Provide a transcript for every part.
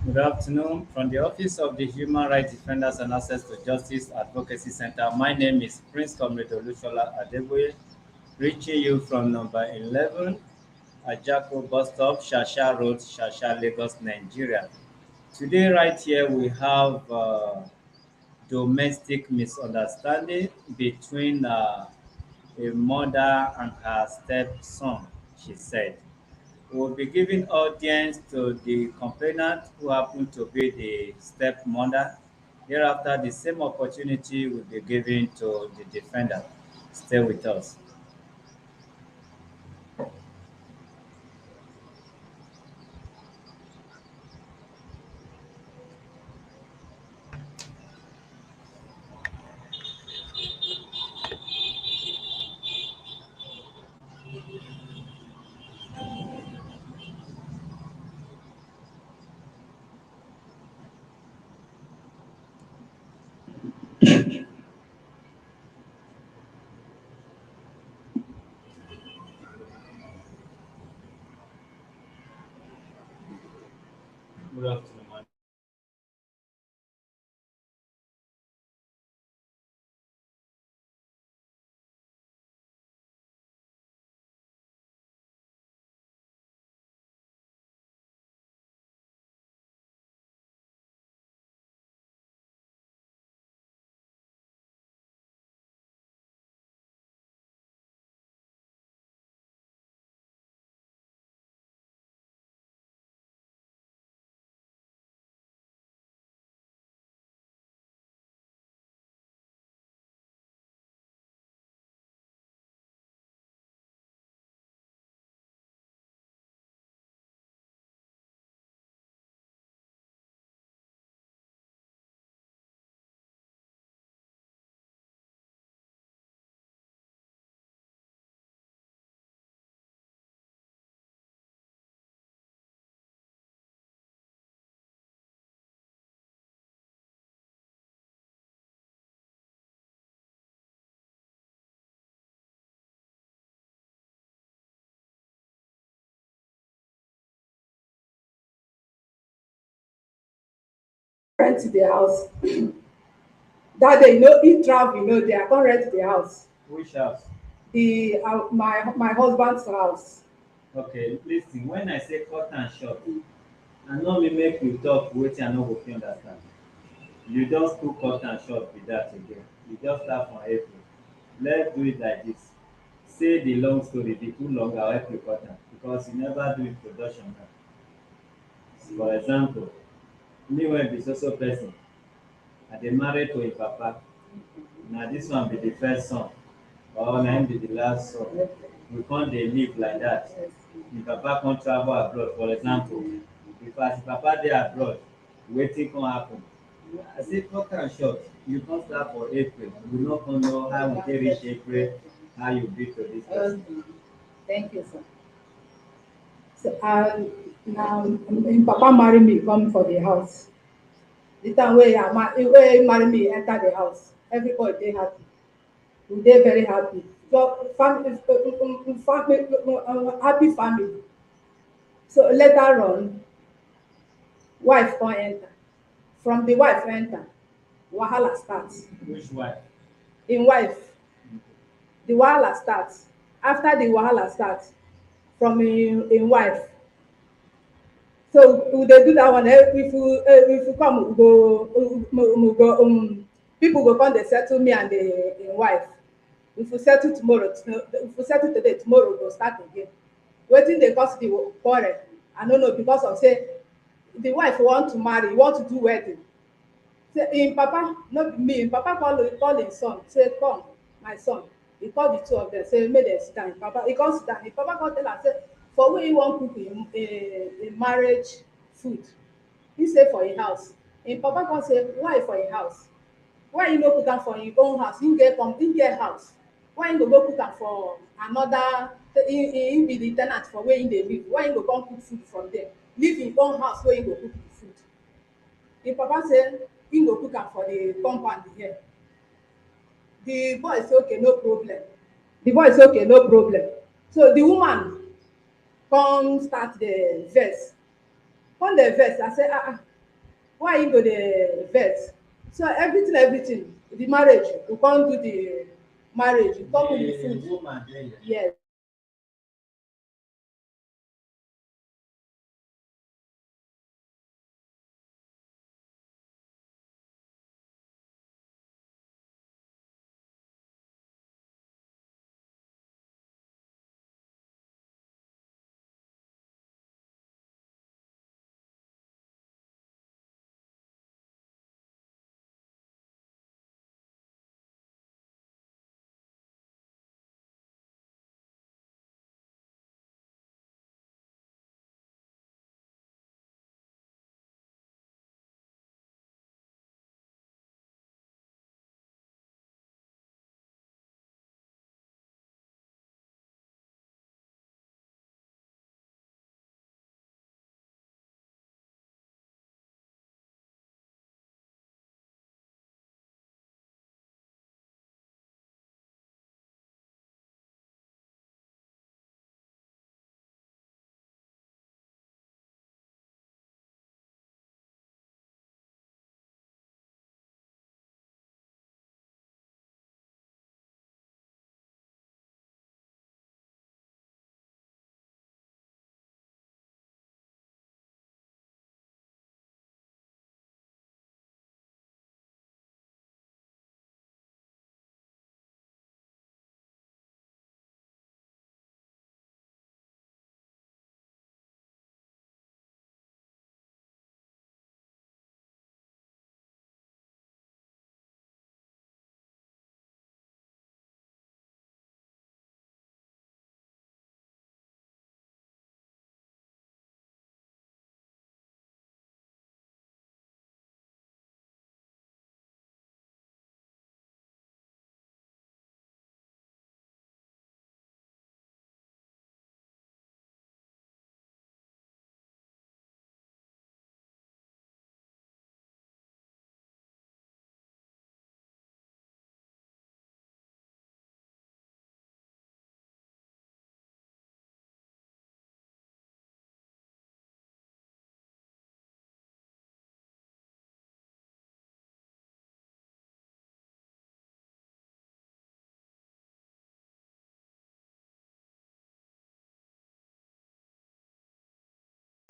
Good afternoon. From the Office of the Human Rights Defenders and Access to Justice Advocacy Center, my name is Prince Comrade Olushola Adeboye, reaching you from number 11, Ajako Bus Stop, Shasha Road, Shasha, Lagos, Nigeria. Today, right here, we have domestic misunderstanding between a mother and her stepson, she said. We'll be giving audience to the complainant who happened to be the stepmother. Thereafter, the same opportunity will be given to the defendant. Stay with us. Good afternoon, man. Rent the house. That day, he travel, they are come rent the house. Which house? The my husband's house. Okay, listen, when I say cut and short, I no me make you talk wetin I no go fit understand. You just put cut and short with that again. You just start from April. Let's do it like this. Say the long story, be too long, I'll help you cut am because you never do introduction now. For example, me wey be so so person, I dey marry to im papa. Na dis one be the first son or na im be the last son. We come dey live like that. Im papa come travel abroad, for example, if as im papa dey abroad, wetin come happen? I say cut am short, you come start for April, we no come know how we take reach April, how you be to dis person. Thank you, sir. So, now, papa marry me, come for the house. The time where he marry me, enter the house. Everybody dey happy. We dey very happy. So, happy family. So later on, wife come enter. From the wife enter, wahala start. Which wife? Im wife, the wahala start. After the wahala start, from im wife. So we dey do that one. If you come, we go people go come dey settle me and im wife. If we settle tomorrow, if we settle today, tomorrow we go start again. Wetin dey cause the quarrel? I no know, because of say the wife want to marry, want to do wedding. Say im papa, no be me, im papa call im son, say come my son. He call the two of them, say make dem sit down. Im papa, he come sit down. Im papa come tell am say for where he wan cook im marriage food. He say for im house. Im papa come say why for im house? Why you no cook am for im own house? Im get house. Why you go cook am for another? Im be the ten ant for where im dey live. Why you go come cook food from there? Leave im own house where im go cook the food. Im papa say im go cook am for the compound here. The boy say okay, no problem. The boy say okay, no problem. So the woman come start the verse. Come the verse. I say why you go dey vex? So everything, the marriage, we come do the marriage, we come cook the The food. woman there. Yes.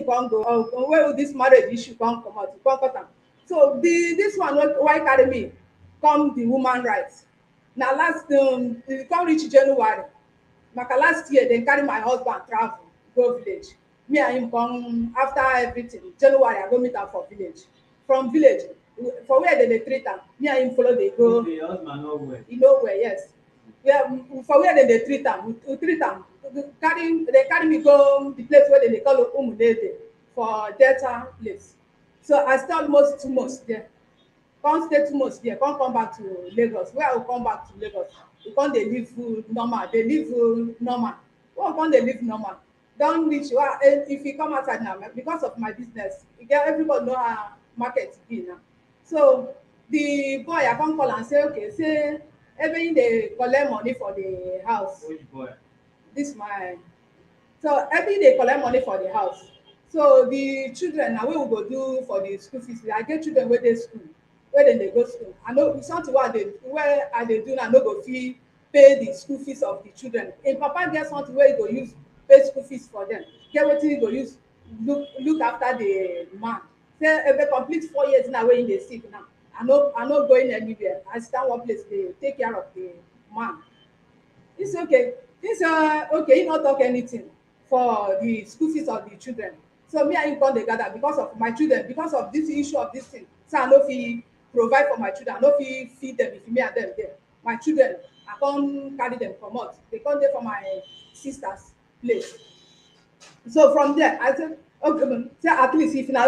Come go where will this marriage issue come comot, you come cut am. So this one why carry me come the woman rights. Na last e come reach January, maka last year dem carry my husband travel go village. Me and him come after everything. January I go meet am for village. From village for where dem dey treat am, me and him follow dey go. Okay, your husband no well. E no well, yes. Yeah, for where dem dey treat am, we treat am. They carry me go the place wey dem dey call Umunede for Delta place. So I stay almost 2 months there. Come stay 2 months there, come back to Lagos. Where I go come back to Lagos, we come dey live normal, dey live normal. When we come dey live normal, don reach if you come outside now, because of my business, e get everybody know how market be now. So the boy I come call am say okay, say every dey collect money for the house. Which boy? This my so every day collect money for the house. So the children na wey we go do for the school fees. I get children wey dey school, wey dem dey go school. I know something wey I dey do now no go fit pay the school fees of the children. Im papa get something wey he go use pay school fees for them. Get wetin he go use look after the man. Say if they complete 4 years now wey he dey sick now, I no going anywhere. I stand one place dey take care of the man. It's okay. This okay, he not talk anything for the school fees of the children. So me and him come dey gather because of my children, because of this issue of this thing. So I no fit provide for my children, I no fit feed them if me and them there. My children, I come carry them comot. They come dey for my sister's place. So from there, I said, okay, say at least if na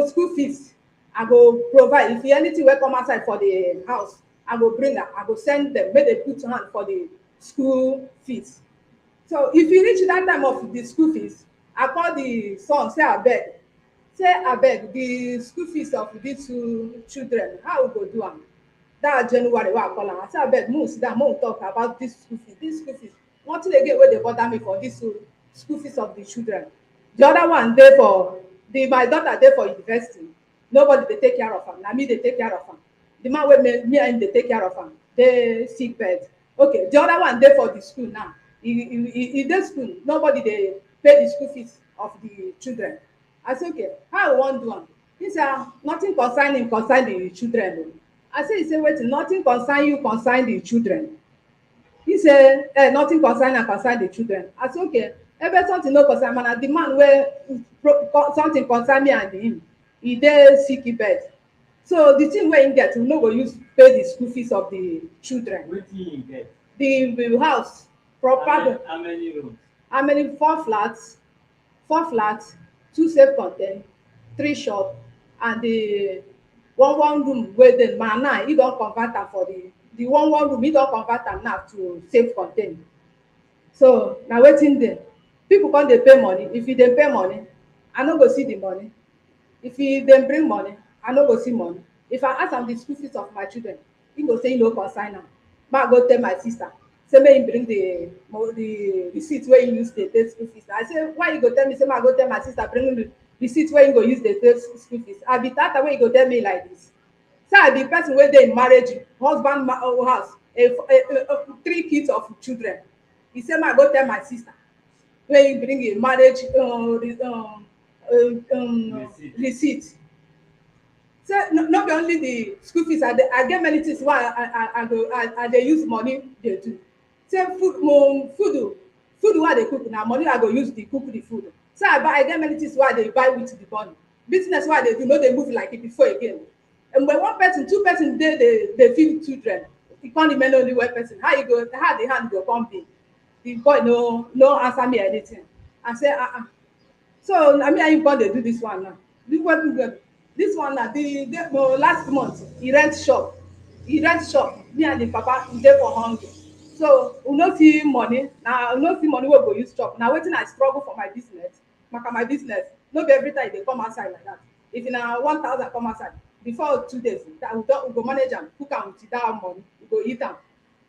school fees, I go provide. If anything wey come outside for the house, I go bring am, I go send them, make they put hand for the school fees. So if e reach that time of the school fees, I call the son say abeg the school fees of these two children, how we go do am? That January wey I call am, I say abeg make we sit down, make we talk about this school fees. This school fees, nothing again wey dey bother me for this school fees of the children. The other one dey for my daughter dey for university. nobody dey take care of am, na me dey take care of am. The man wey me and him dey take care of am dey sick bed. Okay, the other one dey for the school now. He dey school, nobody dey pay the school fees of the children. I say okay, how I wan do am? He say nothing concern him concern the children o. I say, he say wetin, nothing concern you concern the children. He say nothing concern am concern the children. I say okay, ebe something no concern am, na the man wey something concern me and him, he dey sick bed. So the thing wey him get, we no go use pay the school fees of the children. Wetin him get? The house proper. How many rooms? How many? 4 flats, 2 self-contained, 3 shop, and the one room wey dey now he don convert am for the one room, he don convert am now to self-contained. So na wetin dey. People come dey pay money. If you dey pay money, I no go see the money. If you dey bring money, I no go see money. If I ask am the school fees of my children, he go say he no concern am. Make I go tell my sister, say make him bring the receipt wey he use dey pay school fees. I say, why you go tell me say make I go tell my sister bring the receipt wey he go use dey pay school fees? I be tata wey you go tell me like this. Say I be person wey dey in marriage, husband house, 3 kids of children. He say make I go tell my sister wey he bring a marriage receipt. Say no be only the school fees, I get many things wey I dey use money dey do. Say food wey I dey cook, na money I go use dey cook the food. Say I get many things wey I dey buy with the money. Business wey I dey do no dey move like it before again. And when 1 person, 2 person dey feed children, e come remain only 1 person. How the hand go come be? The boy no answer me anything. I say so na me and him come dey do this one now. This one na the last month he rent shop. Me and the papa dey for hungry. So we no see money. Na we no see money wey we go use chop. Na wetin I struggle for my business. Maka my business no be every time e dey come outside like that. If na 1,000 come outside, before 2 days we go manage am, cook am with that money, we go eat am.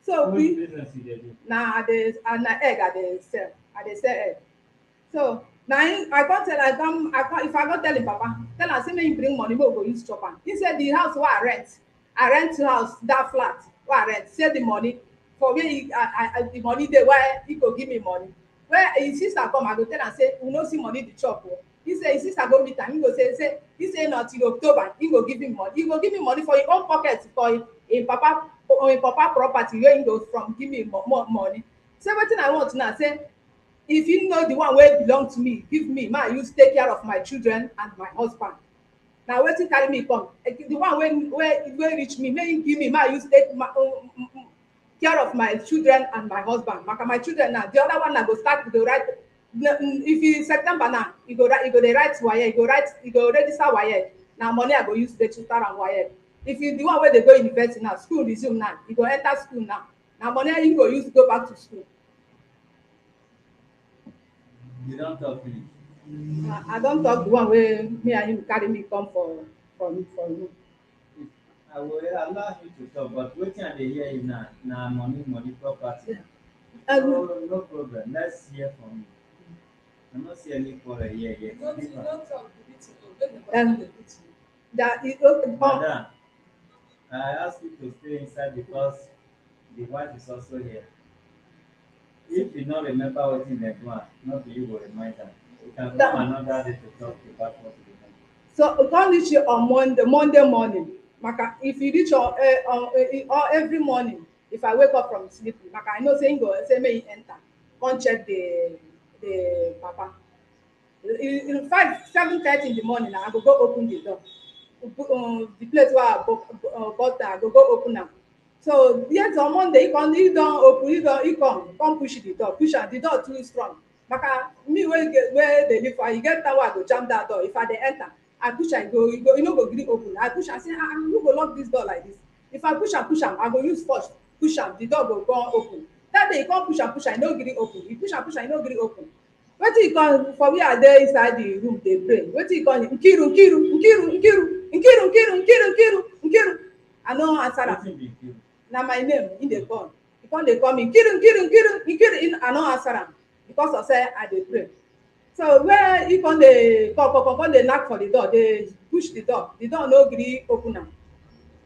So which business you dey do? Na egg I dey sell. I dey sell egg. So na I come if I go tell him papa, tell am say make him bring money wey we go use chop am. He say the house wey I rent house, that flat wey I rent, say the money for where the money dey, why he go give me money. Where his sister come, I go tell am say we no see money to chop o. He say his sister go meet am, he go say not till October he go give him money. He go give me money for him own pocket, for him papa property wey he go from give me more money. Say wetin I want now, say if you know the one wey belong to me, give me, ma use take care of my children and my husband. Na wetin carry me come. The one wey reach me, make him give me, ma use take care of my children and my husband. Maka my children now, the other one na go start to write. If it's September now, he go dey write WAEC, he go register WAEC. Na money I go use to register am WAEC. If you the one wey dey go university now, school resume now, he go enter school now. Na money he go use go back to school. You don talk finish? I don talk the one wey me and him carry me come for you. I will allow you to talk, but wetin I dey hear you now na money property. No problem. Let's hear from you. I no see any quarrel here yet. Madam, I ask you to stay inside because the wife is also here. If you no remember wetin dem do am, no be you go remind am. You can come another day to talk about what you remember. So come reach you on Monday morning. Maka, if you reach every morning, if I wake up from sleep, Maka, I know say go say make he enter, come check the papa. In 7:30 in the morning, I go open the door. The place where I got there, I go open am. So yes, on Monday he don open, he come push the door, the door too strong. Maka me wey dey live for, you get time wey I go jam that door. If I dey enter, I push am, you no go gree open. I push am, say you go lock this door like this. If I push am, I go use force push am, the door go come open. That day he come push am, he no gree open. He push am, he no gree open. Wetin he come for where I dey inside the room dey pray? Wetin he come Nkiru. I no answer am. Na my name he dey call. He come dey call me Nkiru. I no answer am because of say I dey pray. So where he come dey come dey knock for the door, push the door no gree open am.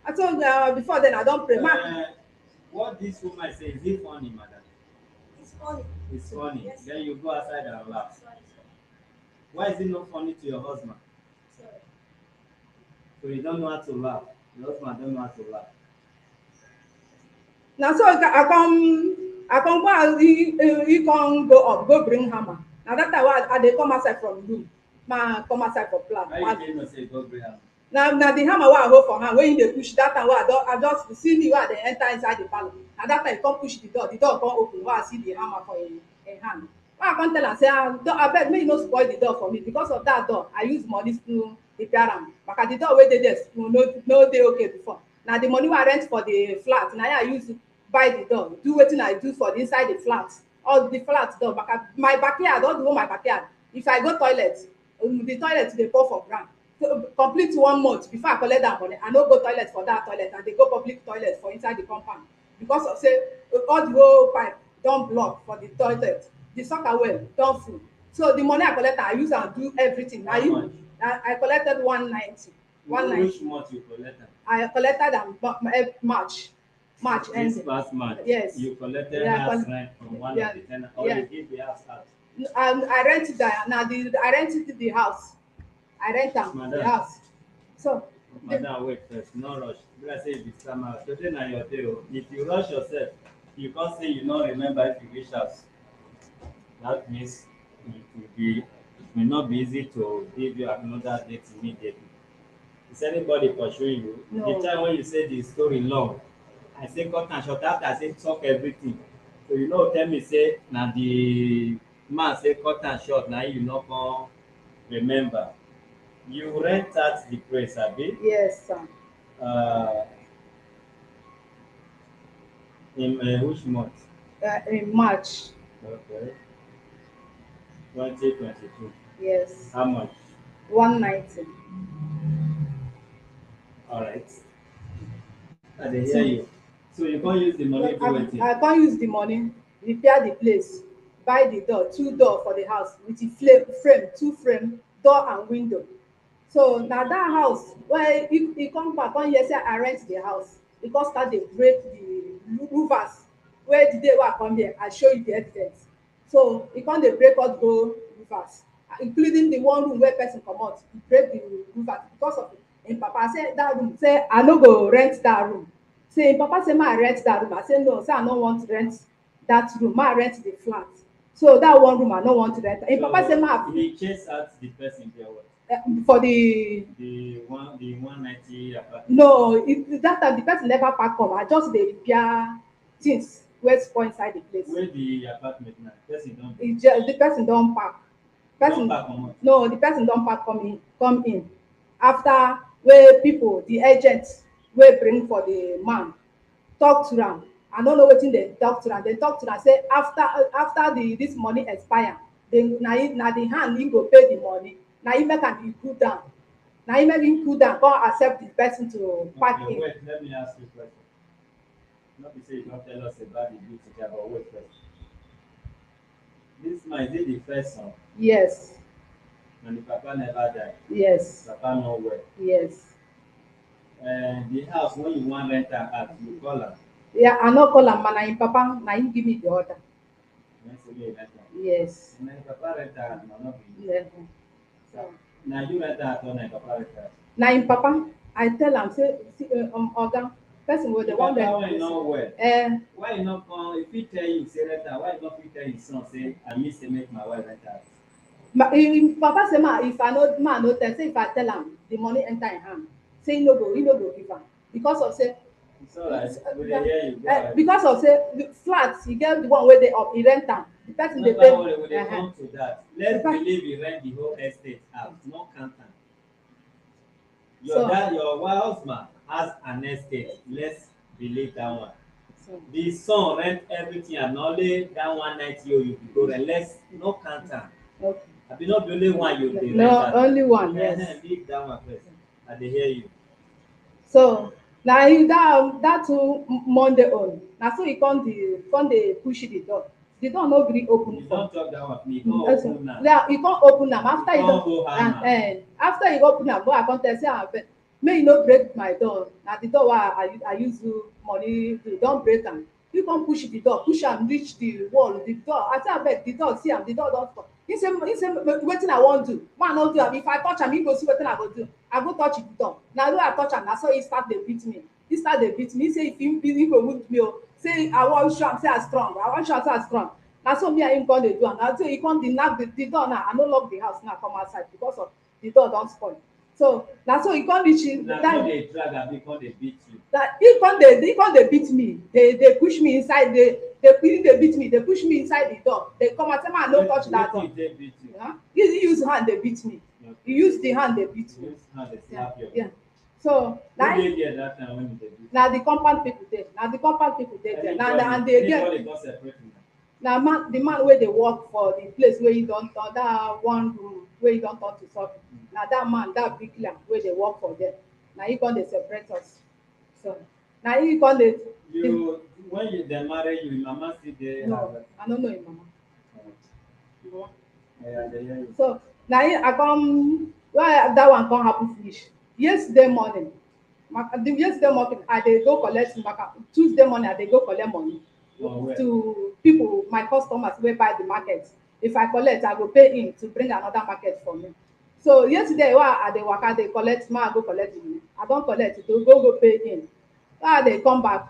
I told before then I don pray. What this woman say, is it funny, madam? It's funny. It's funny. Yes. Then you go outside and laugh. Sorry. Why is it not funny to your husband? Sorry. So you don't know how to laugh. Your husband don't know how to laugh. Na so I come go out, he come go up, go bring hammer. Na that time I dey come outside from room, come outside for plan. Why you didn't know say go bring am? Na the hammer wey I hold for hand, wey he dey push, that time wey I just see me wey I dey enter inside the parlour. Na that time he come push the door come open, wey I see the hammer for him hand. Wey I come tell am say, abeg make you no spoil the door for me, because of that door I use money to repair am. Maka the door wey dey there no dey okay before. Na the money wey I rent for the flat, na I use buy the door, do wetin I do for the inside the flat. All the flat door, my backyard, all the whole my backyard. If I go toilet, the toilet dey pour for ground. So complete 1 month before I collect that money, I no go toilet for that toilet, and dey go public toilet for inside the compound, because of say all the whole pipe don block for the toilet, the soccer well don full. So the money I collect, I use am do everything. I collected 190. Which month you collect am? I collected am March This ending. past month. Yes. You collected house rent from one of the tenants, or you give the house out? I rented I rented the house. I rent am the house. So Madam, wait first, no rush. Let's say if it's time out, today na your day. If you rush yourself, you can't say you don't remember if you reach house. That means it may not be easy to give you another date immediately. Is anybody pursuing you? No. The time when you say the story long, I say cut and short. After I say talk everything, so you know tell me say na the man say cut and short. Now you not come remember. You rent out the place, abi? yes, sir. In which month? In March. Okay. 2022. Yes. How much? 190. All right. I dey hear you. So you can't use the money do anything. I can't use the money, repair the place, buy the door, 2 door for the house with the frame, 2 frame, door and window. So na that house where he come back one year say I rent the house, because start dey break the roofers. Where the day wey I come here, I show you the evidence. So he come dey break all the whole roofers, including the one room where person comot, he break the roofers because of him papa say that room, say I no go rent that room. Say him papa say make I rent that room. I say no, say I no want rent that room, make I rent the flat. So that one room I no want rent. Him papa say make he chase out the person there what? For the 190 apartment. No, that time the person never pack come. I just dey repair things wey spoil inside the place. Where the apartment now? Person don. The person don pack. Don pack comot? No, the person don pack come in after wey people, the agent wey bring for the man talk to am. I no know wetin dem talk to am. Dem talk to am say after this money expire, na the hand him go pay the money. Na him make am be cool down. Na him make him cool down, come accept the person to pack in. Wait, let me ask you a question. Not be say you don tell us about the beauty care, but wait first. This man, is it the first son? Yes. And the papa never die? Yes. Papa no well? Yes. The house when you wan rent am out, you call am? Yeah, I no call am, na him papa, na him give me the order. Yes. Na him papa rent am out, na no be? Yeah. Na you rent am out or na him papa rent am out? Na him papa. I tell am say, oga, person wey dey wan rent. Papa when no well, why you no come? If he tell you say rent am, why you no fit tell his son say I miss say make my wife rent am out? Him papa say if I no tell, say if I tell am the money enter him hand, say he no go give am, because of say. It's alright, we dey hear you. Go ahead. Because of say the flat, he get the one wey dey up, he rent am. The person dey No, pay. don't worry, we dey come to that. Let's believe he rent the whole estate out, no count am. Your husband has an estate. Let's believe that one. The son rent everything and only that 190 you go rent. Let's no count am. Okay. I be not the only one you dey rent. No, only one. Yes. Leave that one first. I dey hear you. So na that 2 Monday on, na so he come dey push the door The door no gree open You for don't talk that one. You can't open now. yeah, he can't open am after he You don can't go hammer. after he open am, go I come tell say abeg make you no break my door. Na the door wey I use do money do don break am. You come push the door, push am reach the wall, the door. I say abeg the door see am, the door don fall. He say wetin I wan do? Make I no do am. If I touch am, he go see wetin I go do. I go touch the door. Na the way I touch am, na so he start dey beat me. He start dey beat me. He say if he go wound me o. Say I wan show am say I strong. I wan show am say I strong. Na so me and him come dey do am. Na so he come dey knack the door now. I no lock the house now come outside because of the door don spoil. So na so he come reach Na that come dey drag abi come dey beat you. that he come dey beat me. They push me inside. They beat me. They push me inside the door. They come and say ma I no touch that door. Wetin dey beat you? He use hand dey beat me. He use the hand dey beat me. Use hand dey slap your. Yeah. So Who dey there that time when you dey beat? na the compound people dey. Na the compound people dey there. And they get. Anybody go separate una? Na the man wey dey work for the place wey he don turn that one room wey he don turn to surgery. Na that man, that big lamb wey dey work for there. Na he come dey separate us. So na he come dey. You when you dey marry you, your mama still dey. No, I no know him mama. Yeah, dey hear you. So na him I come why that one come happen finish. Yesterday morning I dey go collect Tuesday morning I dey go collect money to people, my customers wey buy the market. If I collect, I go pay him to bring another market for me. So yesterday while I dey waka dey collect, I go collect the money. I don collect to go pay him. While I dey come back,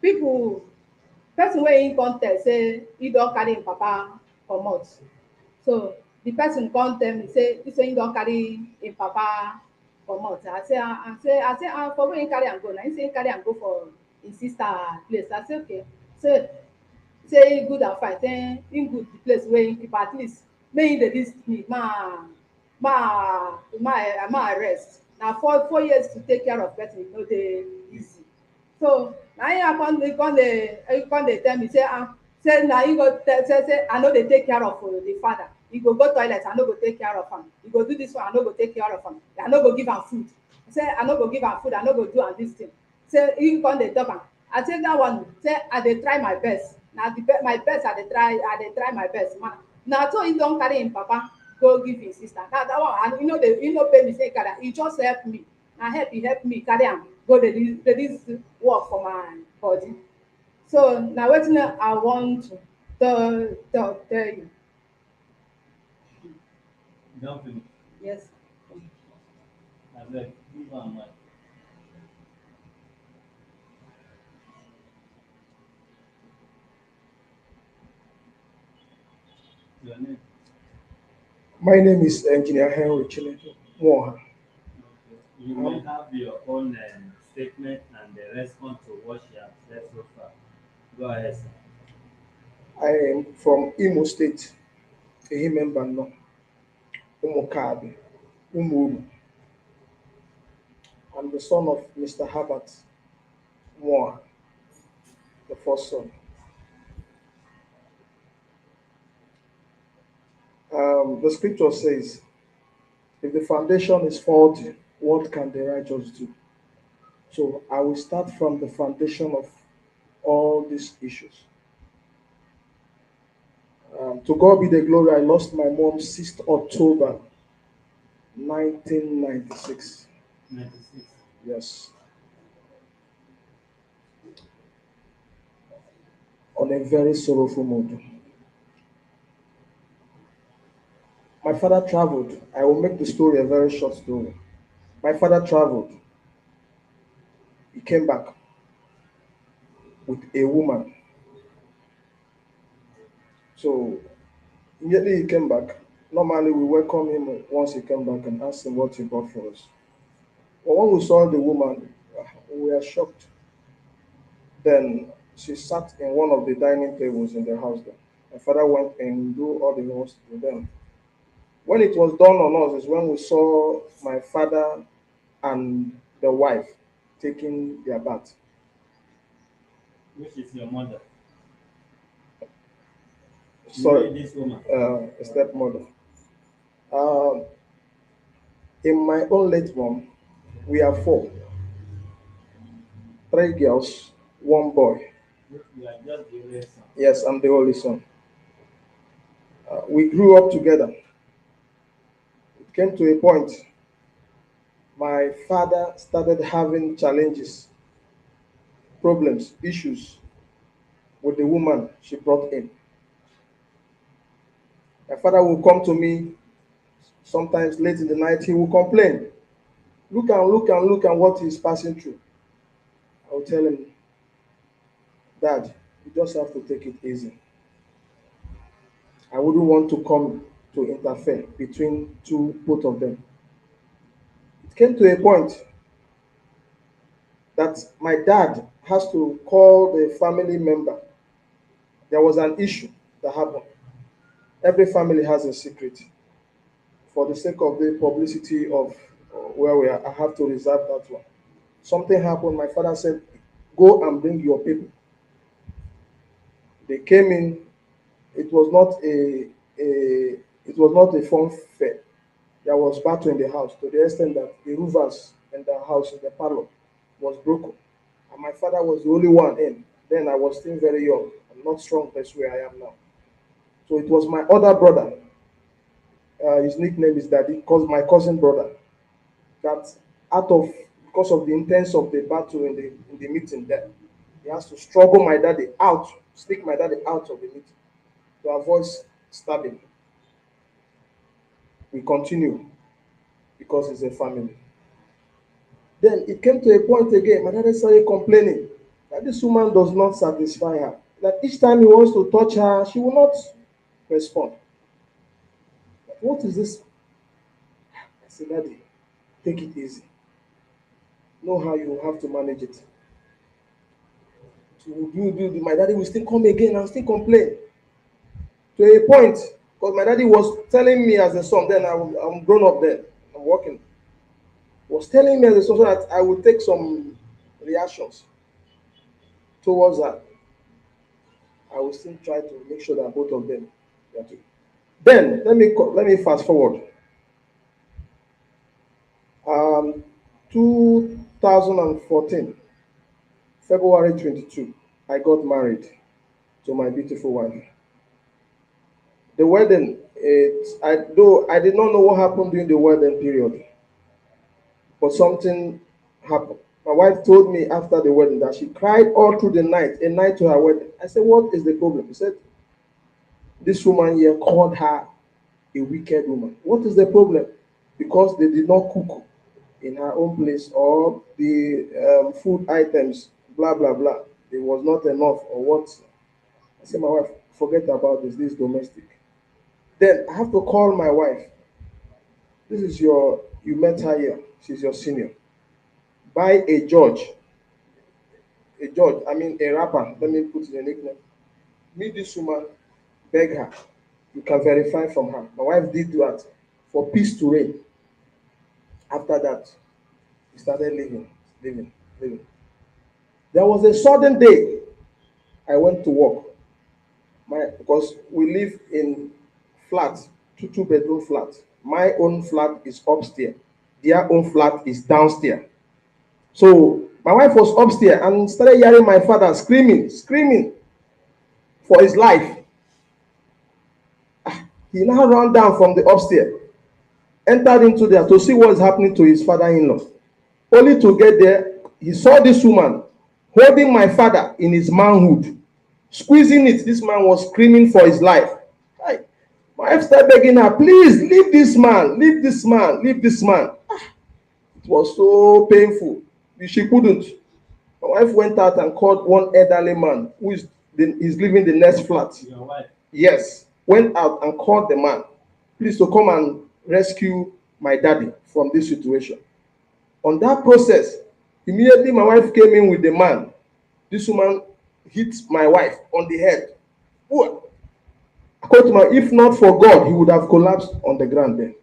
person wey him come tell say he don carry him papa comot. So the person come tell me say he don carry him papa comot. I say for where him carry am go? Na him say him carry am go for him sister place. I say okay. Say good and fine. Say him good the place wey him keep, at least make him dey lis ten me ma rest. Na 4 years to take care of person, e no dey easy. So na him he come dey tell me say na him go say I no dey take care of the father. He go toilet, I no go take care of am. He go do this one, I no go take care of am. I no go give am food. Say I no go give am food, I no go do am this thing. Say him come dey talk am. I say that one, say I dey try my best. Na my best I dey try my best. Na so he don carry him papa go give him sister. That one, and he no pay me say carry am. He just help me. Na he help me carry am go dey this work for my body. So na wetin I want to tell you. You don finish? Yes. Abeg, give am mic. Your name? My name is Engineer Henry NWAOHA. Okay. You may have your own statement and the response to what you have said so far. Go ahead, sir. I am from Imo State, Ehimembano, Umukabi, Umuru. I'm the son of Mr. Herbert NWAOHA, the first son. The scripture says, if the foundation is faulty, what can the righteous do? So I will start from the foundation of all these issues. To God be the glory, I lost my mom 6th October 1996. 96. Yes. On a very sorrowful mood. My father traveled. I will make the story a very short story. My father traveled. He came back with a woman. So immediately he came back. Normally we welcome him once he came back and ask him what he brought for us. But when we saw the woman, we were shocked. Then she sat in one of the dining tables in the house there. My father went and do all the host with them. When it was done on us is when we saw my father and the wife taking their bath. Which is your mother? Sorry, this woman. a stepmother. In my own late mom, we are 4. 3 girls, 1 boy. You are just the only son. Yes, I'm the only son. We grew up together. It came to a point, my father started having challenges, problems, issues with the woman she brought in. My father will come to me sometimes late in the night, he will complain. Look and what he's passing through. I will tell him, Dad, you just have to take it easy. I wouldn't want to come to interfere between both of them. It came to a point that my dad has to call the family member. There was an issue that happened. Every family has a secret. For the sake of the publicity of where we are, I have to reserve that one. Something happened. My father said, go and bring your people. They came in. It was not a fun fair. There was battle in the house to the extent that the roofers in the house, in the parlor, was broken. And my father was the only one in. Then I was still very young. I'm not strong, that's where I am now. So it was my other brother. His nickname is Daddy, because my cousin brother. That because of the intense of the battle in the meeting there, he has to struggle my daddy out, sneak my daddy out of the meeting to avoid stabbing. We continue because it's a family. Then it came to a point again, my daddy started complaining that this woman does not satisfy her. That each time he wants to touch her, she will not respond. But what is this? I said, Daddy, take it easy. Know how you have to manage it. So my daddy will still come again and still complain. To a point, because my daddy was telling me as a son, then I'm grown up then, I'm working, was telling me as a son so that I would take some reactions towards that. I will still try to make sure that both of them are together. Then let me fast forward. 2014, February 22, I got married to my beautiful wife. The wedding, though I did not know what happened during the wedding period, but something happened. My wife told me after the wedding that she cried all through the night, a night to her wedding. I said, what is the problem? He said, this woman here called her a wicked woman. What is the problem? Because they did not cook in her own place, or the food items, blah, blah, blah. It was not enough, or what? I said, my wife, forget about this. This is domestic. Then I have to call my wife. This is you met her here. She's your senior. Buy a judge, a rapper. Let me put the nickname. Meet this woman, beg her. You can verify from her. My wife did that for peace to reign. After that, we started living. There was a sudden day I went to work. Because we live in flats, two-bedroom flats. My own flat is upstairs. Their own flat is downstairs. So my wife was upstairs and started hearing my father screaming for his life. He now ran down from the upstairs, entered into there to see what is happening to his father-in-law. Only to get there, he saw this woman holding my father in his manhood, squeezing it. This man was screaming for his life. My wife started begging her, please leave this man, leave this man, leave this man. It was so painful. She couldn't. My wife went out and called one elderly man who is living the next flat. Your wife? Yes. Went out and called the man, please to come and rescue my daddy from this situation. On that process, immediately my wife came in with the man. This woman hit my wife on the head. According to if not for God, he would have collapsed on the ground there.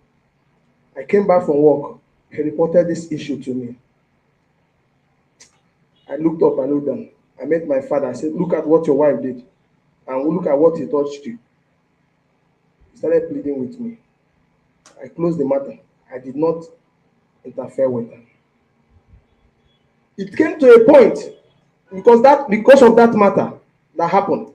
I came back from work. He reported this issue to me. I looked up, I looked down. I met my father. I said, look at what your wife did. And look at what he touched you. He started pleading with me. I closed the matter. I did not interfere with her. It came to a point, because of that matter that happened,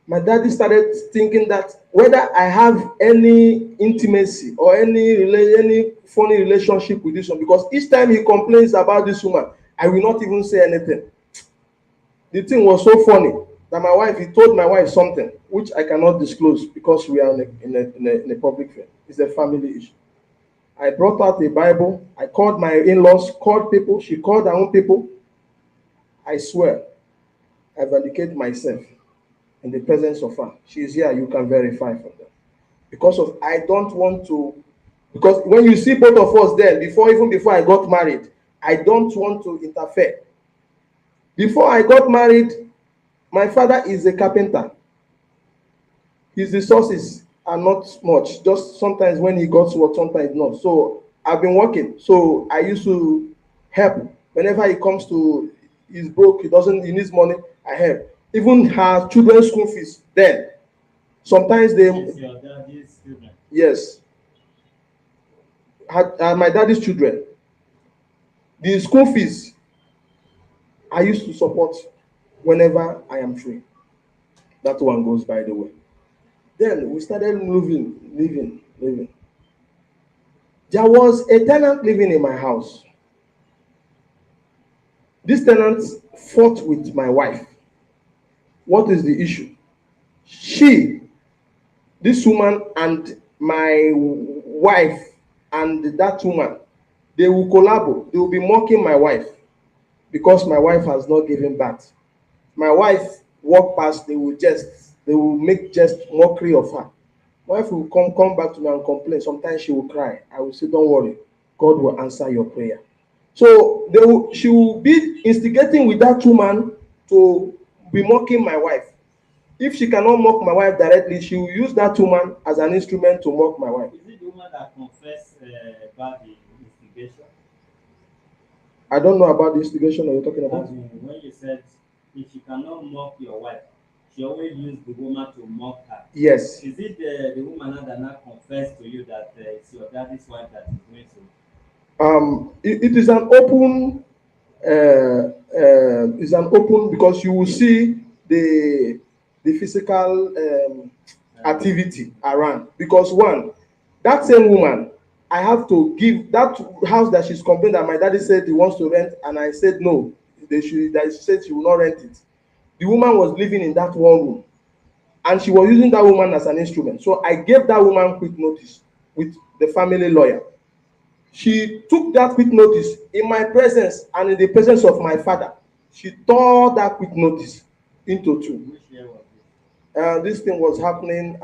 my daddy started thinking that whether I have any intimacy or any funny relationship with this one, because each time he complains about this woman, I will not even say anything. The thing was so funny that he told my wife something which I cannot disclose because we are in a public fair. It's a family issue. I brought out the Bible. I called my in-laws, called people. She called her own people. I swear, I vindicate myself in the presence of her. She is here. You can verify from them. I don't want to, because when you see both of us then, even before I got married, I don't want to interfere. Before I got married, my father is a carpenter. His resources are not much. Just sometimes when he got work, sometimes not. So I've been working. So I used to help. Whenever he comes to, he's broke, he needs money, I help. Even her children's school fees, then sometimes they. It's your daddy's children. Yes. My daddy's children. The school fees, I used to support whenever I am free. That one goes by the way. Then we started living. There was a tenant living in my house. This tenant fought with my wife. What is the issue? This woman and my wife and that woman, they will collaborate. They will be mocking my wife because my wife has not given birth. My wife walk past, they will make just mockery of her. My wife will come back to me and complain. Sometimes she will cry. I will say, don't worry, God will answer your prayer. So she will be instigating with that woman to be mocking my wife. If she cannot mock my wife directly, she will use that woman as an instrument to mock my wife. Is it the woman that confessed about the instigation? I don't know about the instigation that you're talking about. When you said if she cannot mock your wife, she always used the woman to mock her. Yes. Is it the woman that now confessed to you that it's your daddy's wife that is doing so? It is an open. It's an open because you will see the physical activity around. Because one, that same woman, I have to give that house that she's complaining that my daddy said he wants to rent, and I said no. That she said she will not rent it. The woman was living in that one room, and she was using that woman as an instrument. So I gave that woman quick notice with the family lawyer. She took that quick notice in my presence and in the presence of my father. She tore that quick notice into two. Which year was This thing was happening,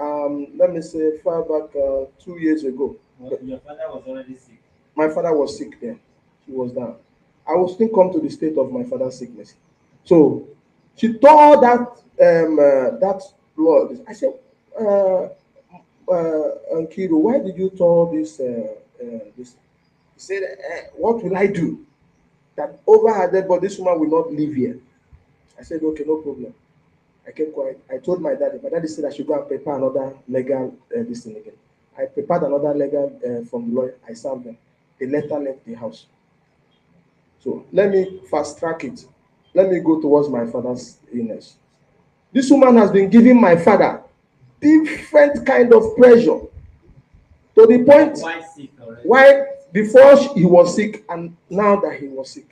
let me say, far back 2 years ago. Your father was already sick. My father was sick then. He was down. I will still come to the state of my father's sickness. So she tore that law. I said, Nkiru, why did you tore this? This? He said, what will I do? That over her dead body, this woman will not live here. I said, okay, no problem. I kept quiet. I told my daddy. My daddy said I should go and prepare another legal this thing again. I prepared another legal from the lawyer. I served them. The letter left the house. So let me fast track it. Let me go towards my father's illness. This woman has been giving my father different kind of pressure to the point why before he was sick and now that he was sick.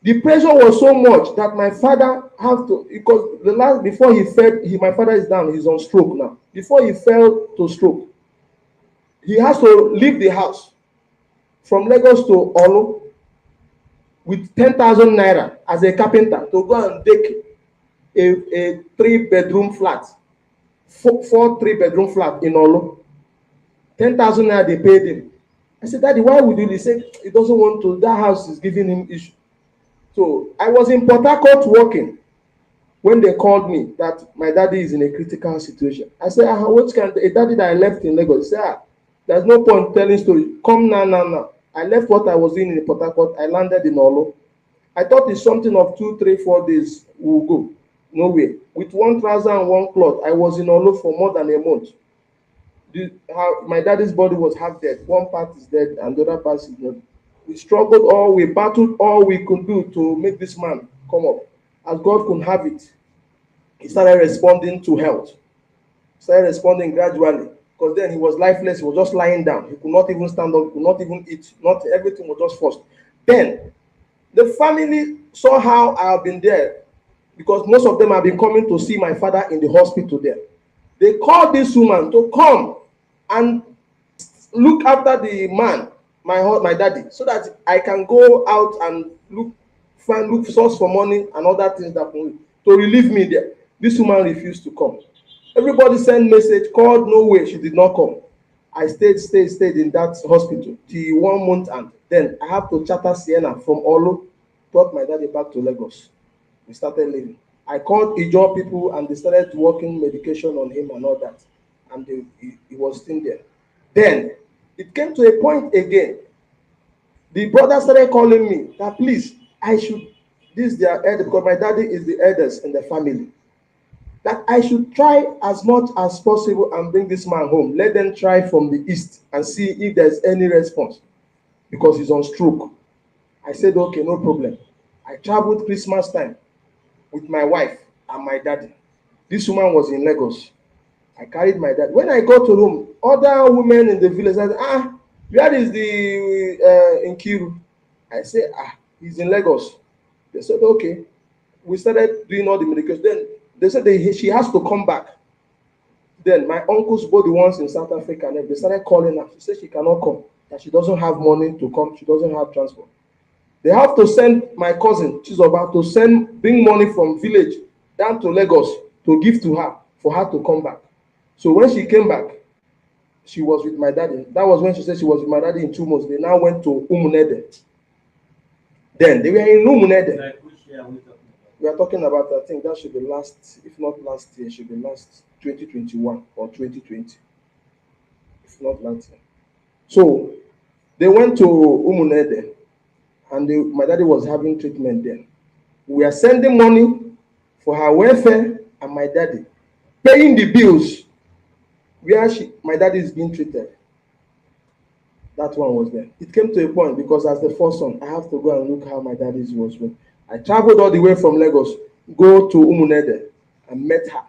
The pressure was so much that my father have to, because before he fell, my father is down, he's on stroke now. Before he fell to stroke, he has to leave the house from Lagos to Olu with 10,000 naira as a carpenter to go and take a 3-bedroom flat, four 3-bedroom flat in Olu. 10,000 naira they paid him. I said, Daddy, why would you? He said he doesn't want to. That house is giving him issue. So I was in Port Harcourt working when they called me that my daddy is in a critical situation. I said, what can a daddy that I left in Lagos? He said, there's no point telling story. Come now. I left what I was doing in Port Harcourt. I landed in Olo. I thought it's something of 2, 3, 4 days we'll go. No way. With 1 trouser and 1 cloth, I was in Olo for more than a month. My daddy's body was half dead. One part is dead and the other part is not. We struggled we battled all we could do to make this man come up, as God could have it. He started responding to health. He started responding gradually, because then he was lifeless. He was just lying down. He could not even stand up. He could not even eat. Not everything was just forced. Then the family saw how I have been there, because most of them have been coming to see my father in the hospital there. They called this woman to come and look after the man, my daddy, so that I can go out and look source for money and other things that will to relieve me there. This woman refused to come. Everybody sent message, called, no way, she did not come. I stayed in that hospital till 1 month, and then I have to charter Sienna from Olu, brought my daddy back to Lagos. We started living. I called Ijo people and they started working medication on him and all that, and he was still there. Then it came to a point again. The brother started calling me that please, I should, this is their elder, because my daddy is the eldest in the family, that I should try as much as possible and bring this man home. Let them try from the east and see if there's any response, because he's on stroke. I said, okay, no problem. I traveled Christmas time with my wife and my daddy. This woman was in Lagos. I carried my dad. When I got to home, other women in the village said, where is the NKIRUKA? I said, he's in Lagos. They said, okay. We started doing all the medication. Then they said she has to come back. Then my uncles, both the ones in South Africa, and they started calling her. She said she cannot come, that she doesn't have money to come. She doesn't have transport. They have to send my cousin, she's about to bring money from village down to Lagos to give to her for her to come back. So when she came back, she was with my daddy. That was when she said she was with my daddy in 2 months. They now went to Umunede. Then they were in Umunede. Like which year are we talking about? We are talking about, I think that should be last, if not last year, should be last 2021 or 2020. If not last year. So they went to Umunede, and my daddy was having treatment there. We are sending money for her welfare and my daddy, paying the bills where my daddy is being treated. That one was there. It came to a point, because as the first son, I have to go and look how my daddy was with. I traveled all the way from Lagos, go to Umunede, and met her.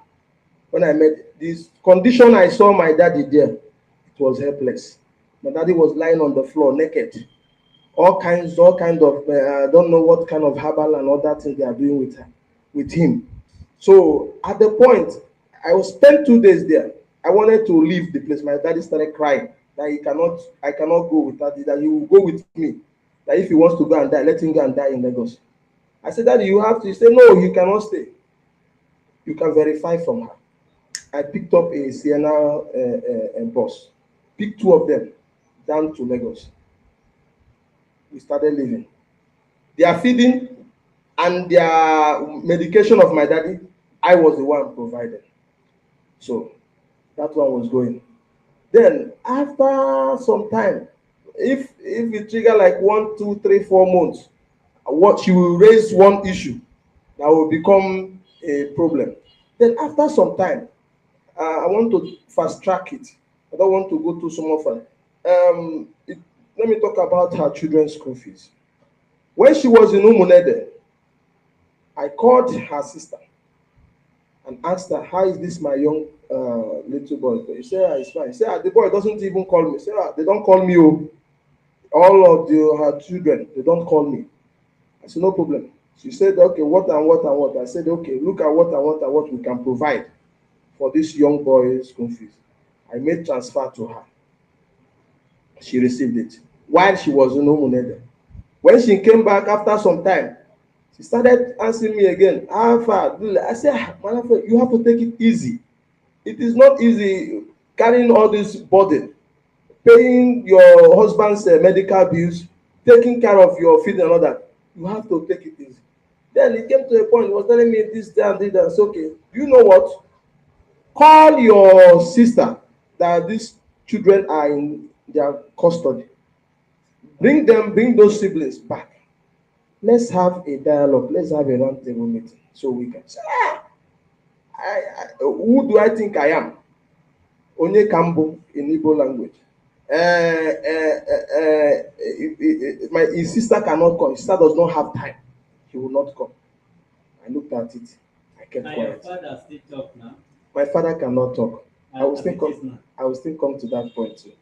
When I met this condition, I saw my daddy there. It was helpless. My daddy was lying on the floor naked. All kinds of, I don't know what kind of herbal and other things they are doing with him. So at the point, I was spent 2 days there. I wanted to leave the place. My daddy started crying that I cannot go with daddy, that he will go with me. That if he wants to go and die, let him go and die in Lagos. I said, Daddy, you have to. He said, no, you cannot stay. You can verify from her. I picked up a Sienna bus, picked 2 of them down to Lagos. We started living. Their feeding and their medication of my daddy, I was the one provided. So that one was going. Then after some time, if it trigger like 1, 2, 3, 4 months, what she will raise one issue that will become a problem. Then after some time, I want to fast track it. I don't want to go too so much. Let me talk about her children's school fees. When she was in Umunede, I called her sister and asked her, how is this my young little boy? She said, it's fine. She said, the boy doesn't even call me. She said, they don't call me. All of her children, they don't call me. I said, no problem. She said, okay, what and what and what? I said, okay, look at what and what and what we can provide for this young boy's school fees. I made transfer to her. She received it while she was in Umunede. When she came back after some time, she started asking me again, how far? I said, you have to take it easy. It is not easy carrying all this burden, paying your husband's medical bills, taking care of your feeding and all that. You have to take it easy. Then it came to a point, he was telling me this, that, and that. So, okay, you know what? Call your sister that these children are in their custody. Bring those siblings back. Let's have a dialogue. Let's have a round table meeting so we can say, who do I think I am? Onye Kambo in Igbo language. His sister cannot come. His sister does not have time. He will not come. I looked at it. I kept And your quiet. father still talk now? My father cannot talk. I will As still it is come. now. I will still come to that point too.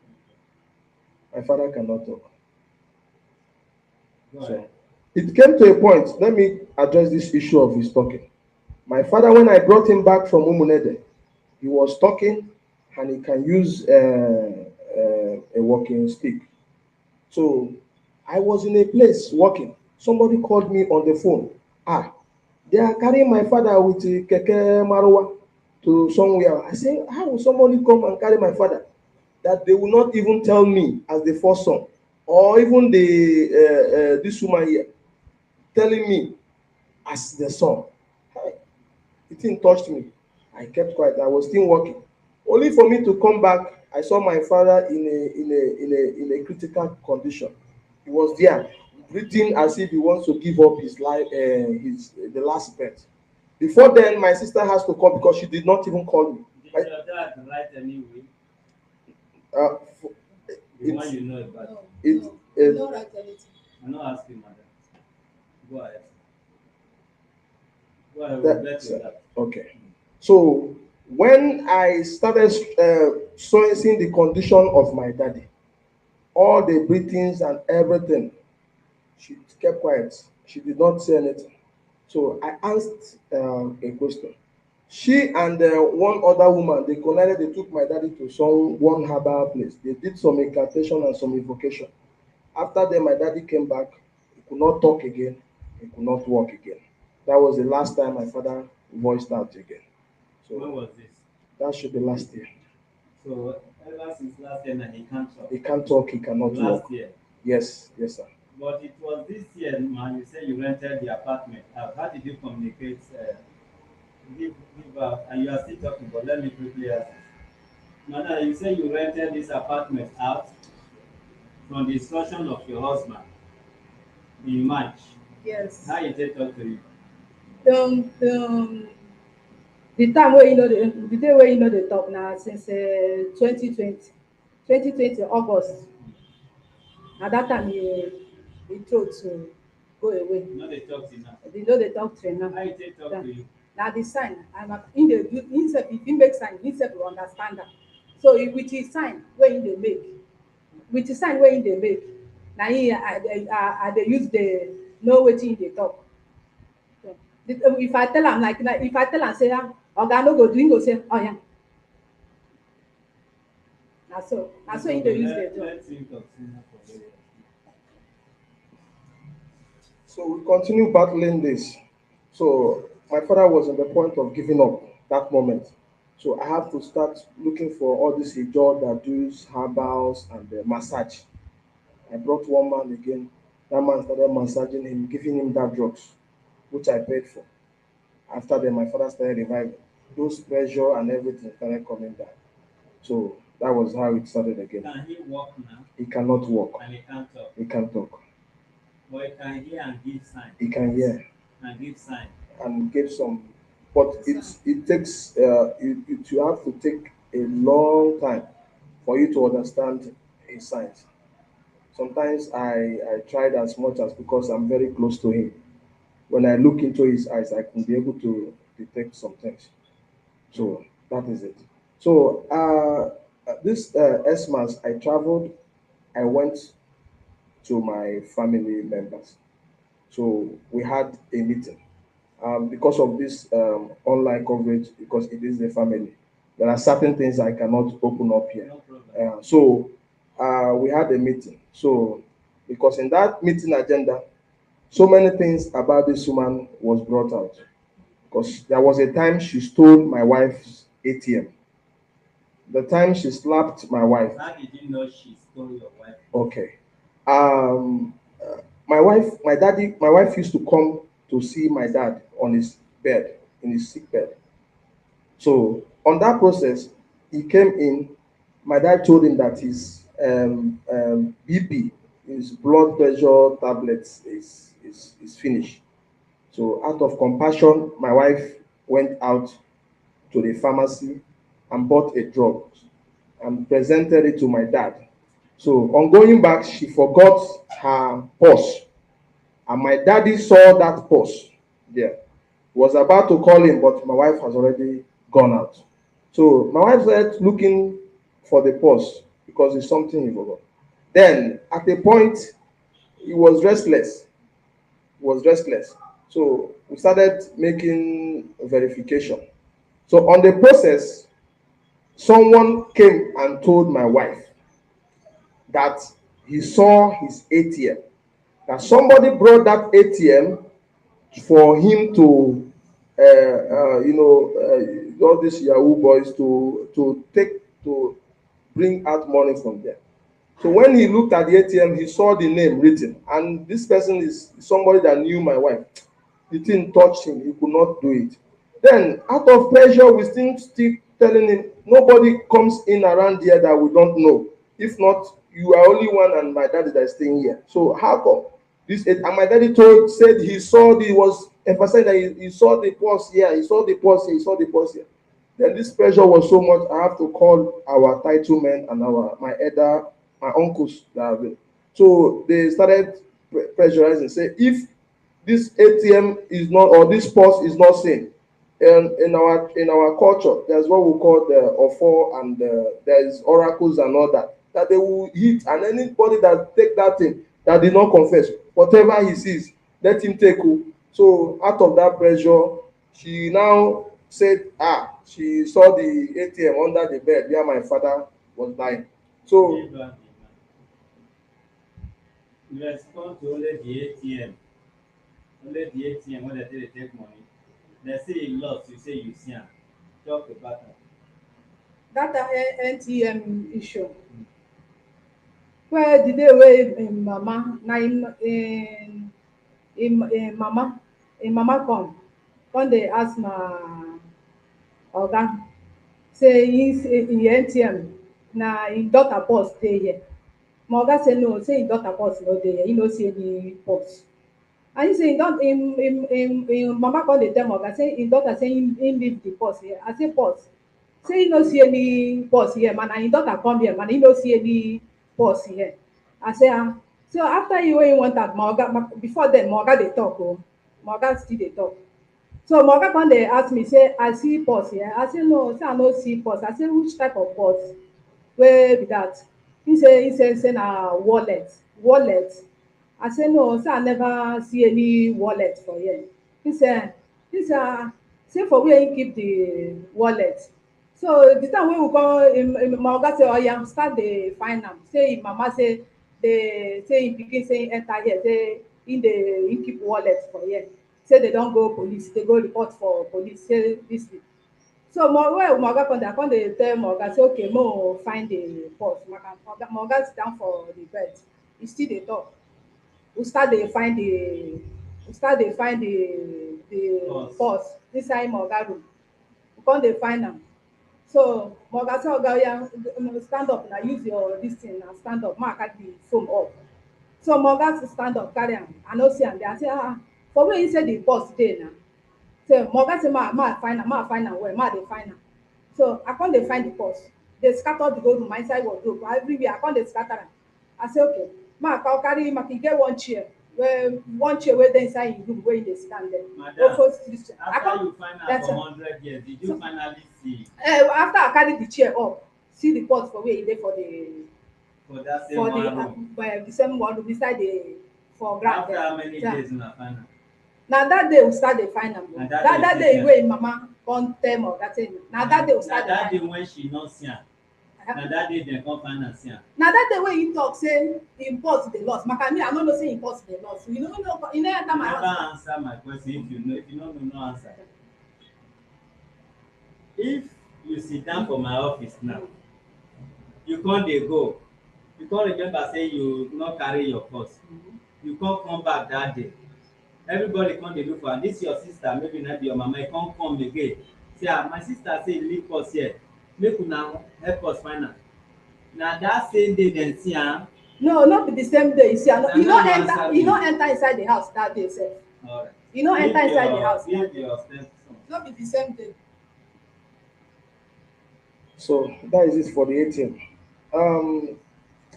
My father cannot talk. Go So ahead. it came to a point. Let me address this issue of his talking. My father, when I brought him back from Umunede, he was talking and he can use a walking stick. So I was in a place working. Somebody called me on the phone. Ah, they are carrying my father with a keke marwa to somewhere. I say, how will somebody come and carry my father? That they will not even tell me as the first son, or even the this woman here telling me as the son. Hey, the thing touched me. I kept quiet. I was still working. Only for me to come back, I saw my father in a critical condition. He was there, breathing as if he wants to give up his life, his the last breath. Before then, my sister has to call because she did not even call me. Did your dad write any will? Uh, The one it's you know about? No, it no, it no write anything. I'm not asking, madam. Go ahead. Go ahead, we'll that get to that. okay. So when I started seeing the condition of my daddy, all the breathings and everything, she kept quiet. She did not say anything. So I asked a question. She and one other woman, they collided, they took my daddy to one herbal place. They did some incantation and some invocation. After that, my daddy came back. He could not talk again. He could not walk again. That was the last time my father voiced out again. When So was this? that should be last year. So ever since last year, now he can't talk. He can't talk, he cannot Last walk. year. Yes, yes, sir. But it was this year, man. You said you rented the apartment. How did you communicate? Give up, and you are still talking, but let me quickly ask. Madam, you say you rented this apartment out from the instruction of your husband in March. Yes. How did they talk to you? Um, the time wey the day wey dey talk na since 2020 August. Na that time he throat to go away. You know they talk till now. They no dey talk till now. How did they talk to you? Na the sign him dey do himself, if he make sign himself go understand am. So with his sign wey him dey make, na him I dey use dey know wetin he dey talk. So if I tell am if I tell am say oga no go do, him go say oya. Na so him dey use dey do. Let's him continue for there. So we continue battling this. So my father was on the point of giving up that moment. So I have to start looking for all these hijab that does herbals and massage. I brought one man again. That man started massaging him, giving him that drugs, which I paid for. After that, my father started reviving. Those pressure and everything started coming down. So that was how it started again. Can he walk now? He cannot walk. And he can't talk. He can't talk. But he can hear and give sign. He can hear And give sign. and give some, but it takes you have to take a long time for you to understand his signs. Sometimes I tried as much as, because I'm very close to him. When I look into his eyes, I can be able to detect some things. So that is it. So this Xmas, I traveled. I went to my family members. So we had a meeting. Because of this online coverage, because it is the family, there are certain things I cannot open up here. No problem. So we had a meeting. So because in that meeting agenda, so many things about this woman was brought out. Because there was a time she stole my wife's ATM. The time she slapped my wife. How did you know she stole your wife? Okay. My wife used to come to see my dad on his bed, in his sick bed. So on that process, he came in. My dad told him that his BP, his blood pressure tablets is finished. So out of compassion, my wife went out to the pharmacy and bought a drug and presented it to my dad. So on going back, she forgot her purse, and my daddy saw that purse there. Was about to call him, but my wife has already gone out. So my wife started looking for the purse because it's something he forgot. Then at a point, he was restless. He was restless. So we started making verification. So on the process, someone came and told my wife that he saw his ATM. That somebody brought that ATM for him to, all these Yahoo boys to bring out money from there. So when he looked at the ATM, he saw the name written, and this person is somebody that knew my wife. The thing touched him; he could not do it. Then, out of pressure, we still telling him nobody comes in around here that we don't know. If not, you are only one, and my daddy that is staying here. So how come this? And my daddy said he saw the was emphasizing that he saw the pulse here, he saw the pulse here, he saw the pulse here. Then this pressure was so much, I have to call our title men and my elder, my uncles that have been. So they started pressurizing, say if this ATM is not, or this pulse is not seen. And in our culture, there's what we call the ofo, and there's oracles and all that they will hit, and anybody that take that thing that did not confess, whatever he sees, let him take. So out of that pressure, she now said, she saw the ATM under the bed where my father was lying. So you respond to only the ATM. Only the ATM when they take money. They say he lost, you say you see him. Talk about that. That NTM issue. Well, the day wey im mama na im mama come dey ask my oga say im ATM na im daughter purse dey here. My oga say no, say im daughter purse no dey here, he no see any purse. And he say im mama come dey tell my oga say im daughter say im leave the purse here. I say purse? Say he no see any purse here, man, and im daughter come here, man, he no see any purse here. I say so after when he went out, my oga before then my oga dey talk my oga still dey talk. So my oga come dey ask me say I see purse here. I say no, say I no see purse. I say which type of purse wey be that? He say na wallet. I say no, say I never see any wallet for here. He say say for where he keep the wallet. So the time wey we come, my oga say oya start dey find am. Say im mama say im pikin say im enter here, say im keep wallet for here. Say they don go police, they go report for police, say this thing. So my oga come dey tell my oga say okay, mo find the purse. My oga sit down for the bed, he still dey talk. We start dey find the purse inside my oga room. We come dey find am. So my oga say oga oya stand up na, use your this thing na, stand up, make I carry the phone up. So my oga stand up carry am, I no see am there. I say for where he say the purse dey na? So my oga say ma find am well, ma dey find am. So I come dey find the purse, dey scatter the whole room, inside wardrobe, everywhere I come dey scatter am. I say okay, ma carry him, e get one chair wey dey inside him room wey he dey stand there. Madam, after you find out for 100 years, did you finally see? After I carry the chair up, see the purse for where e dey for that same one room? The same one room beside the for ground. After how many days una find am? Na that day we start dey find am. That day wey im mama come tell me oga say na that day we start dey find am. Na that day when she no see am. Na that day dem come find am see am. Na that day wey he talk say im purse dey lost. Maka me, I no know say im purse dey lost. You no enter my house. You never answer my question. If you no know, no answer. If you sit down for my office now, you come dey go, you come remember say you no carry your purse. You come back that day. Everybody come dey look for am. This your sister, maybe na be your mama, e come again. Say my sister say leave purse here, make una help us find am. Na that same day dem see am. No, not be the same day you see am. You no enter inside the house that day sef. Alright. You no enter inside the house. Give your stepson. No be the same day. So that is it for the ATM.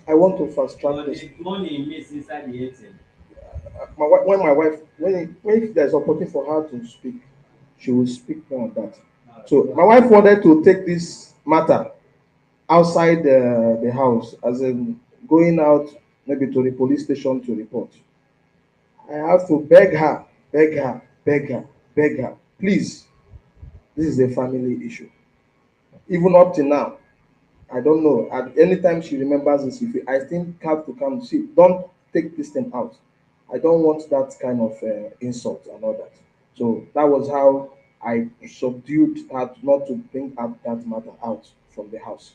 I want to fast track But this. the money miss inside the ATM. When my wife, when there's opportunity for her to speak, she will speak more on that. So my wife wanted to take this matter outside the house, as in going out maybe to the police station to report. I have to beg her, beg her, beg her, beg her. Please, this is a family issue. Even up to now, I don't know. At any time she remembers this, if I think have to come, see, don't take this thing out. I don't want that kind of insult and all that. So that was how I subdued her not to bring up that matter out from the house.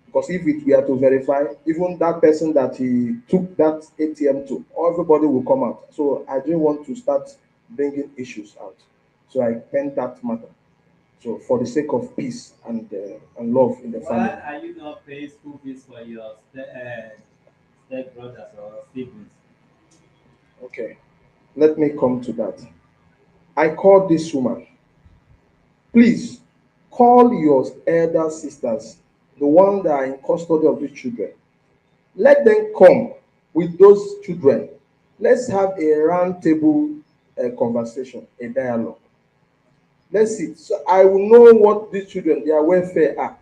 Because if it were to verify, even that person that he took that ATM to, everybody will come out. So I didn't want to start bringing issues out. So I penned that matter. So for the sake of peace and love in the family. Why are you not paying school fees for your step brothers or siblings? Okay, let me come to that. I called this woman. Please call your elder sisters, the ones that are in custody of the children. Let them come with those children. Let's have a round table conversation, a dialogue. Let's see. So I will know what these children, their welfare are,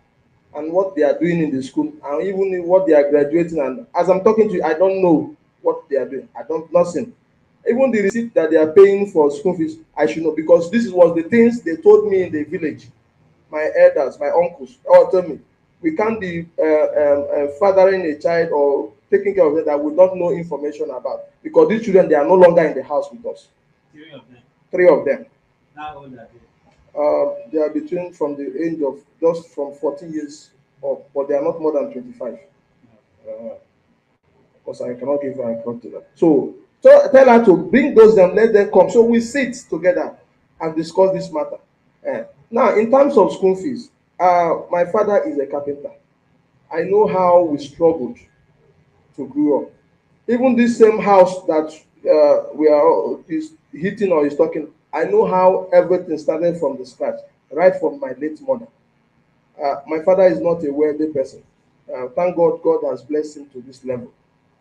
and what they are doing in the school, and even what they are graduating. And as I'm talking to you, I don't know what they are doing. I don't nothing. Even the receipt that they are paying for school fees, I should know, because this was the things they told me in the village. My elders, my uncles, all told me we can't be fathering a child or taking care of it that we don't know information about, because these children, they are no longer in the house with us. Three of them. Three of them. How old are they? They are between from the age of just from 14 years up, but they are not more than 25. Because I cannot give her a clock to that. So tell her to bring those them, let them come. So we sit together and discuss this matter. Now, in terms of school fees, my father is a carpenter. I know how we struggled to grow up. Even this same house that we are is hitting or is talking, I know how everything started from the scratch, right from my late mother. My father is not a wealthy person. Thank God, God has blessed him to this level.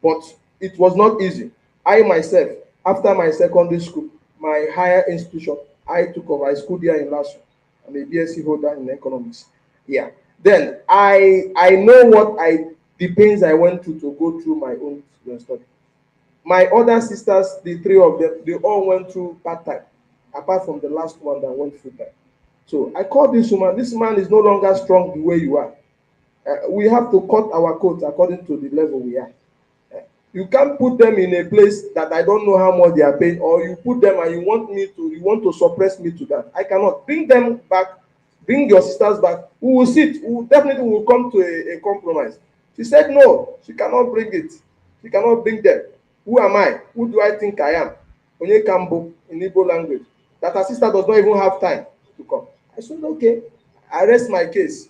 But it was not easy. I myself, after my secondary school, my higher institution, I took over. I schooled here in Lasso. I'm a BSc holder in economics. Yeah. Then I know what the pains I went through to go through my own study. My other sisters, the three of them, they all went through part time, apart from the last one that went full time. So I called this woman. This man is no longer strong the way you are. We have to cut our coat according to the level we are. You can't put them in a place that I don't know how much they are paying, or you put them and you want to suppress me to that. I cannot. Bring them back, bring your sisters back. We will sit. We will definitely will come to a compromise. She said no, she cannot bring it. She cannot bring them. Who am I? Who do I think I am? Onye Kambo in Igbo language. That her sister does not even have time to come. I said, okay, I rest my case.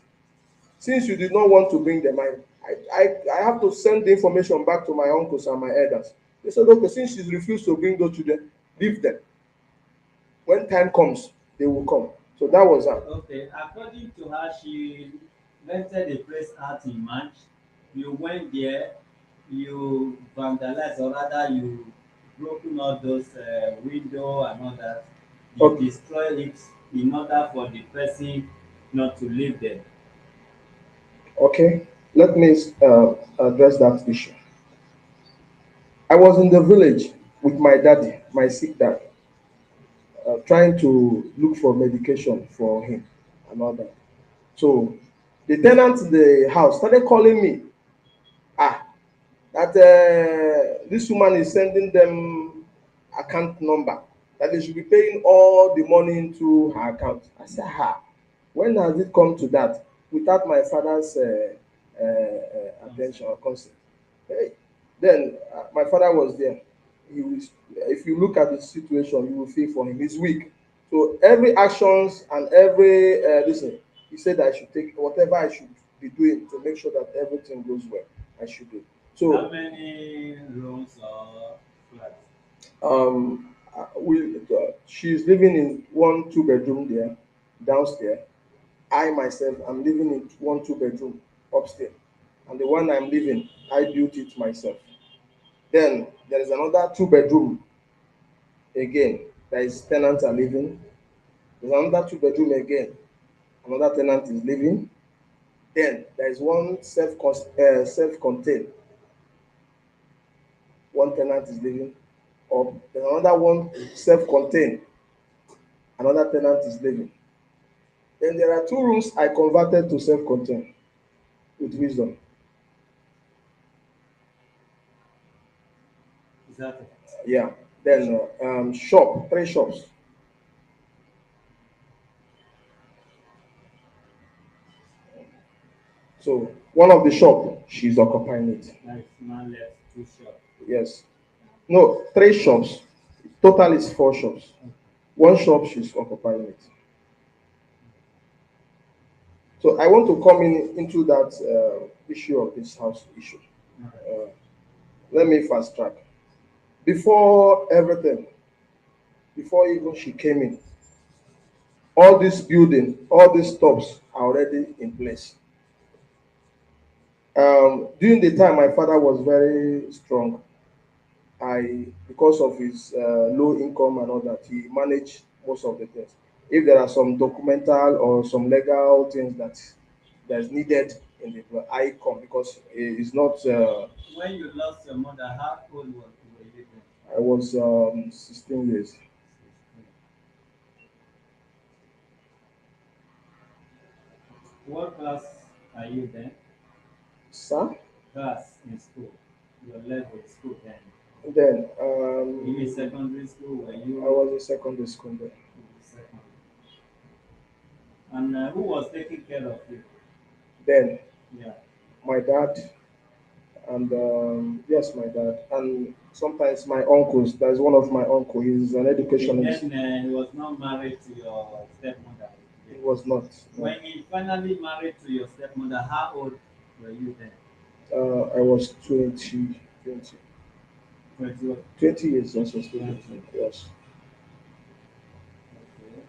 Since you did not want to bring them, I have to send the information back to my uncles and my elders. They said, okay, since she's refused to bring those children, leave them. When time comes, they will come. So that was her. Okay, according to her, she rented a place out in March. You went there, you vandalized, or rather, you broken all those window and all that. You Okay. destroyed it in order for the person not to live there. Okay, let me address that issue. I was in the village with my daddy, my sick dad, trying to look for medication for him and all that. So the tenant in the house started calling me. That this woman is sending them account number, that they should be paying all the money into her account. I said, when has it come to that without my father's attention or consent? Hey. Then my father was there. He was, if you look at the situation, you will feel for him. He's weak. So every actions and every listen, he said I should take whatever I should be doing to make sure that everything goes well. I should do. How So many rooms or flats? she's living in one two-bedroom there, downstairs. I myself am living in one two-bedroom upstairs, and the one I'm living, I built it myself. Then there is another two-bedroom again. There is tenants are living. There's another 2 bedroom again. Another tenant is living. Then there is one self-contained. One tenant is living. Or there's another one self-contained. Another tenant is living. Then there are 2 rooms I converted to self-contained with wisdom. Is that it? Yeah. Then shop, 3 shops. So one of the shop, she's occupying it. Like man left 2 shops. Yes. No, 3 shops. Total is 4 shops. One shop, she's occupying it. So I want to come into that issue of this house issue. Let me fast track. Before everything, before even she came in, all this building, all these stops are already in place. During the time my father was very strong, because of his low income and all that, he managed most of the things. If there are some documental or some legal things that is needed in the I come because it's not. When you lost your mother, how old were you then? I was 16 years. What class are you then? Sir? Class in school. Your level in school then. Then Were you in secondary school? Were you? I was in secondary school then. Secondary. And who was taking care of you? Then Yeah. my dad and yes, my dad and sometimes my uncles. There's one of my uncle. He's an educationist. Then he was not married to your stepmother. He was not. No. When he finally married to your stepmother, how old were you then? I was 20. 20. 20 years also. 20. Yes. Okay.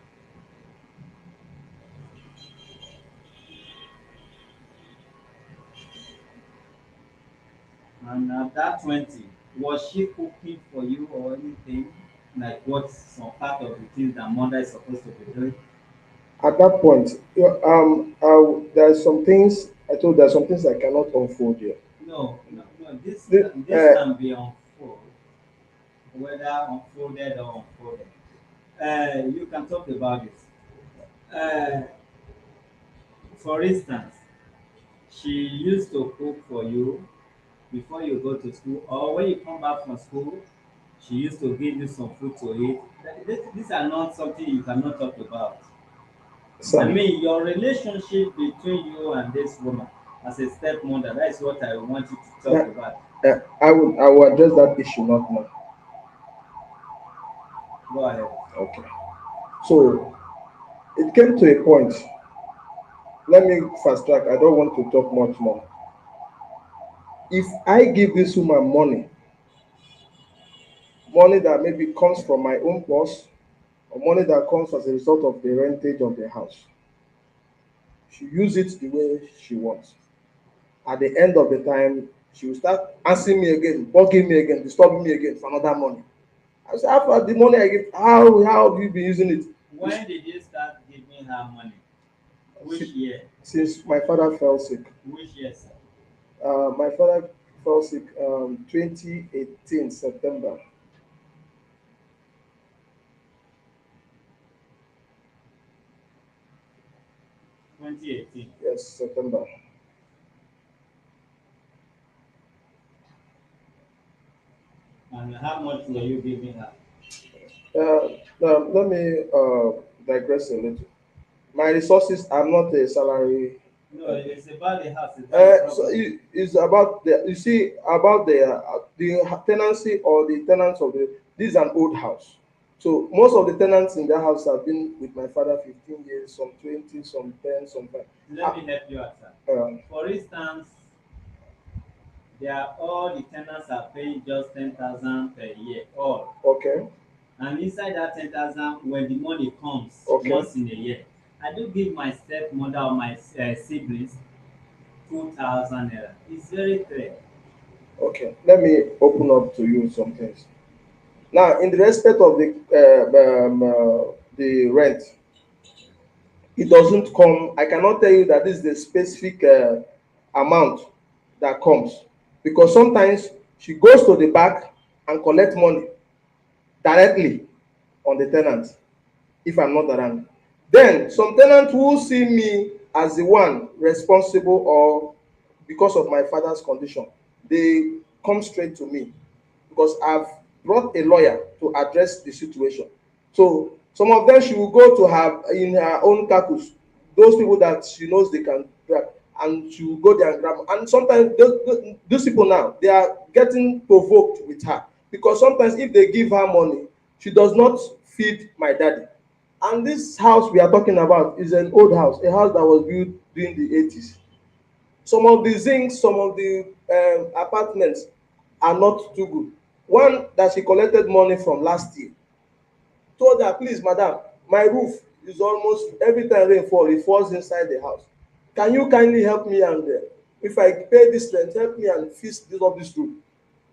And at that 20, was she cooking for you or anything? Like what's some part of the things that mother is supposed to be doing? At that point, there are some things I told. There are some things I cannot unfold here. No. This The- can be unfolded, whether unfolded or unfolded. You can talk about it. Uh, for instance, she used to cook for you before you go to school, or when you come back from school, she used to give you some food to eat. These are not something you cannot talk about. I Sir, mean, your relationship between you and this woman as a stepmother, that is what I want you to talk yeah, about. I will address that issue not now. Go ahead. Okay. So it came to a point. Let me fast track. I don't want to talk much more. If I give this woman money that maybe comes from my own purse, or money that comes as a result of the rentage of the house, she use it the way she wants. At the end of the time, she will start asking me again, bugging me again, disturbing me again for another money. I say, after the money I give, how have you been using it? When did you start giving her money? Which year? Since my father fell sick. Which year, sir? My father fell sick 2018 September. 2018. Yes, September. And how much were you giving her? Now, let me digress a little. My resources, I'm not a salary. No, it's about the house. It's about the So property. it's about you see about the tenancy or the tenants of the. This is an old house, so most of the tenants in that house have been with my father 15 years, some 20, some 10, some 5. Let me help you out, sir. For instance, all the tenants are paying just 10,000 per year, all. Okay. And inside that 10,000, when the money comes Okay. once in a year, I do give my stepmother or my siblings 2,000 naira. It's very clear. Okay. Let me open up to you some things. Now, in the respect of the rent, it doesn't come. I cannot tell you that this is the specific amount that comes, because sometimes she goes to the back and collect money directly on the tenant if I'm not around. Then some tenants will see me as the one responsible, or because of my father's condition, they come straight to me because I've brought a lawyer to address the situation. So some of them, she will go to her in her own caucus, those people that she knows they can grab, and she will go there and grab. And sometimes those people now, they are getting provoked with her, because sometimes if they give her money, she does not feed my daddy. And this house we are talking about is an old house, a house that was built during the 80s. Some of the zincs, some of the apartments are not too good. One that she collected money from last year told her, please, madam, my roof is almost, every time rain fall, it falls inside the house. Can you kindly help me, and if I pay this rent, help me and fix this up this roof?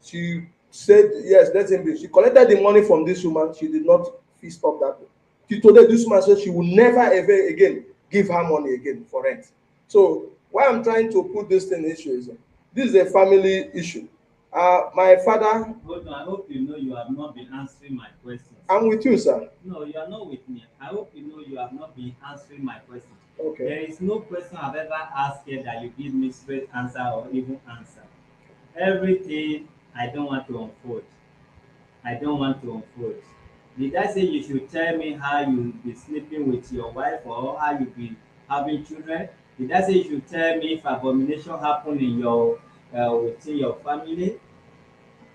She said, yes, let him be. She collected the money from this woman. She did not fix up that roof. She told her, this woman said she will never ever again give her money again for rent. So why I'm trying to put this thing issue is, this is a family issue. My father. Hold on, I hope you know you have not been answering my questions. I'm with you, sir. No, you are not with me. I hope you know you have not been answering my questions. Okay. There is no question I've ever asked here that you give me straight answer or even answer. Everything I don't want to unfold. I don't want to unfold. Did I say you should tell me how you be sleeping with your wife or how you be having children? Did I say you should tell me if abomination happen in your within your family?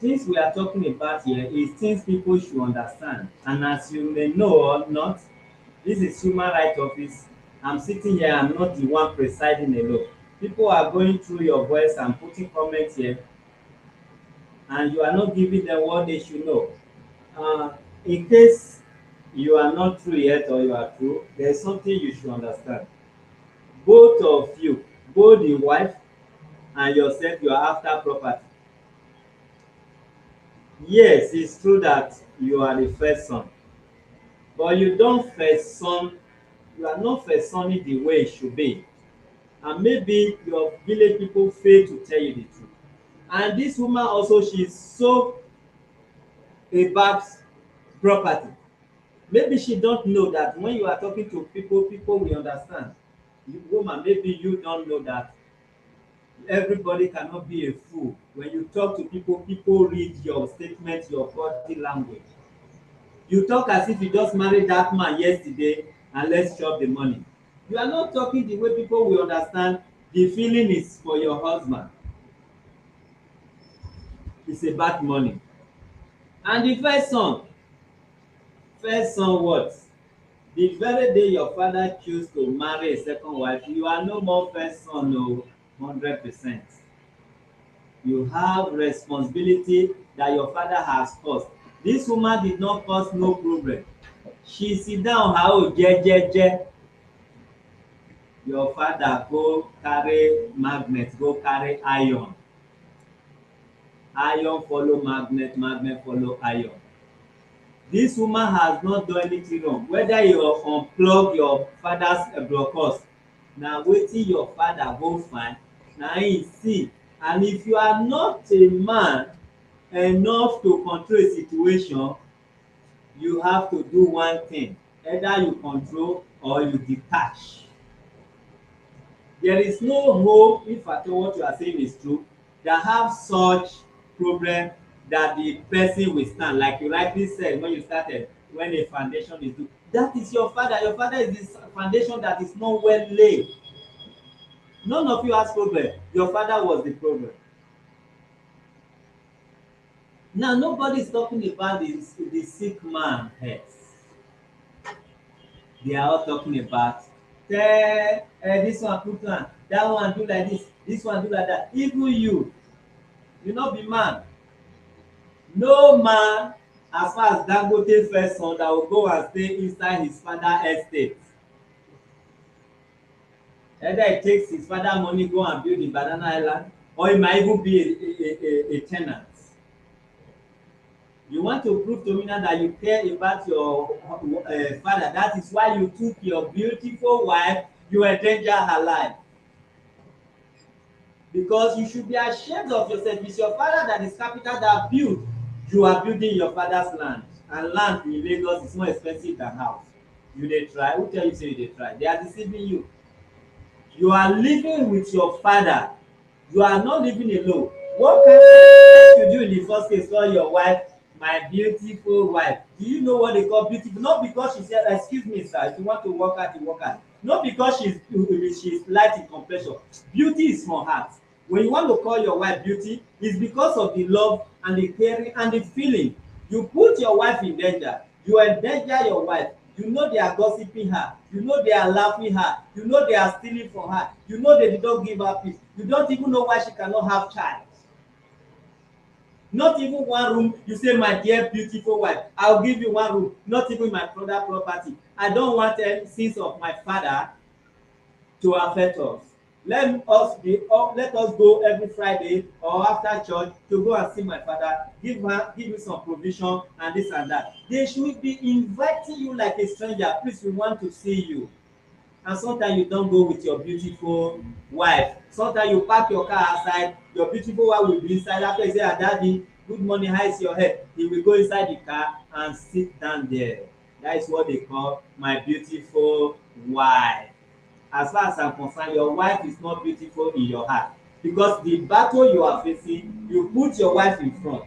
Things we are talking about here is things people should understand. And as you may know or not, this is human rights office. I'm sitting here, I'm not the one presiding alone. People are going through your voice and putting comments here, and you are not giving them what they should know. In case you are not true yet or you are true, there is something you should understand. Both of you, both the wife and yourself, you are after property. Yes, it's true that you are the first son, but you don't first son, you are not first sonning the way it should be. And maybe your village people fail to tell you the truth. And this woman also, she's so about property. Maybe she don't know that when you are talking to people, people will understand. You woman, maybe you don't know that everybody cannot be a fool. When you talk to people, people read your statement, your body language. You talk as if you just married that man yesterday and let's chop the money. You are not talking the way people will understand. The feeling is for your husband. It's about money. And the first son what? The very day your father choose to marry a second wife, you are no more first son, no, 100%. You have responsibility that your father has caused. This woman did not cause no problem. She sit down her own jejeje. Your father go carry magnet, go carry iron. Iron follow magnet, magnet follow iron. This woman has not done anything wrong. Whether you unplug your father's blockers, na wetin your father go find, na him see. And if you are not a man enough to control a situation, you have to do one thing. Either you control or you detach. There is no hope, if at all what you are saying is true, that have such problem that the person will stand. Like you rightly said when you started, when a foundation is due. That is your father. Your father is this foundation that is not well laid. None of you has problem. Your father was the problem. Now nobody is talking about the sick man health. They are all talking about this one put on, that one do like this one do like that. Even you no be man. No man as far as Dangote first son that will go and stay inside his father estate. Either he takes his father money go and build in Banana Island, or he might even be a tenant. You want to prove to me now that you care about your father. That is why you took your beautiful wife, you endanger her life. Because you should be ashamed of yourself. It's your father that is capital that built. You are building your father's land. And land in Lagos is more expensive than house. You dey try. Who tell you say you dey try? They are deceiving you. You are living with your father. You are not living alone. What kind of thing you do in the first place call your wife my beautiful wife? Do you know what they call beautiful? Not because she said, excuse me sir, if you want to work out, you work out. Not because she's light in complexion. Beauty is from heart. When you want to call your wife beauty, it's because of the love and the caring and the feeling. You put your wife in danger. You endanger your wife. You know they are gossiping her. You know they are laughing her. You know they are stealing from her. You know they did not give her peace. You don't even know why she cannot have child. Not even one room. You say, my dear beautiful wife, I'll give you one room. Not even my brother property. I don't want any sins of my father to affect us. Let us go every Friday or after church to go and see my father, give you some provision and this and that. They should be inviting you like a stranger. Please, we want to see you. And sometimes you don't go with your beautiful wife. Sometimes you park your car outside, your beautiful wife will be inside. After you say, daddy, good morning, how is your head? He will go inside the car and sit down there. That is what they call my beautiful wife. As far as I'm concerned, your wife is not beautiful in your heart, because the battle you are facing, you put your wife in front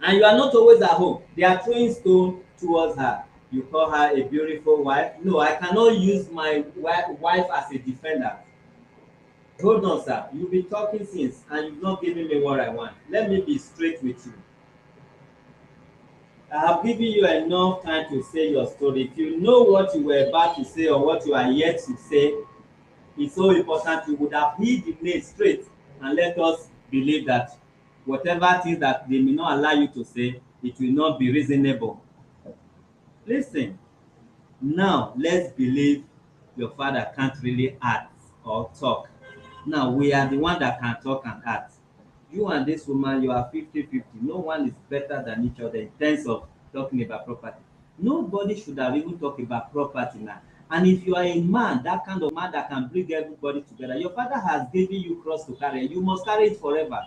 and you are not always at home. They are throwing stone towards her. You call her a beautiful wife? No, I cannot use my wife as a defender. Hold on sir, you've been talking since and you've not given me what I want. Let me be straight with you. I have given you enough time to say your story. If you know what you were about to say or what you are yet to say, it's so important you would have hit the nail straight and let us believe that whatever things that they may not allow you to say, it will not be reasonable. Listen, now let's believe your father can't really act or talk. Now we are the one that can talk and act. You and this woman, you are 50-50. No one is better than each other in terms of talking about property. Nobody should have even talked about property now. And if you are a man, that kind of man that can bring everybody together, your father has given you cross to carry. You must carry it forever.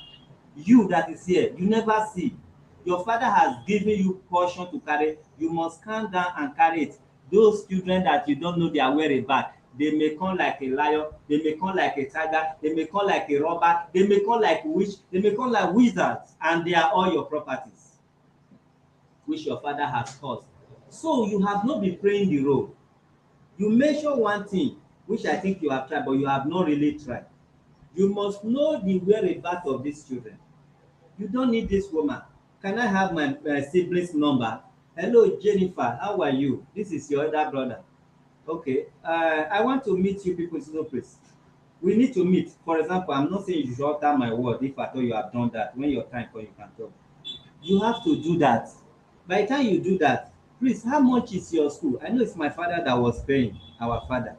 You that is here, you never see. Your father has given you portion to carry. You must calm down and carry it. Those children that you don't know their whereabouts, they may come like a lion, they may come like a tiger, they may come like a robber, they may come like a witch, they may come like wizards, and they are all your properties, which your father has caused. So you have not been playing the role. You mention one thing, which I think you have tried, but you have not really tried. You must know the whereabouts of these children. You don't need this woman. Can I have my sibling's number? Hello, Jennifer. How are you? This is your elder brother. Okay. I want to meet you people in no place. We need to meet. For example, I'm not saying you should alter my word if I thought you have done that. When your time comes, you can talk. You have to do that. By the time you do that, please, how much is your school? I know it's my father that was paying, our father.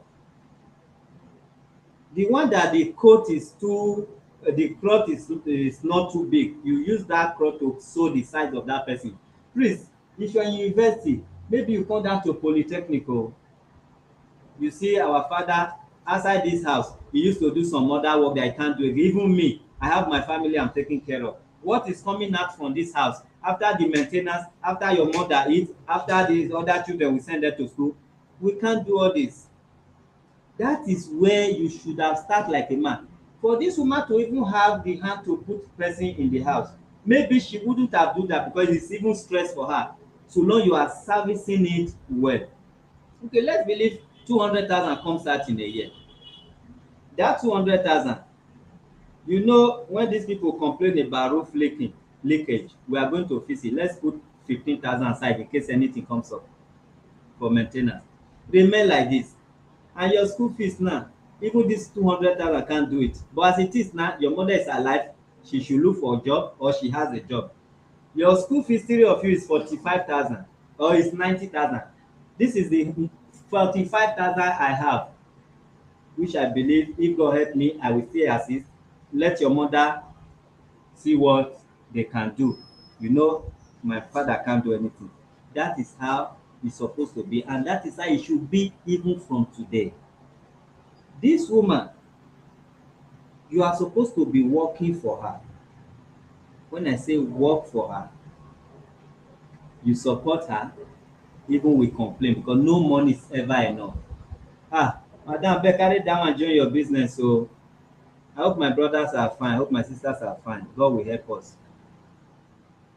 The one that the coat is too, the cloth is not too big, you use that cloth to sew the size of that person. Please, if you are in university, maybe you come down to polytechnic. You see our father outside this house, he used to do some other work that I can't do again. Even me, I have my family I'm taking care of. What is coming out from this house after the main ten ance, after your mother eat, after the other children we send them to school? We can't do all this. That is where you should have start like a man. For this woman to even have the hand to put person in the house, maybe she wouldn't have do that because it's even stress for her. So long you are servicing it well. Okay, let's believe 200,000 comes out in a year. That 200,000, you know, when these people complain about roof leakage, we are going to fix it. Let's put 15,000 aside in case anything comes up for maintenance. Remain like this. And your school fees now, even this 200,000 can't do it. But as it is now, your mother is alive, she should look for a job or she has a job. Your school fees, three of you, is 45,000 or is 90,000. This is the 45,000 I have, which I believe if God help me, I will still assist. Let your mother see what they can do. You know, my father can't do anything. That is how it's supposed to be, and that is how it should be even from today. This woman, you are supposed to be working for her. When I say work for her, you support her even with complaint, because no money is ever enough. Madam, carry that one join your business. So I hope my brothers are fine. I hope my sisters are fine. God will help us.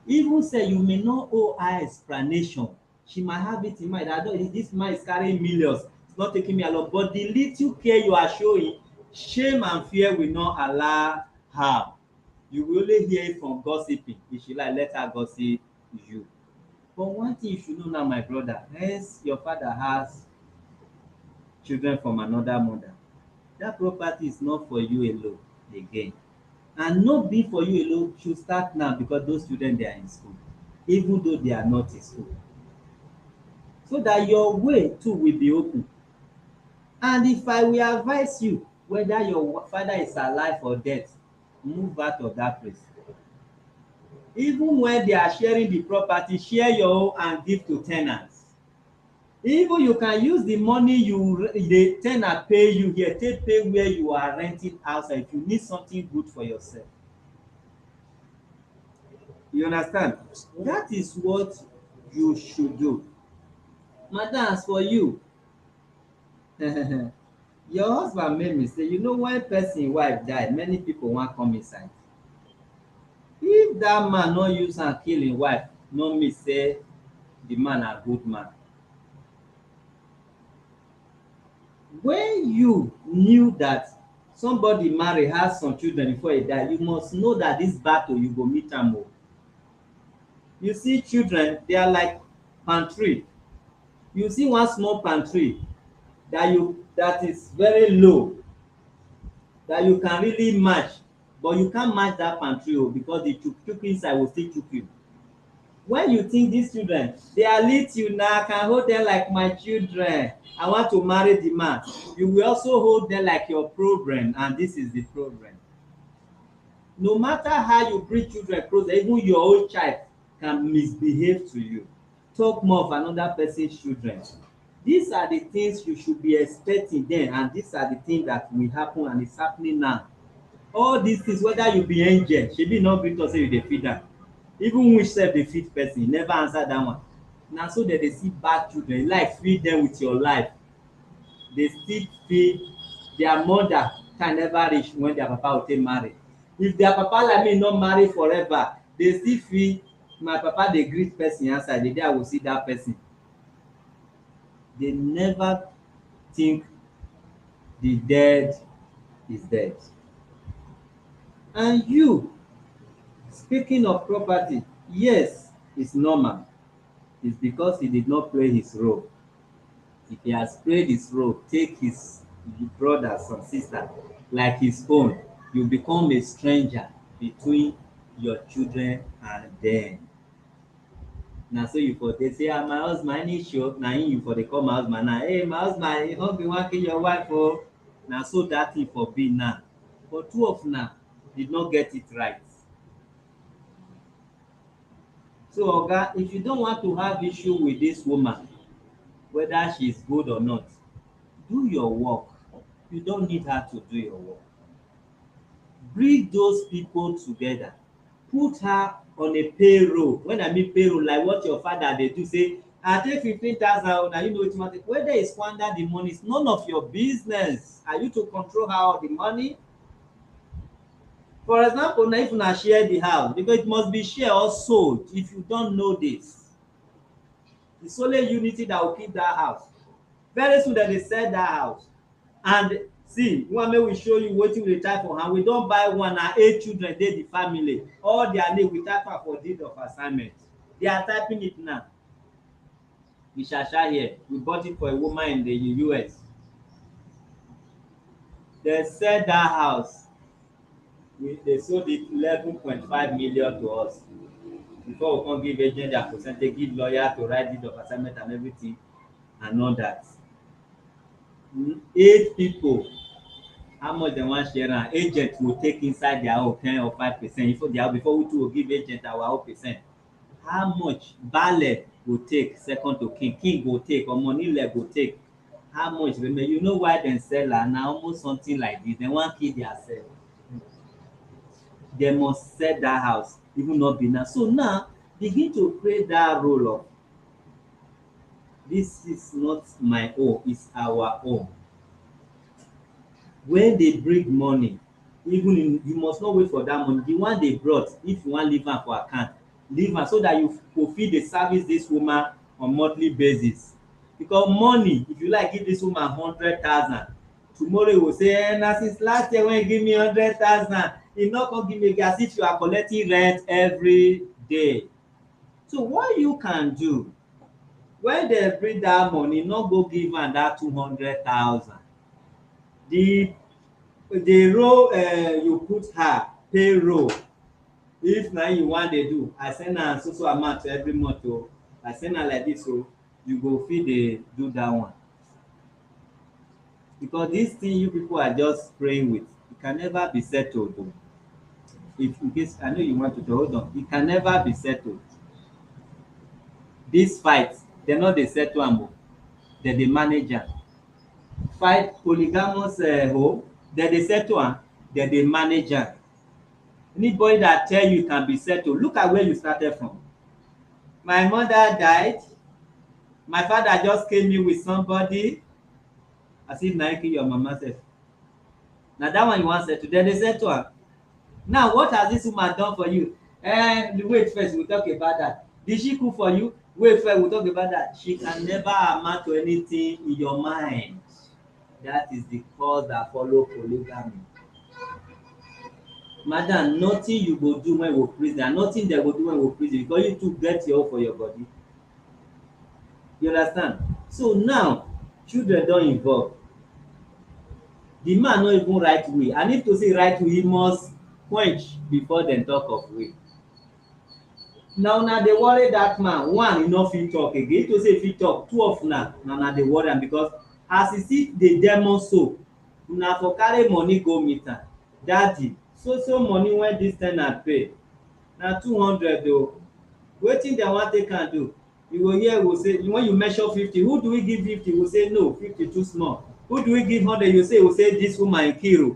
Even say you may not owe her explanation. She might have it in mind that this man is carrying millions. It's not taking me along. But the little care you are showing, shame and fear will not allow her. You will only hear it from gossiping. If she like, let her gossip you. But one thing you should know now, my brother, yes, your father has children from another mother. That property is not for you alone again. And not be for you alone should start now, because those children, they are in school, even though they are not in school. So that your way too will be open. And if I will advise you, whether your father is alive or dead, move out of that place. Even when they are sharing the property, share your own and give to tenants. Even you can use the money the tenant pay you here, take pay where you are renting outside if you need something good for yourself. You understand? That is what you should do. Madam, as for you, your husband made mistake. You know, when person wife die, many people wan come inside. If that man no use am kill him wife, no mean say the man na good man. When you knew that somebody marry, has some children before he die, you must know that this battle you go meet am o. You see children, they are like palm tree. You see one small palm tree that is very low, that you can really match, but you can't match that palm tree because the chook inside will still chook you. When you think these children, they are little now, I can hold them like my children, I want to marry the man, you will also hold them like your problem, and this is the problem. No matter how you bring children closer, even your own child can misbehave to you. Talk more of another person's children. These are the things you should be expecting then, and these are the things that will happen, and it's happening now. All these things, whether you be angel, shebi no gree talk say you dey feed am. Even which sef dey feed person, you never answer that one. Na so dem dey see bad children, you like feed them with your life. They still feed their mother, can never reach when their papa go take marry. If their papa like me no marry forever, they still feel my papa dey greet person outside, the day I go see that person. They never think the dead is dead. And you, speaking of property, yes, it's normal. It's because he did not play his role. If he has played his role, take his brothers and sisters like his own, you become a stranger between your children and them. Na so you for dey say, my husband any show, na him you for dey call my husband now. Hey, my husband, your husband wan kill your wife o. Na so that thing for be now. But two of una did not get it right. So oga, if you don't want to have issue with this woman, whether she is good or not, do your work. You don't need her to do your work. Bring those people together. Put her on a payroll. When I mean payroll, like what your father dey do, say, I take 15,000, now you know wetin I take. Whether he squander the money, it's none of your business. Are you to control how the money? For example, now if una share the house, because it must be shared or sold. If you don't know this, it's only unity that will keep that house. Very soon that they sell that house. And see, one may we show you wetin we dey type for hand. We don buy one and 8 children dey the family. All their name we type am for deed of assignment. They are typing it now. We shall share here. We bought it for a woman in the US. They sell that house. They sold it 11.5 million to us. Before we come give agent their percentage, give lawyer to write deed of assignment and everything and all that. 8 people, how much dem wan share am? Agent will take inside their own 10 or 5% before we too will give agent our own percent. how much baale go take second to king, king go take, omonile go take, how much remain. You know why dem sell am na almost something like this. Dem wan kill theirself. Dem must sell that house even not be now. So now begin to play that role of this is not my own, it's our own. When they bring money, even in, you must not wait for that money. The one they brought, if you wan leave am for account, leave am so that you fulfill dey service this woman on monthly basis. Because money, if you like give this woman 100,000, tomorrow you go say na since last year when you give me 100,000 you no come give me again, as if you are collecting rent every day. So what you can do when dem bring that money, no go give am that 200,000. The role you put her payroll, if na you wan dey do, I send am so amount every month o, I send am like this o, you go fit dey do that one. Because this thing you people are just praying with, it can never be settled o. If in case I know you want to hold on, it can never be settled. This fight dem no dey settle am o, dem dey manage am. Fight polygamous home, dem dey settle am, dem dey manage am. Anybody that tell you can be settled, look at where you started from. My mother died, my father just came in with somebody, as if na him kill your mama sef. Na that one you wan settle, dem dey settle am. Now what has this woman done for you? Wait first, we talk about that. Did she cook for you? Wait first, we talk about that. She can never amount to anything in your mind. That is the cause that follow polygamy. Madam, nothing you go do when we praise them, nothing they go do when we praise you, because you too get your own for your body. You understand? So now children don involve. The man no even right way, and if to say right way, he must quench before dem talk of way. Now una dey worry that man, one, he no fit talk again. If to say he fit talk, two of una dey worry am, because as e see the demon so, una for carry money go meet am. Daddy, so money wey dis Tenant pay na 200 o, wetin dem wan take am do? You go hear go say, when you measure 50, who do we give 50? You go say no, 50 too small. Who do we give 100? You say this woman Nkiru.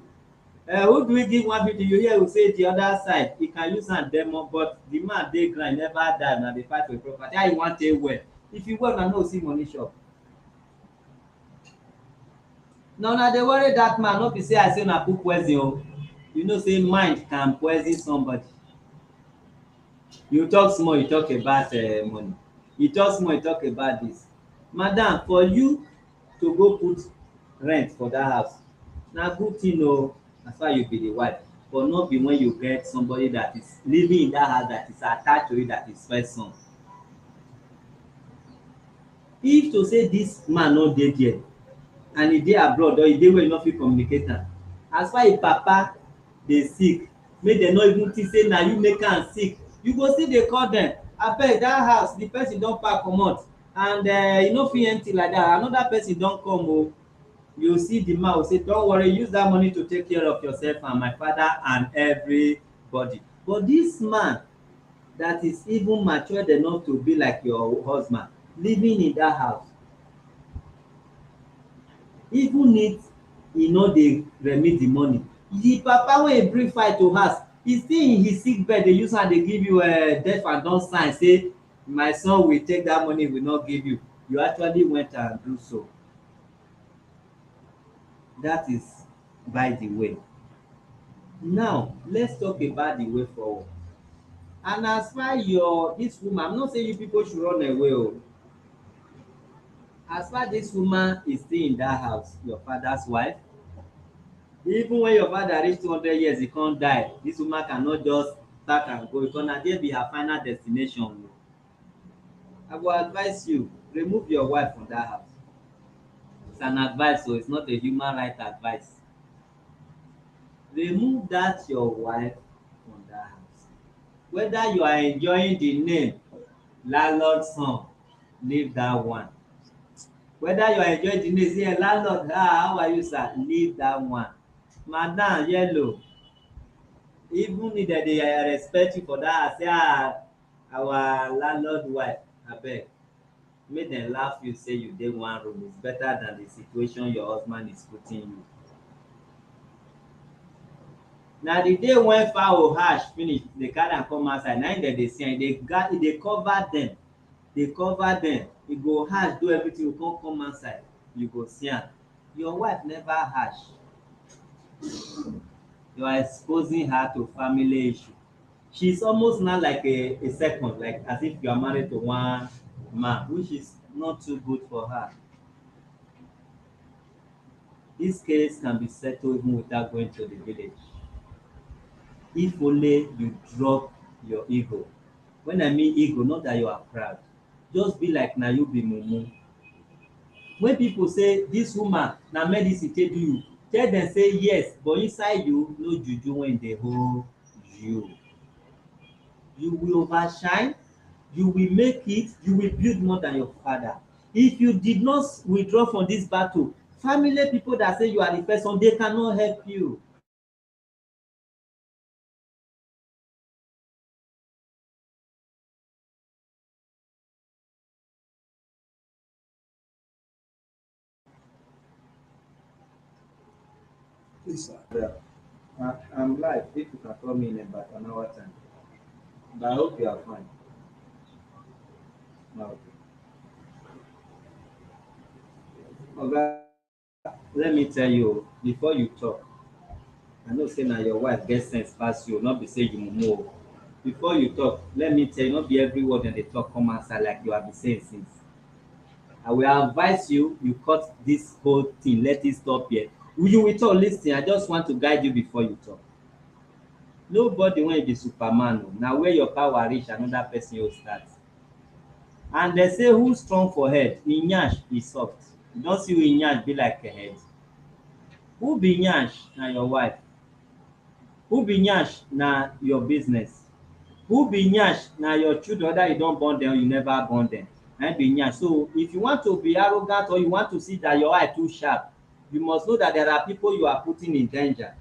Who do we give 150? You hear go say the other side, he can use am demo, but the man dey grind, never die, na dey fight for property. How you wan take well? If you well, na no see money shop. Now una dey worry that man, no be say I say una put poison o. You know say mind can poison somebody. You talk small, you talk about money. You talk small, you talk about this. Madam, for you to go put rent for that house, na good thing o, as far you be the wife, but not be when you get somebody that is living in that house, that is attached to you, that is first son. If to say this man no dey there, and he dey abroad, or he dey where you no fit communicate am, as far as papa dey sick, make dem no even think say na you make am sick, you go still dey call dem, abeg that house the person don pack comot, and e no fit empty like that, another person don come o. You see the man go say, don't worry, use that money to take care of yourself and my father and everybody. But this man that is even matured enough to be like your husband, living in that house, even if he no dey remit the money, the papa wey bring fight to house, he still in his sick bed dey use am dey give you death and don sign say my son will take that money, will not give you. You actually went and do so. That is by the way. Now let's talk about the way forward. And as far your this woman, I'm not saying you people should run away o. As far this woman is still in that house, your father's wife, even when your father reach 200 years, he can't die, this woman cannot just start and go, because na there be her final destination. I will advise you, remove your wife from that house. It's an advice, so it's not a human right advice. Remove that your wife from that house. Whether you are enjoying the name landlord son, leave that one. Whether you are enjoying the name say landlord, how are you sir, leave that one. Madam yellow, even if they respect you for that, say our landlord wife abeg make dem laugh you say you dey one room is better than the situation your husband is putting you. Na the day when fowl hatch finish dey carry am come outside na im dem dey see am e dey cover dem e go hatch do everything go come outside you go see am. Your wife never hatch, you are exposing her to family issue. She's almost now like a second, like as if you are married to one man, which is not too good for her. This case can be settled even without going to the village. If only you drop your ego. When I mean ego, not that you are proud. Just be like na you be mumu. When people say this woman na medicine take do you, tell dem say yes, but inside you no juju wey dey hold you. You will overshine, you will make it, you will build more than your father. If you did not withdraw from this battle, family people that say you are the person, they cannot help you. Please, sir. Yeah. I'm live. If you can call me in about an hour time. But I hope you are fine. Okay. Oga, let me tell you, before you talk, I know say na your wife get sense pass you, not be say you mumu. Before you talk, let me tell you, not be every word that they talk come outside like you have been saying since. I will advise you, you cut this whole thing, let it stop here. You will talk, listen, I just want to guide you before you talk. Nobody wan be Superman o, na where your power reach another person go start. And they say who strong for head, im nyash be soft. You don see who im nyash be like a head. Who be nyash? Na your wife. Who be nyash? Na your business. Who be nyash? Na your children, whether you don born them or you never born them. Na im be nyash. So if you want to be arrogant or you want to see that your eye too sharp, you must know that there are people you are putting in danger.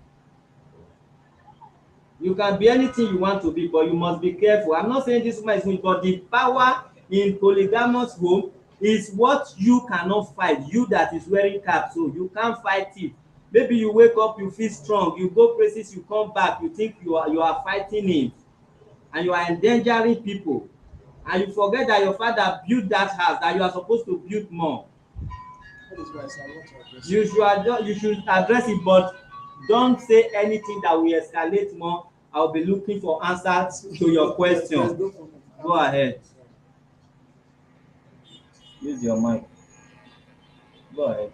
You can be anything you want to be, but you must be careful. I'm not saying this woman is weak, but the power in polygamous home is what you cannot fight. You that is wearing cap, so you can't fight it. Maybe you wake up, you feel strong, you go places, you come back, you think you are fighting it, and you are endangering people, and you forget that your father built that house, that you are supposed to build more. That is why I say I want to address You should address it, but don't say anything that will escalate more. I'll be looking for answers to your question. Go ahead. Use your mic. Go ahead.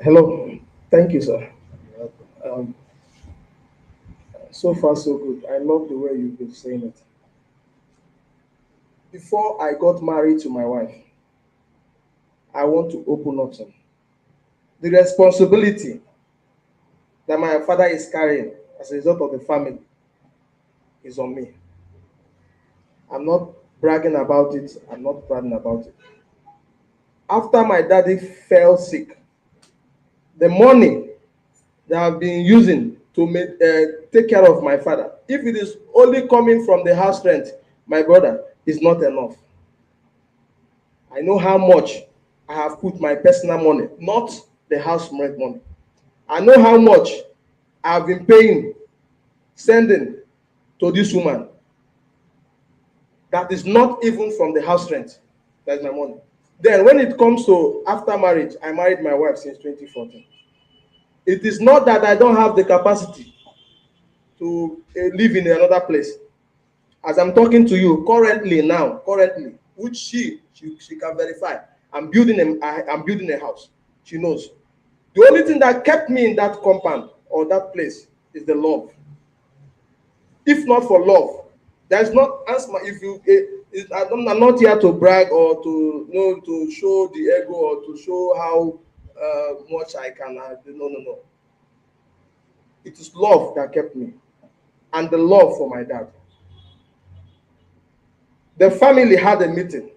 Hello. Thank you, sir. You're welcome. So far, so good. I love the way you've been saying it. Before I got married to my wife, I want to open up some. The responsibility that my father is carrying as a result of the family is on me. I'm not bragging about it. I'm not bragging about it. After my daddy fell sick, the money that I've been using to take care of my father, if it is only coming from the house rent, my brother, is not enough. I know how much I have put my personal money, not the house rent money. I know how much I've been paying, sending to this woman. That is not even from the house rent. That's my money. Then when it comes to after marriage, I married my wife since 2014. It is not that I don't have the capacity to live in another place. As I'm talking to you currently, which she can verify, I'm building a house. She knows. The only thing that kept me in that compound or that place is the love. If not for love, there's not answer. If you, I'm not here to brag or to show the ego or to show how much I can. No. It is love that kept me, and the love for my dad. The family had a meeting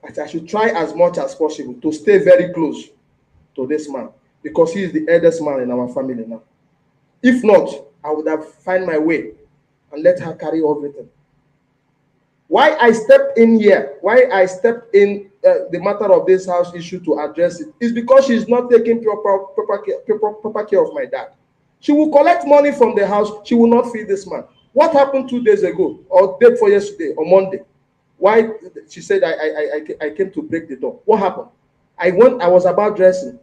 that I should try as much as possible to stay very close to this man because he is the eldest man in our family now. If not, I would have find my way and let her carry everything. Why I stepped in here, why I stepped in the matter of this house issue to address it, is because she's not taking proper care of my dad. She will collect money from the house. She will not feed this man. What happened 2 days ago, or day before yesterday, or Monday? Why she said I came to break the door. What happened? I was about dressing,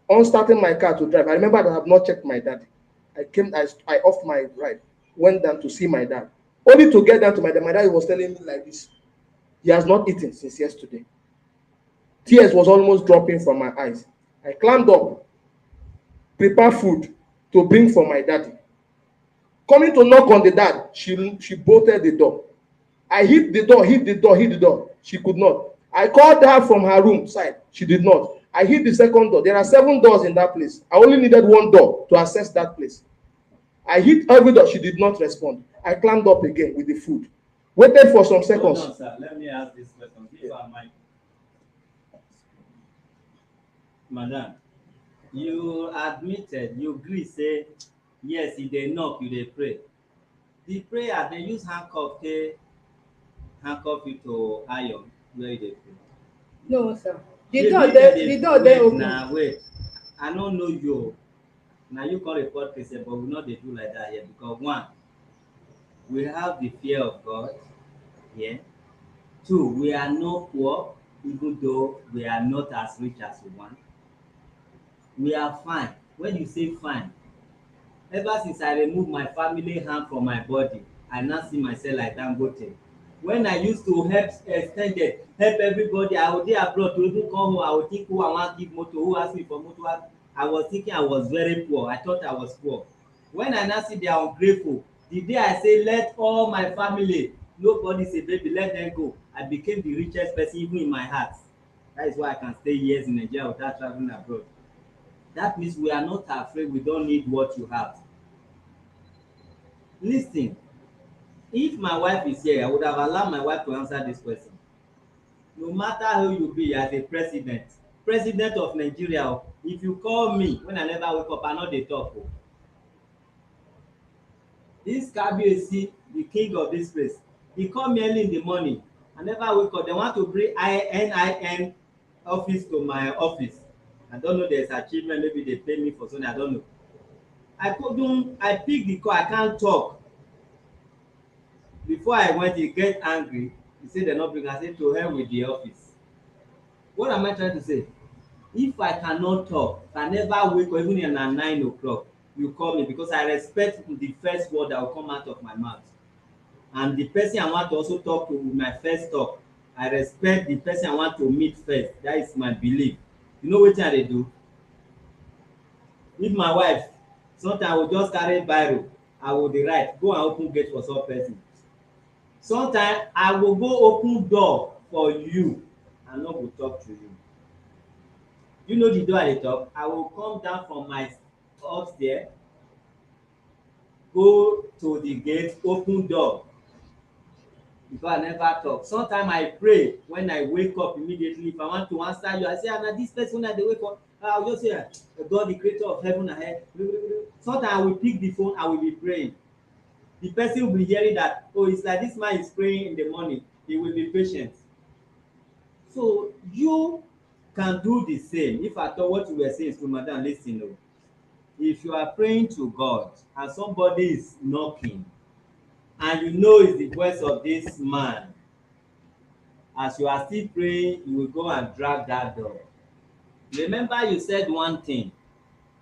on starting my car to drive. I remember that I have not checked my dad. I off my ride, went down to see my dad. Only to get down to my dad. My dad was telling me like this. He has not eaten since yesterday. Tears was almost dropping from my eyes. I climbed up, prepared food to bring for my daddy. Coming to knock on the dad, she bolted the door. I hit the door. She could not. I called her from her room side. She did not. I hit the second door. There are 7 doors in that place. I only needed 1 door to access that place. I hit every door. She did not respond. I climbed up again with the food. Waited for some seconds. Hold on, sir. Let me ask this question. If I might. Madam, you admitted, you agree, say, yes, if they knock, you they pray. The prayer, they use handcuff you to iron where they pray. No, sir. The door they open. Nah, wait. I don't know you. Now you call report case, but we know they do like that here because 1, we have the fear of God. Yeah. 2, we are not poor, even though we are not as rich as we want. We are fine. When you say fine, ever since I removed my family hand from my body, I now see myself like Dangote. When I used to help everybody, I would be abroad to even come home. I would think who I want to give motor, who asked me for motor. I was thinking I was very poor. I thought I was poor. When I now see they are ungrateful, the day I say let all my family, nobody say baby, let them go, I became the richest person even in my heart. That is why I can stay years in Nigeria without traveling abroad. That means we are not afraid. We don't need what you have. Listen, if my wife is here, I would have allowed my wife to answer this question. No matter who you be as a president of Nigeria, if you call me when I never wake up, I know they talk. This Kabiyesi, the king of this place, he call me early in the morning. I never wake up. They want to bring NIN office to my office. I don't know there's achievement, maybe they pay me for something, I don't know. I pick the call, I can't talk. Before I went, he get angry. He said they're not bringing. I said to hell with the office. What am I trying to say? If I cannot talk, if I never wake up, even at 9 o'clock, you call me because I respect the first word that will come out of my mouth. And the person I want to also talk to with my first talk, I respect the person I want to meet first. That is my belief. You know what they do? If my wife, sometimes I will just carry biro, I will dey write, go and open gate for some person. Sometimes I will go open door for you and no go talk to you. You know the door I dey talk? I will come down from my upstairs, go to the gate, open door. Before I never talk. Sometimes I pray when I wake up immediately. If I want to answer you, I say, "Now this person when I dey wake up, I will just say, God, the creator of heaven and earth." Sometimes I will pick the phone, I will be praying. The person will be hearing that, oh, it's like this man is praying in the morning. He will be patient. So you can do the same. If I thought what you were saying is true, madam, listen. Oh. If you are praying to God and somebody is knocking, and you know it's the voice of this man, as you are still praying, you will go and drag that door. Remember you said one thing,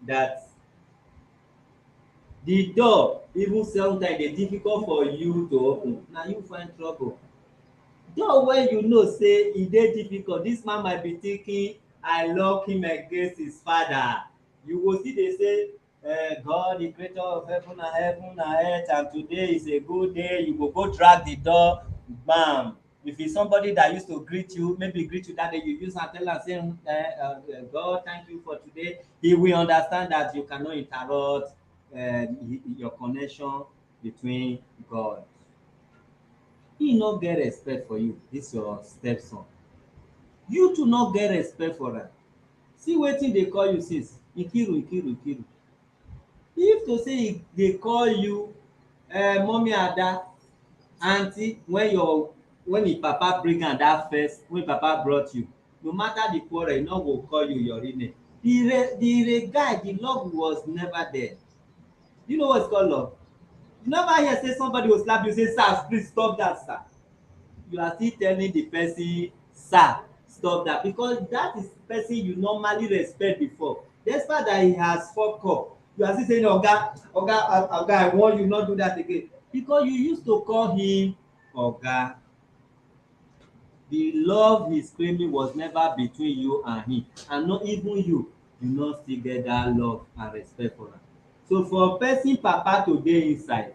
that the door, even sometimes dey difficult for you to open. Na you find trouble. Door wey you know say e dey difficult, this man might be thinking, I lock him against his father. You go still dey say, God, the creator of heaven and earth, and today is a good day. You go go drag the door, bam. If it's somebody that used to greet you, maybe greet you that day, you use and tell am say, God, thank you for today. He will understand that you cannot interrupt your connection between God. He no get respect for you, this your stepson. You too no get respect for am. See wetin dey call you since, Nkiru. If to say dey call you mommy Ada, aunty, when your when the papa bring am that first, when papa brought you, no matter the quarrel, e no go call you your real name. The guy, the love was never there. You know what's called love? You never hear say somebody will slap you, say, sir, please stop that, sir. You are still telling the person, sir, stop that, because that is the person you normally respect before. Despite that he has fuck up, you are still saying, oga, I warn you, not do that again, because you used to call him oga. The love he's claiming was never between you and him, and not even you not still get that love and respect for am. So for person papa to dey inside,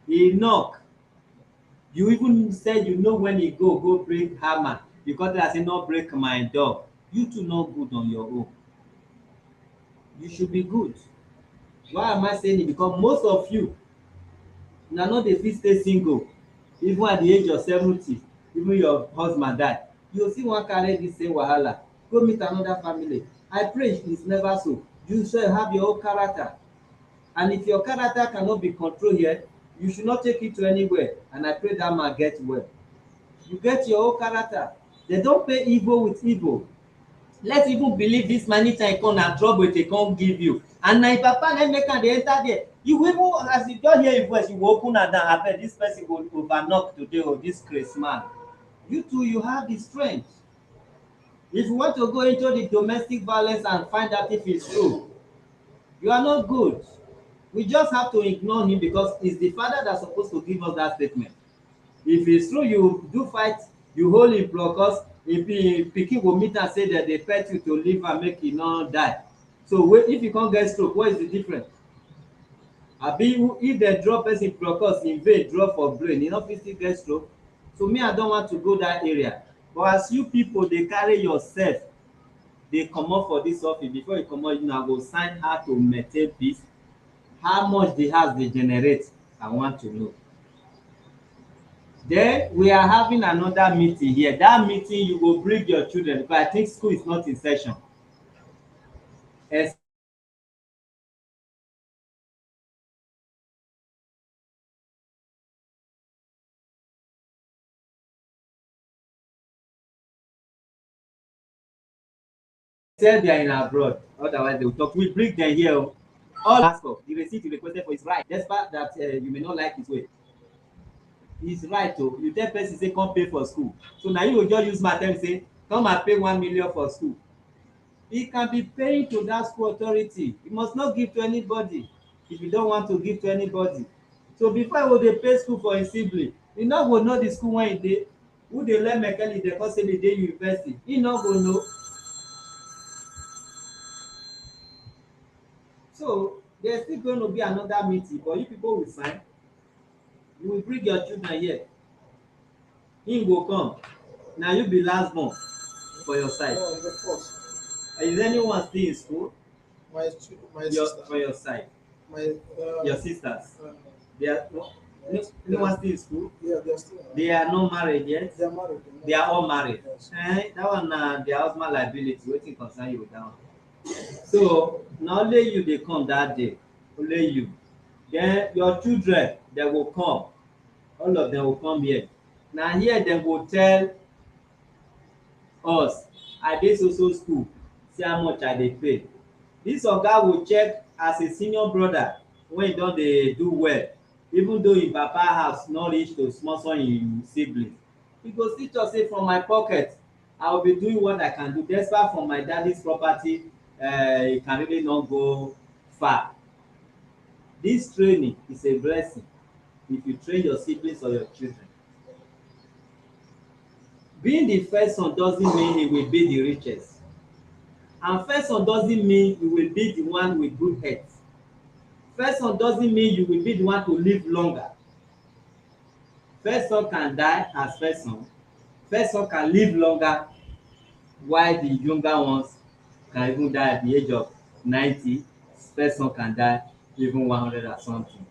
he knock, you even said you know when he go break hammer, you come tell am say no break my door. You too no good on your own. You should be good. Why am I saying it? Because most of you una no dey fit stay single even at the age of 70. Even your husband die, you still wan carry this same wahala go meet another family. I pray it's never so. You should have your own character, and if your character cannot be controlled here, you should not take it to anywhere, and I pray that man get well. You get your own character. They don pay evil with evil. Let's even believe this man anytime come na trouble they come give you, and na im papa na make am dey enter there. You even as you don hear im voice, you go open am down, abeg this person go over knock today o, this craze man. You too, you have the strength. If you want to go into the domestic violence and find out if it's true, you are not good. We just have to ignore him because it's the father that's supposed to give us that statement. If it's true, you do fight, you hold him because if pikin go meet am say that they pet you to live and make e no die. So if you can't get stroke, what is the difference? Abi if dem draw person because im vein draw for brain, e no fit still get stroke. So me, I don't want to go that area. But as you people dey carry yourself dey comot for this office, before you comot, una go sign how to maintain peace. How much the house dey generate, I want to know. Then we are having another meeting here. That meeting you go bring your children, because I think school is not in session. Say they are in abroad, otherwise they will talk. We bring them here. All ask of the receipt you requested for is right, despite that you may not like his way. He's right o. You tell person say come pay for school, so na you go just use mouth tell say come and pay 1 million for school. He can be paying to that school authority. You must not give to anybody if you don't want to give to anybody. So before I go dey pay school for him sibling, he no go know the school wey e dey, who dey learn mechanic dey come say e dey university, he no go know. So there's still going to be another meeting, but you people will sign. You will bring your children here. Him go come. Now you be last born for your side. No, the first. Is anyone still in school? My sister. For your side. Your sisters. They are anyone still in school? Yeah, they're still. They are not married yet. They are married. They are all married. Yes. That one their husband liability. Wetin concern you with that one? So na only you dey come that day. Only you. Then your children they will come. All of them will come here. Na here dem go tell us, I dey so school, see how much I dey pay. This oga will check as a senior brother when e don dey do well, even though im papa house no reach to sponsor im siblings. He go still talk say from my pocket I will be doing what I can do, despite from my daddy's property e can really not go far. This training is a blessing if you train your siblings or your children. Being the first son doesn't mean he will be the richest, and first son doesn't mean you will be the one with good health. First son doesn't mean you will be the one to live longer. First son can die as first son. First son can live longer, while the younger ones can even die at the age of 90. First son can die even 100 or something.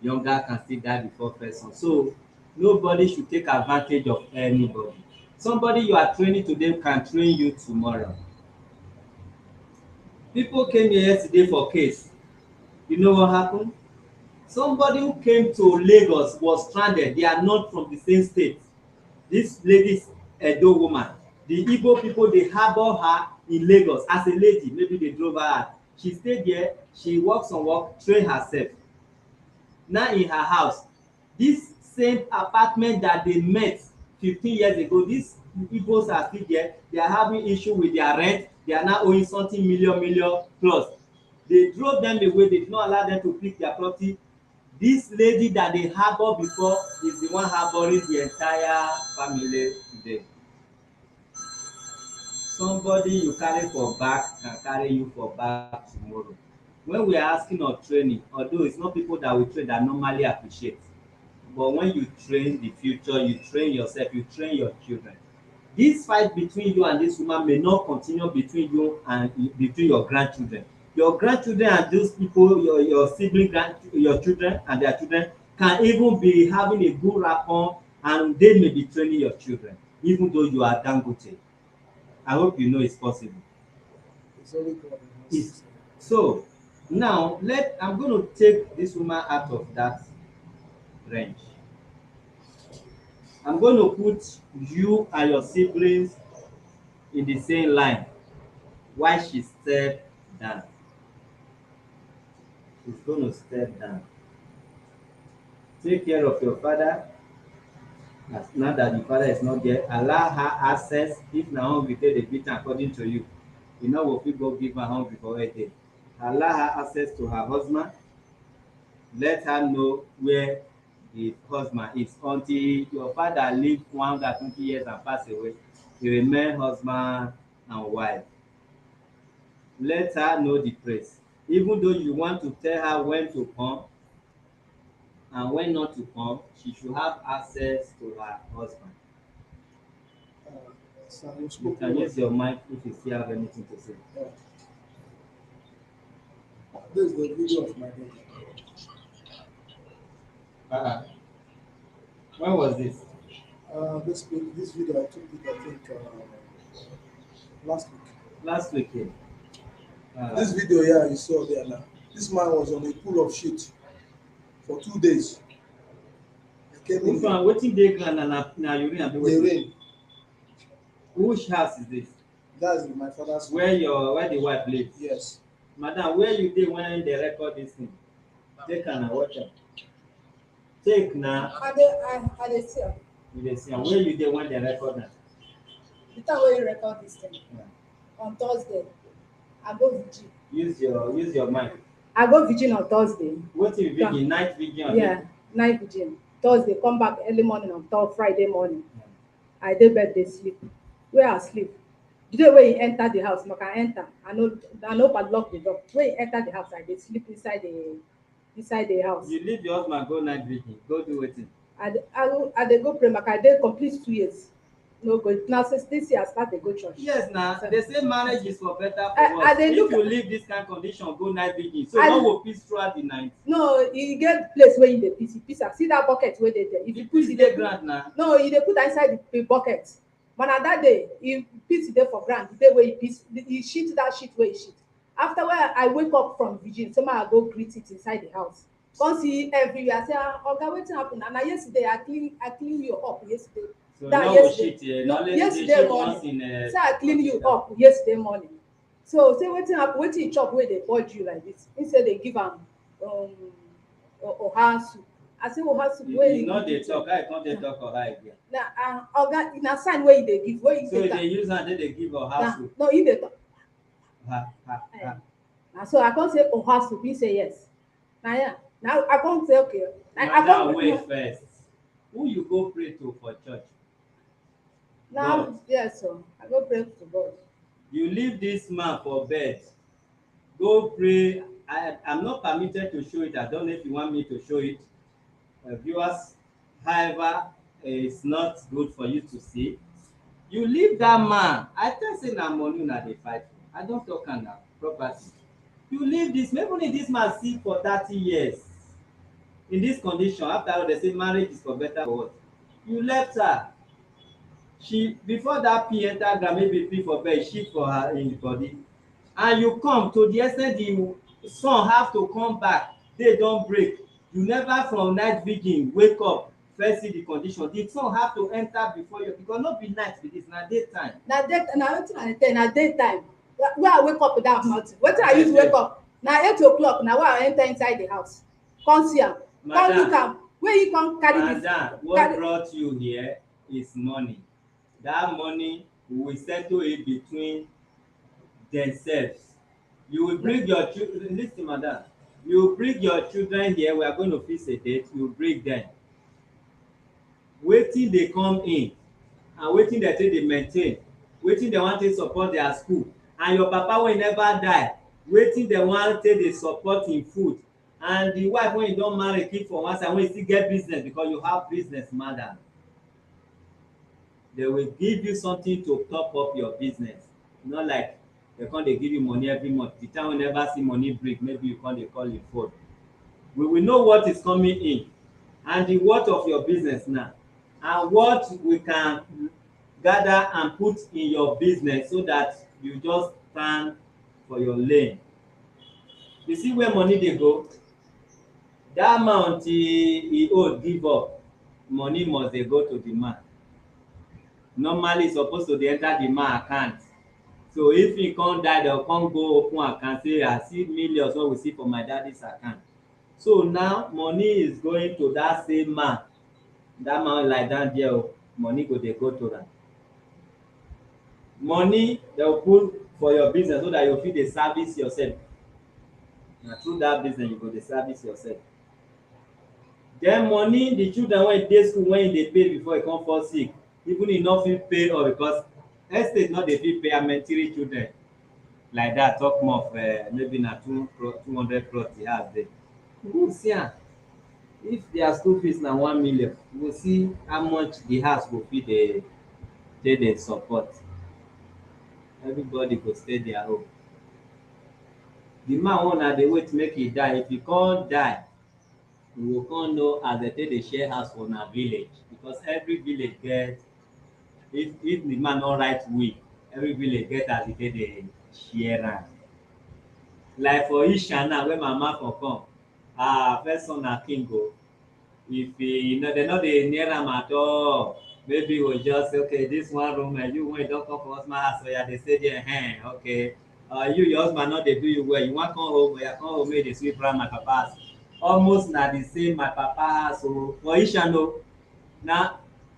Younger can still die before first son. So nobody should take advantage of anybody. Somebody you are training today can train you tomorrow. People came here yesterday for case. You know what happened? Somebody who came to Lagos was stranded. They are not from the same state. This lady's Edo woman, the Igbo people, they harbor her in Lagos as a lady. Maybe they drove her out. She stayed there, she works on work, train herself. Now in her house, this same apartment that they met 15 years ago, these Igbos are still there. They are having issue with their rent. They are now owing something million plus. They drove them away. They did not allow them to pick their property. This lady that they harbor before is the one harboring the entire family today. Somebody you carry for back can carry you for back tomorrow. When we are asking of training, although it's not people that we train that normally appreciate, but when you train the future, you train yourself, you train your children. This fight between you and this woman may not continue between you and between your grandchildren. Your grandchildren and those people, your sibling your children and their children can even be having a good rapport, and they may be training your children, even though you are Dangote. I hope you know it's possible. It's only God. It's, so now I'm going to take this woman out of that range. I'm going to put you and your siblings in the same line while she stepped down. She's going to step down. Take care of your father. As now that the father is not there, allow her access. If now we take the beat according to you, you know what people give her home before a day. Allow her access to her husband. Let her know where the husband is until your father lived 120 years and pass away. He remain husband and wife. Let her know the praise. Even though you want to tell her when to come and when not to come, she should have access to her husband. You can use your mic if you still have anything to say. This is the video of my daughter. When was this? This video I took it, I think, last week. Last week, yeah. This video here you saw there now. This man was on a pool of shit for 2 days. Which one? Wetin dey ground na urine abi The rain. Which house is this? That's my father's house. Where the wife lives? Yes. Madam, where you dey when they record this thing? Take am and watch am. Take na. I dey see am. You dey see am. Where you dey when they record am? The time wey you record this thing, Yeah. on Thursday, I go vigil. Use your mic. I go vigil on Thursday. Wetin vigil? Night vigil? Yeah, night vigil. Thursday, come back early morning on Friday morning. Yeah. I dey bed dey sleep. Where I sleep, the day wey he enter the house, make I enter. I no padlock the door. When he enter the house, I dey sleep inside the house. You leave your husband go night vigil. Go do wetin? I dey go pray, make I dey complete 2 years. No go now since this year I start dey go church. Yes, na they say marriage is for better for I worse. dey If look you leave this kind of condition, go night vigil. So I- no go peace throughout the night. No, e get place wey you dey piss am. See that bucket wey dey there. If The you put peace e dey dey ground na. no, you dey put am inside the bucket. But na that day, you piss dey for ground. The day wey you piss, you shit that shit wey you shit. After when I wake up from vigil, say make I go greet it inside the house. Come see everywhere. I say, Oga, wetin happen? And na yesterday I clean you up yesterday. So That no go yesterday- shit here. no, No, yesterday shit morning. once in a. Say I clean you up yesterday morning. So say wetin happen? Wetin you chop wey dey purge you like this? He say they give am oha soup. I say oha soup wey You no dey talk. I can't dey talk or how again. na oga na sign wey you dey give wey you So take they am. use am, they give her house soup. No, he dey talk. Ha. Na so I come say oha soup. He say yes. Na yeah. Now I come say okay. I Madam, come wait first. Who you go pray to for church? now God. yes so I go pray to God. You leave this man for bed. Go pray. I'm not permitted to show it. I don't know if you want me to show it. Viewers, however, it's not good for you to see. You leave that man. I tell say na money una dey fight for. I don talk am na property. You leave this, maybe only this man sick for 30 years. In this condition, after all, they say marriage is for better for what? You left her. She before that pee enter ground, maybe pee for bed, shit for her in body, and you come to the extent the son have to come back. Day don break. You never from night vigil wake up first see the condition, the son have to enter before you, because no be night be this, na daytime. Na wetin I tell you, na daytime. Where I wake up without mountain. Wetin I use wake up? Na 8 o'clock. Na where I enter inside the house. Come see am. Come look am. Where you come carry this? Madam, what brought you here is money. That money we will settle it between themselves. You will bring your children, listen madam, you will bring your children here, we are going to fix a date, you will bring them. Wetin dey come in and wetin dem take dey maintain, wetin dem wan take support their school, and your papa wey never die, wetin dem wan take dey support im food, and the wife wey you don marry keep for one side wey you still get business because you have business madam. They will give you something to top up your business, not like they come dey give you money every month. The time we never see money break, maybe you come dey call your phone. We will know what is coming in and the worth of your business now, and what we can gather and put in your business so that you just stand for your lane. You see where money dey go? That amount he owe give up, money must dey go to the man. Normally e suppose to dey enter the man account. So if he come die, they will come go open account, say I see millions wey we see for my daddy's account. So now money is going to that same man. That man lie down there, money go dey go to am. Money they will put for your business so that you fit dey service yourself. Na through that business you go dey service yourself. Then money, the children wey dey school, when you dey pay before you come fall sick, even you no fit pay all, because estate no dey fit pay amen 3 children like that. Talk more of maybe na 200 plus the house dey. You go see am. If their school fees na 1 million, you go see how much the house go fit dey take dey support. Everybody go stay their home. The man wey una dey wait make e die, if e come die, we go come know as dem take dey share house for una village, because every village get, if the man no write will, every village get as e take dey share am. Like for Isha now wey mama for come, first son na king o. If dem no dey near am at all, maybe we just say okay, this one room, you wey don come for husband house, oya dey stay there, okay. You your husband no dey do you well, you wan come home, oya come home make you dey sweep round my papa house. Almost na the same my papa house o. For Isha no, na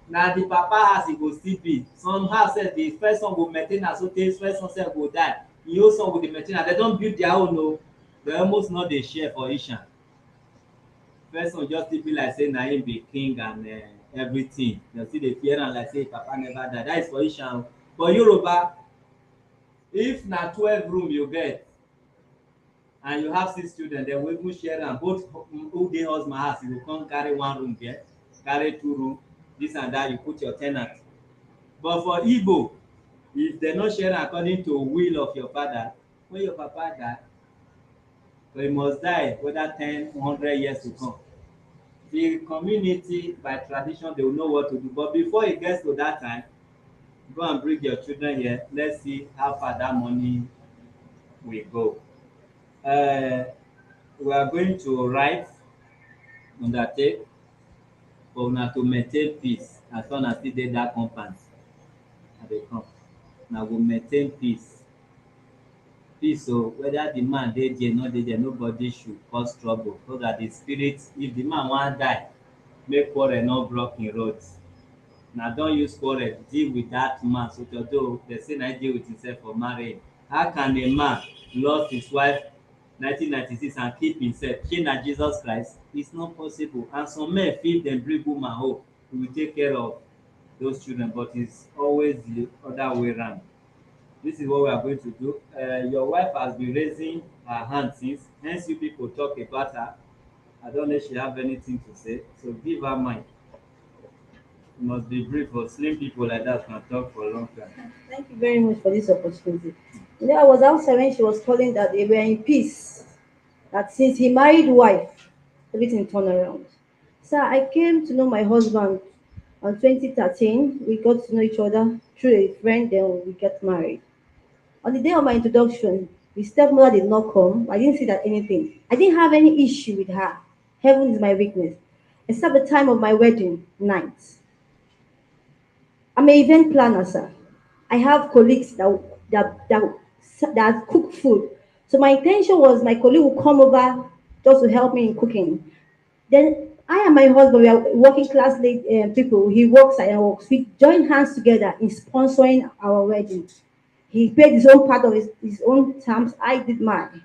the papa house e go still be. Some house sef the first son go maintain am, so tey first son sef go die, im own son go dey maintain am. Dem don build their own o. Dem almost no dey share for Isha. First son just still be like say na him be king and everything. Dem still dey fear am like say papa never die. That is for Isha o. For Yoruba, if na 12 room you get and you have 6 children, dem go even share am. Both who dey husband house, you go come carry 1 room there, carry 2 room, this and that, you put your tenant. But for Igbo, if dem no share am according to will of your father, when your papa die, so he must die whether 10, 100 years to come. The community by tradition they will know what to do. But before it gets to that time, go and bring your children here. Let's see how far that money will go. We are going to write, undertake, for una to maintain peace as long as still dey that compound. I dey come. Una go maintain peace. Peace o, whether the man dey there, no dey there, nobody should cause trouble, so that the spirit, if the man wan die, make quarrel no block im road. Na don use quarrel deal with that man, so although dem say na him deal with himself for marriage. How can a man lost his wife 1996 and keep himself? Shey na Jesus Christ? It's not possible. And some men feel dem bring woman home, he will take care of those children, but it's always the other way round. This is what we are going to do. Your wife has been raising her hand since, hence you people talk about her. I don't know if she have anything to say, so give her mind. You must be brief, for slim people like that can talk for a long time. Thank you very much for this opportunity. You know, I was outside when she was calling that they were in peace, that since he married wife, everything turned around. So I came to know my husband on 2013. We got to know each other through a friend, then we got married. On the day of my introduction, the stepmother did not come. I didn't see that anything. I didn't have any issue with her. Heaven is my weakness. except the time of my wedding night. I'm an event planner, sir. I have colleagues that cook food. So my intention was my colleague will come over just to help me in cooking. Then I and my husband, we are working class people. He works, I work. We join hands together in sponsoring our wedding. He paid his own part of his own terms. I did mine.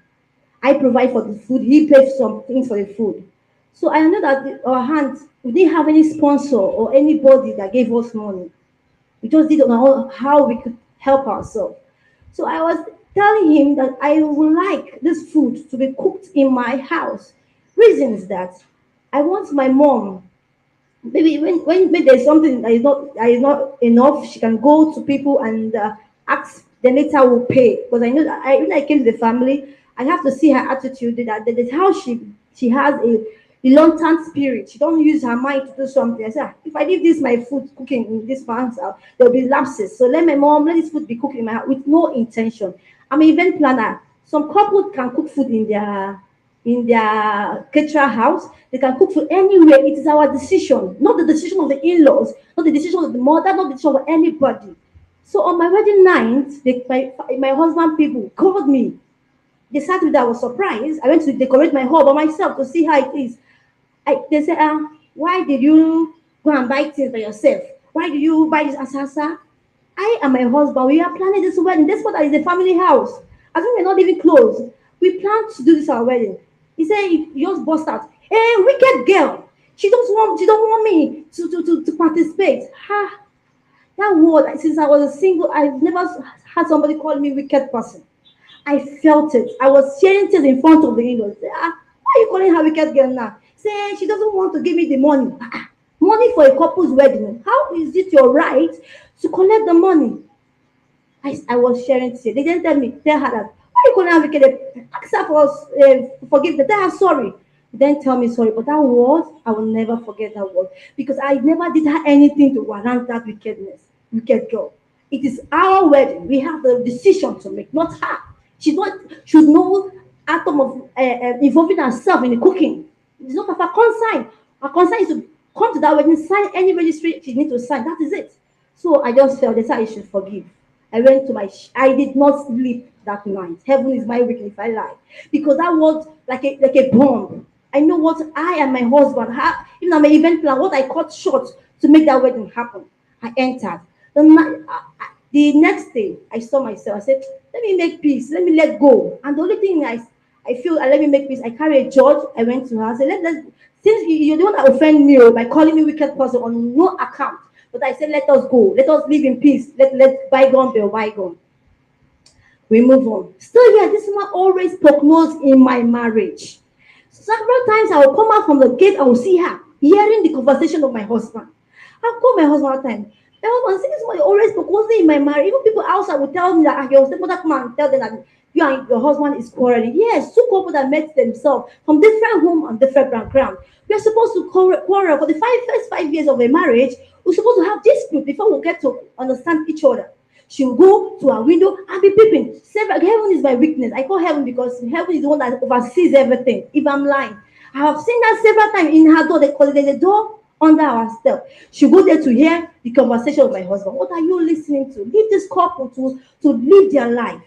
I provide for the food. He paid some things for the food. So I know that our hands, we didn't have any sponsor or anybody that gave us money. We just did on our own how we could help ourselves. So I was telling him that I would like this food to be cooked in my house. Reason is that I want my mom, maybe when there's something that is not enough, she can go to people and ask. The later will pay, because I know that when I came to the family, I have to see her attitude. That is how she has a reluctant spirit. She don't use her mind to do something. I said, if I leave this my food cooking in this man's house, there'll be lapses. So let this food be cooked in my house with no intention. I'm an event planner. Some couples can cook food in their caterer house. They can cook food anywhere. It is our decision, not the decision of the in-laws, not the decision of the mother, not the decision of anybody. So on my wedding night, my husband people called me. They sat with me. I was surprised. I went to decorate my hall by myself to see how it is. They said, why did you go and buy things by yourself? Why did you buy this asasa? I and my husband, we are planning this wedding. This one is a family house. I think we're not even close. We plan to do this our wedding. He said, he just burst out, hey, wicked girl. She don't want me to participate. Ha! That word, since I was a single, I've never had somebody call me wicked person. I felt it. I was sharing things in front of the in-laws. Why are you calling her wicked girl now? Say she doesn't want to give me the money. Money for a couple's wedding. How is it your right to collect the money? I was sharing to say. They didn't tell her that. Why are you calling her wicked? Ask her for forgiveness. Tell her sorry. Then tell me sorry. But that word, I will never forget that word. Because I never did her anything to warrant that wickedness. Wicked girl. It is our wedding. We have the decision to make, not her. She should know atom of involving herself in the cooking. It's not of her concern. Her concern is to come to that wedding, sign any registry she needs to sign. That is it. So I just felt that's how I should forgive. I went to I did not sleep that night. Heaven is my witness if I lie. Because that was like a bomb. I know what I and my husband, even I'm an event plan, what I cut short to make that wedding happen. I entered. The next day, I saw myself. I said, let me make peace. Let me let go. And the only thing I feel, let me make peace. I carry a judge. I went to her. I said, since you're the one that offend me by calling me wicked person on no account. But I said, let us go. Let us live in peace. Let bygone be bygone. We move on. Still here, this woman always prognosed in my marriage. Several times I will come out from the gate, I will see her, hearing the conversation of my husband. I'll call my husband all the time. My husband, see this one always proposing in my marriage. Even people outside will tell me that your stepmother come and tell them that you and your husband is quarreling. Yes, two couples that met themselves from different home and different background. We are supposed to quarrel for the first 5 years of a marriage. We're supposed to have dispute before we get to understand each other. She will go to her window and be peeping. Heaven is my weakness. I call heaven because heaven is the one that oversees everything. If I'm lying, I have seen that several times in her door. Because there's a door under our step. She go there to hear the conversation of my husband. What are you listening to? Leave this couple to live their life.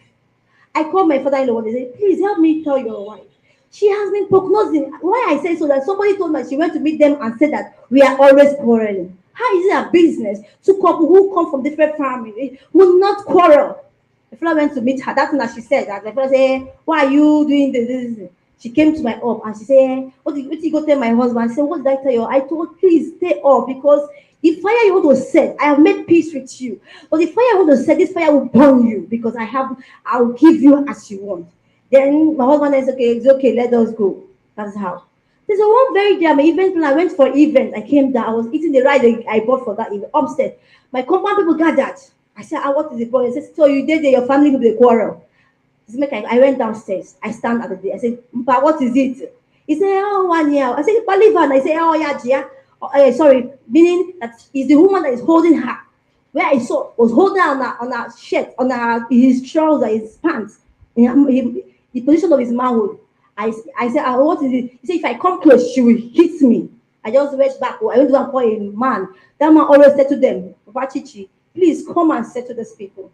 I called my father-in-law and said, please help me tell your wife. She has been prognosing. Why I say so that somebody told me she went to meet them and said that we are always quarreling. How is it a business? Two couples who come from different families will not quarrel. The fellow went to meet her. That's what she said. That the fellow said, why are you doing this? She came to my up and she said, what did you go tell my husband? I said, what did I tell you? I told, please stay up because the fire you want to set, I have made peace with you. But the fire you want to set, this fire will burn you because I'll give you as you want. Then my husband said, okay, it's okay, let us go. That's how. There's a one very day, I'm an event plan. I went for event. I came down. I was eating the ride I bought for that event upstairs. My compound people gathered. I said, what is the problem? He said, so you did there, your family will be quarrel. I went downstairs. I stand at the door. I said, but what is it? He said, 1 year. I said, Balivan. I said, yeah, Gia. Sorry, meaning that is the woman that is holding her. Where I saw was holding her on her shirt, on his trouser, his pants, the position of his manhood. I said, what is it? He said, if I come close, she will hit me. I just went back. I went to and call a man. That man always said to them, Papa Chichi, please come and settle these people.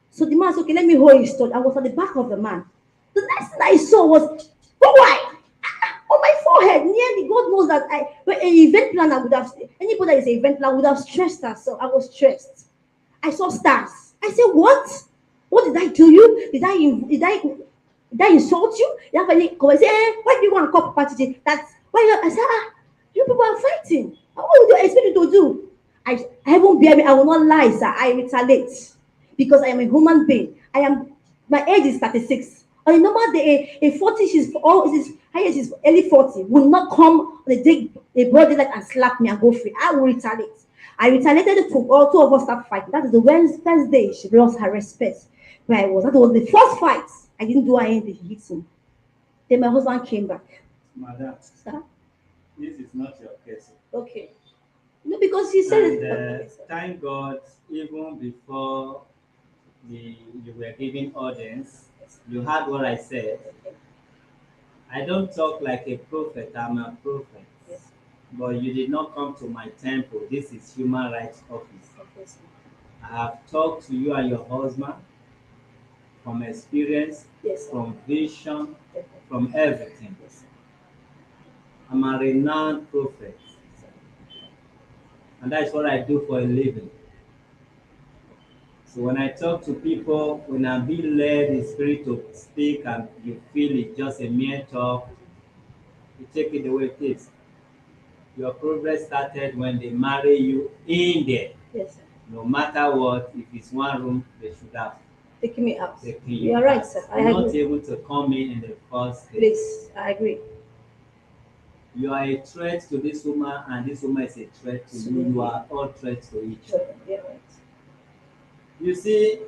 So the man said, okay, let me hold his thought. I was at the back of the man. The next thing I saw was, why? On my forehead, nearly. God knows that but an event planner would have, anybody that is an event planner would have stressed herself. I was stressed. I saw stars. I said, what? What did I do you? Did I insult you? You have any comment? Say, why do you want to call Papa Chichi? That's why I said, you people are fighting. What would you expect me to do? I won't bear me. I will not lie, sir. I retaliate because I am a human being. My age is 36. On a normal day, a 40, she's all his highest is early 40, will not come on a day, a broad daylight and slap me and go free. I will retaliate. I retaliated to all two of us start fighting. That is the first day she lost her respect where I was. That was the first fight. I didn't do anything, he hit me. Then my husband came back. Madam, Sir? this is not your case. Okay. No, because he said And it. thank God, even before you were giving audience, you heard what I said. I don't talk like a prophet, I'm a prophet. Yes. But you did not come to my temple. This is human rights office. Okay, sir. I have talked to you and your husband from experience, Yes, sir. from vision, Okay. from everything. Yes, sir. I'm a renowned prophet. And that's what I do for a living. So when I talk to people, when I'm being led in spirit to speak and you feel it's just a mere talk, you take it the way it is. Your progress started when they marry you in there. Yes, sir. No matter what, if it's one room, they should have Taking me out. taken You you are right, out. sir. I Not agree. able to come in the first place. Please, I agree. You are a threat to this woman, and this woman is a threat to you. You are all threats to each other. Yeah, right. You see,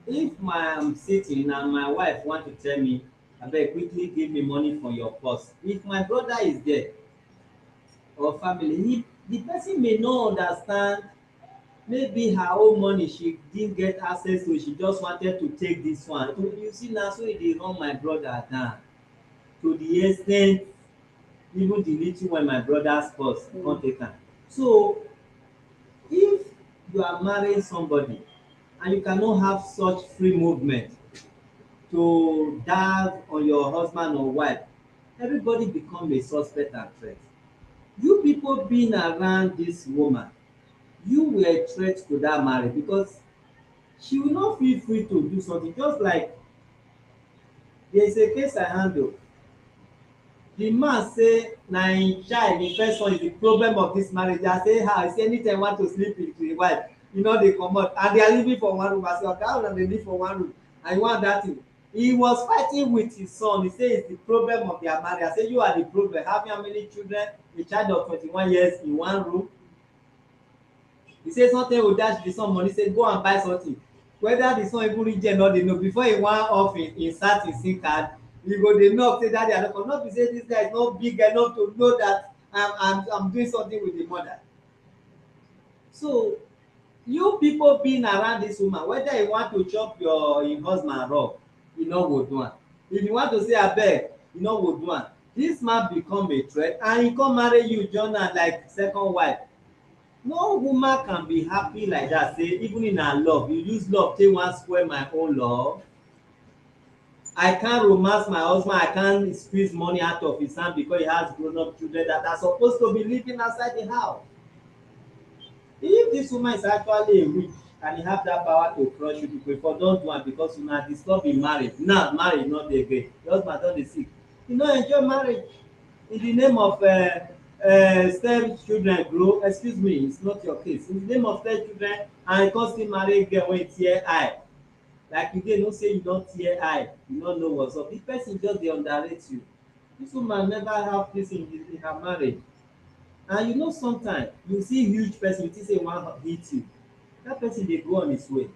if I'm sitting and my wife want to tell me, abeg quickly give me money for your purse. If my brother is there or family, the person may not understand. Maybe her own money she didn't get access to, she just wanted to take this one. So you see na so e dey run my brother down to the extent even the little when my brother's purse come take am. So if you are marrying somebody and you cannot have such free movement to dab on your husband or wife, everybody become a suspect and threat. You people being around this woman, you were a threat to that marriage because she will not feel free to do something. Just like there is a case I handle. The man say na him child, the first one is the problem of this marriage. I say how? He say anytime want to sleep with him wife, you know dey comot and they are living for one room. I say oga how una dey live for one room and you want that thing? He was fighting with his son. He say it's the problem of their marriage. I say you are the problem. Having how many children? A child of 21 years in one room. He say something will dash the son money, say go and buy something. Whether the son even reach there or not dey know. Before he wan off insert him sim card, he go dey knock say daddy I no come. No be say this guy is not big enough to know that I'm doing something with the mother. So you people being around this woman, whether you want to chop your husband raw, you no go do am. If you want to say abeg, you no go do am. This man become a threat and he come marry you join am like second wife. No woman can be happy like that. Say even in her love, you use love take wan spoil my own love. I can't romance my husband. I can't squeeze money out of his hand because he has grown up children that are supposed to be living outside the house. If this woman is actually a witch and he have that power to crush you people, for don do am because una disturb im marriage. Now marriage no dey again. The husband don dey sick. You no enjoy marriage in the name of step children grow. Excuse me, it's not your case. In the name of step children and you come still marry girl wey tear eye. Like you dey know say you don tear eye, you no know what's up. The person just dey underrate you. This woman never have peace in her marriage. And you know sometimes you see huge person, you think say wan hit you. That person dey go on his way.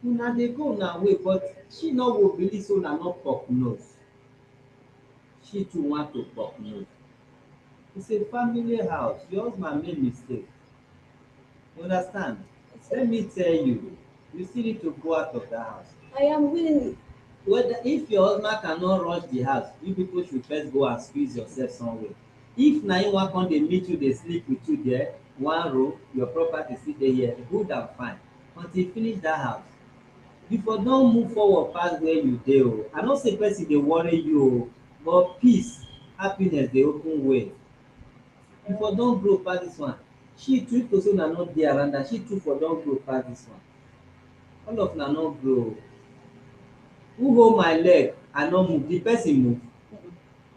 Una dey go una way but she no go believe say una no pork nose. She too want to pork nose. It's a family house. Your husband made mistake. You understand? Let me tell you, you still need to go out of the house. I am willing. whether if your husband cannot rush the house, you people should first go and squeeze yourself somewhere. If na him wan come dey meet you dey sleep with you there, one room, your property still dey here, good and fine. Until you finish that house, you for don move forward pass where you dey o. I no say person dey worry you o, but peace, happiness dey open way. You for don grow pass this one. She too, if to say una no dey around her, she too for don grow pass this one. All of una no grow o. Who hold my leg I no move, the person move.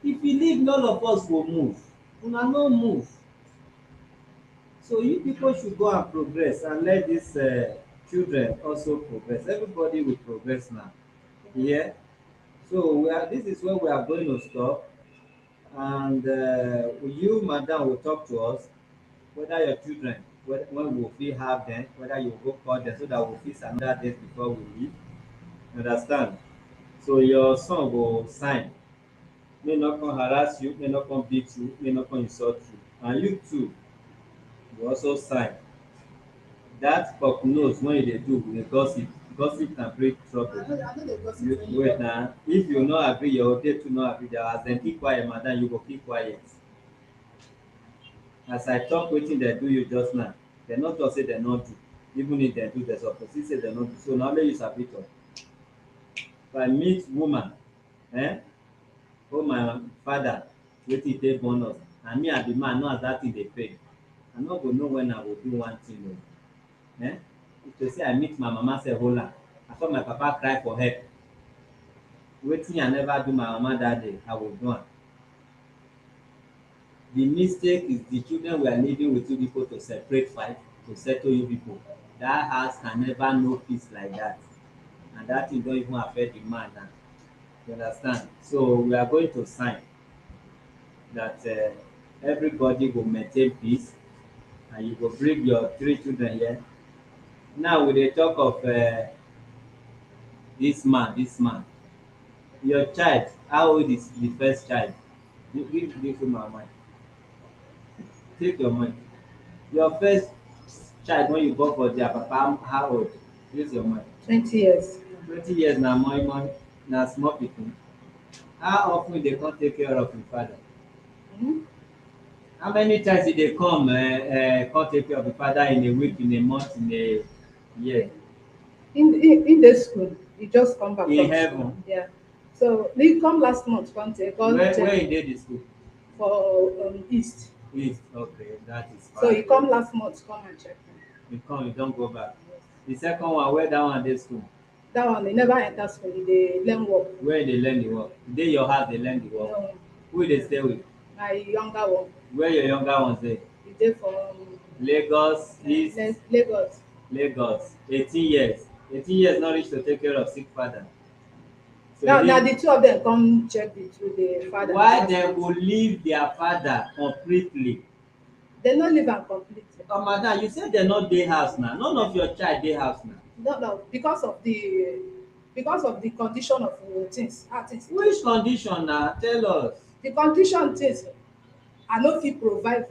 If you leave, none of us go move. Una no move. So you people should go and progress and let these children also progress. Everybody will progress now. Yeah. So this is where we are going to stop. And you, madam, will talk to us whether your children, when we fit have them, whether you go call them so that we'll fix another date before we leave. Understand? So your son will sign. May not come harass you, may not come beat you, may not come insult you. And you too will also sign. That cock knows when you dey do the gossip. Gossip can bring trouble. Wait na, if you no agree, your day too no agree. As dem keep quiet, madam, you go keep quiet. As I talk wetin dem do you just now, dem no talk say dem no do. Even if dem do, dem suppose see say dem no do. So na only you sabi talk. If I meet woman, oh my father, wetin he take born us, and me and the man know as that thing dey pay. I no go know when I go do one thing o. If to say I meet my mama say hola, I saw my papa cry for help. Wetin I never do my mama that day, I will do am. The mistake is the children we are living with you people to separate fight, to settle you people. That house can never know peace like that. And that thing don't even affect the man now. You understand? So we are going to sign that everybody will maintain peace, and you will bring your 3 children here. Now we dey talk of this man. Your child, how old is the first child? Give him my mind. Take your mind. Your first child when you born for their papa, how old? Use your mind. 20 years. 20 years na more, na small pikin. How often they come take care of your father? How many times did they come take care of the father in a week, in a month, in a year? In the school, he just come back In from heaven. school. Yeah. So he come last month, where he did the school? For East. East, okay, that is fine. So he come last month, come and check him. You come, you don't go back. The second one, where that one dey school? That one, they never enter school, they learn work. Where they learn the work? Dey your house, they learn the work? No. Who they stay with? My younger one. Where your younger ones dey? He dey from Lagos, East? Lagos. Lagos, 18 years. 18 years not reach to take care of sick father. So Now the two of them come check the father. Why dem go leave their father completely? They no leave am completely. Oh madam, you say dem no dey house now. None of your child dey house now. No, because of the condition of things. Which condition na? Tell us. The condition things I no fit provide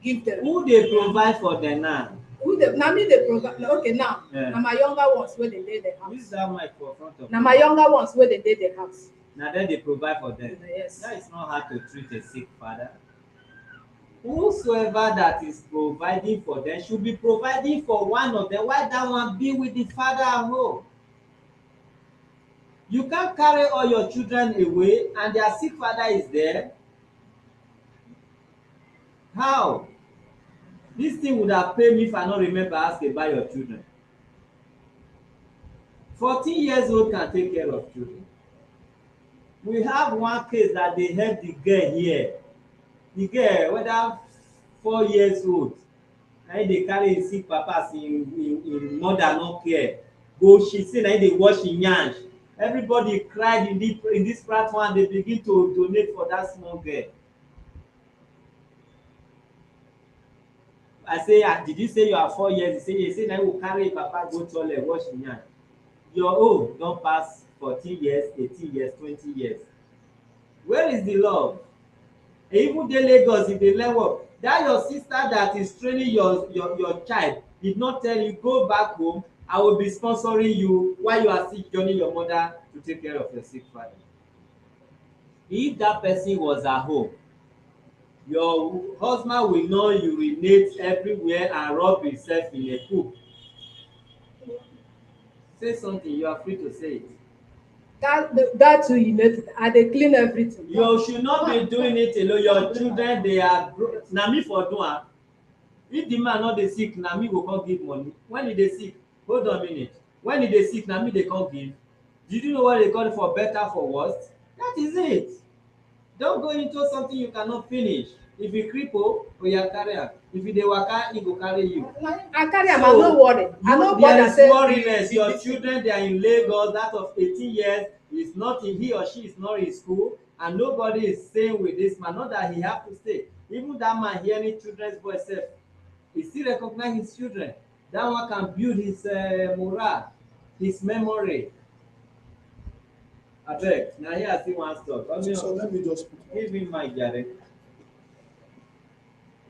give them. Who dey provide for them now? Na me dey provide. Okay, now Yeah. na my younger ones wey dey the house. Use that mic for front of Na my younger ones wey dey the house. Na dem dey provide for them. Yes. That is not how to treat a sick father. Whosoever that is providing for them should be providing for one of them, while that one be with the father at home. You can't carry all your children away and their sick father is there. How? This thing would have paid me if I no remember ask about your children. 14 years old can take care of children. We have one case that they help the girl here. The girl, whether 4 years old, and they carry him sick papa in mother no care. Go, she say na they wash him yansh. Everybody cried in this platform. They begin to donate for that small girl. I say, did you say you are 4 years? He say na you will carry papa go toilet wash him yansh. Your own don pass 14 years, 18 years, 20 years. Where is the love? Even dey Lagos, if they learn work, that your sister that is training your child, did not tell you go back home, I will be sponsoring you while you are still joining your mother to take care of your sick father. If that person was at home, your husband will not urinate everywhere and rub himself in a pool. Say something, you are free to say it. That too, you know, I dey clean everything. You should not be doing it alone. Your children, they are na me for do am. If the man no dey sick, na me go come give money. When he dey sick, hold on a minute. When he dey sick, na me dey come give. Did you know what they call it for better for worse? That is it. Don't go into something you cannot finish. If you cripple, oya carry am. If you dey waka, he go carry you. I carry am, I no worry. I no bother say. There is worriness. Your children, they are in Lagos. That of 18 years is not in, he or she is not in school, and nobody is staying with this man. Not that he have to stay. Even that man hearing children's voice sef, he still recognize his children. That one can build his morale, his memory. Abeg, na here I see one stop. So let me just give him my jare.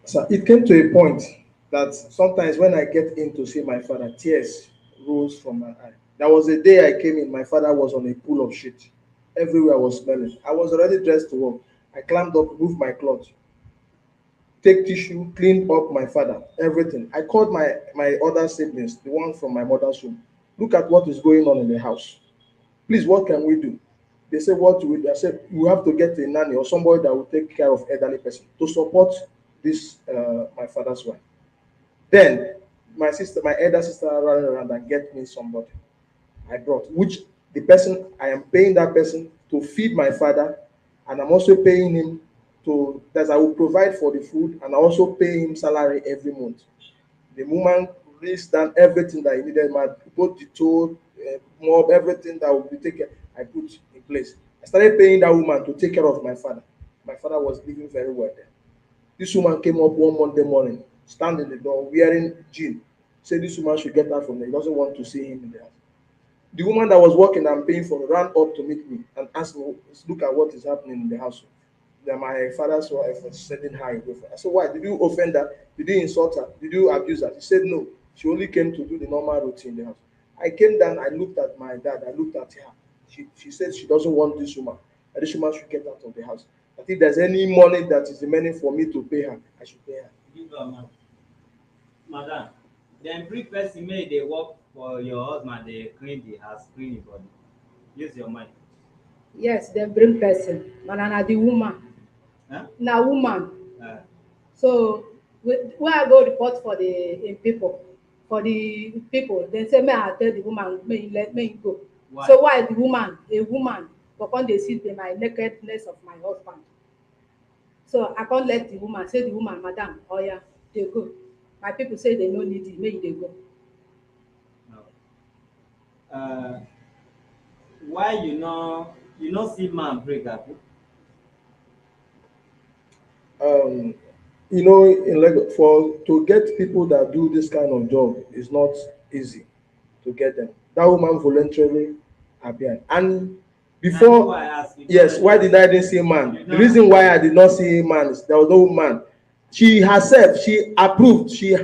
So it came to a point that sometimes when I get in to see my father, tears rose from my eye. There was a day I came in, my father was on a pool of shit. Everywhere was smelling. I was already dressed to work. I climbed up, moved my clothes, take tissue, cleaned up my father, everything. I called my other siblings, the one from my mother's home. Look at what is going on in the house. Please, what can we do? They said, what do we do? I said, you have to get a nanny or somebody that will take care of elderly person to support this my father's wife. Then my elder sister ran around and get me somebody. I brought, which the person, I am paying that person to feed my father, and I'm also paying him to, that I will provide for the food, and I also pay him salary every month. The woman raised down everything that he needed, both the tool, mob, everything that would be taken, I put in place. I started paying that woman to take care of my father. My father was living very well then. This woman came up one Monday morning, stand in the door, wearing jean. Said this woman should get out from there. He doesn't want to see him in the house. The woman that was working and paying for ran up to meet me and asked me, look at what is happening in the house. That my father's wife was sending her away. I said, why? Did you offend her? Did you insult her? Did you abuse her? She said, no. She only came to do the normal routine in the house. I came down, I looked at my dad, I looked at her. She said she doesn't want this woman. That this woman should get out of the house. That if there's any money that is remaining for me to pay her, I should pay her. Give her money. Madam, then bring person make dey work for your husband, dey clean the house, clean him body. Use your mind. Yes, dem bring person, but na the woman. Huh? Na woman. So when I go report for the people, dem say make I tell the woman make he go. Why? So why the woman, a woman, go come dey see the my nakedness of my husband? So I can't let the woman say, the woman, madam, oya, dey go. My people say they no need it, make they go. No. Why you no see man break up? You know, in Lagos, to get people that do this kind of job is not easy to get them. That woman voluntarily appeared. And before, yes, why did I didn't see a man? The reason why I did not see a man is there was no man. She herself, she approved, she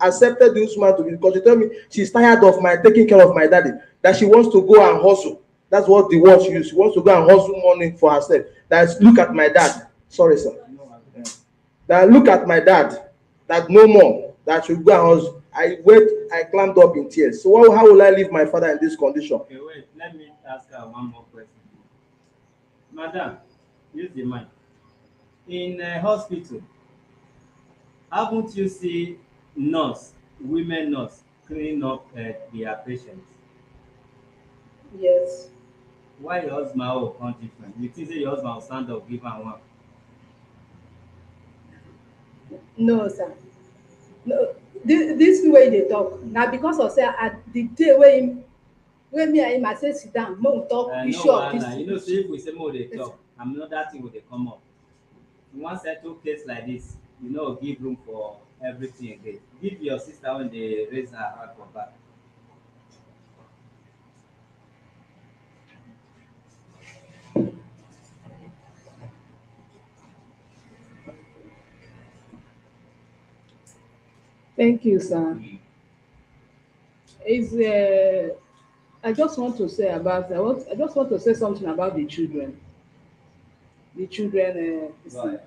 accepted this woman to be, because she told me she's tired of my taking care of my daddy, that she wants to go and hustle. That's what the word she used. She wants to go and hustle money for herself. That's, look at my dad. Sorry, sir. Yeah. That look at my dad. That no more. That should go and hustle. I climbed up in tears. So how will I leave my father in this condition? Okay, wait. Let me ask her one more question. Madam, use the mic. In a hospital, haven't you seen women nurse cleaning up their patients? Yes. Why your husband will come different? You think say your husband will stand up, give am one? No, sir. No, this way they talk. Now because of say at the day when me and him I say sit down, make we talk issue no of this. wahala. You know, say if we say more dey talk, another thing will dey come up. You wan settle case like this, you no give room for everything again. Give your sister when they raise her hand for back. Thank you, sir. Is I just want to say about I just want to say something about the children. The children, Right.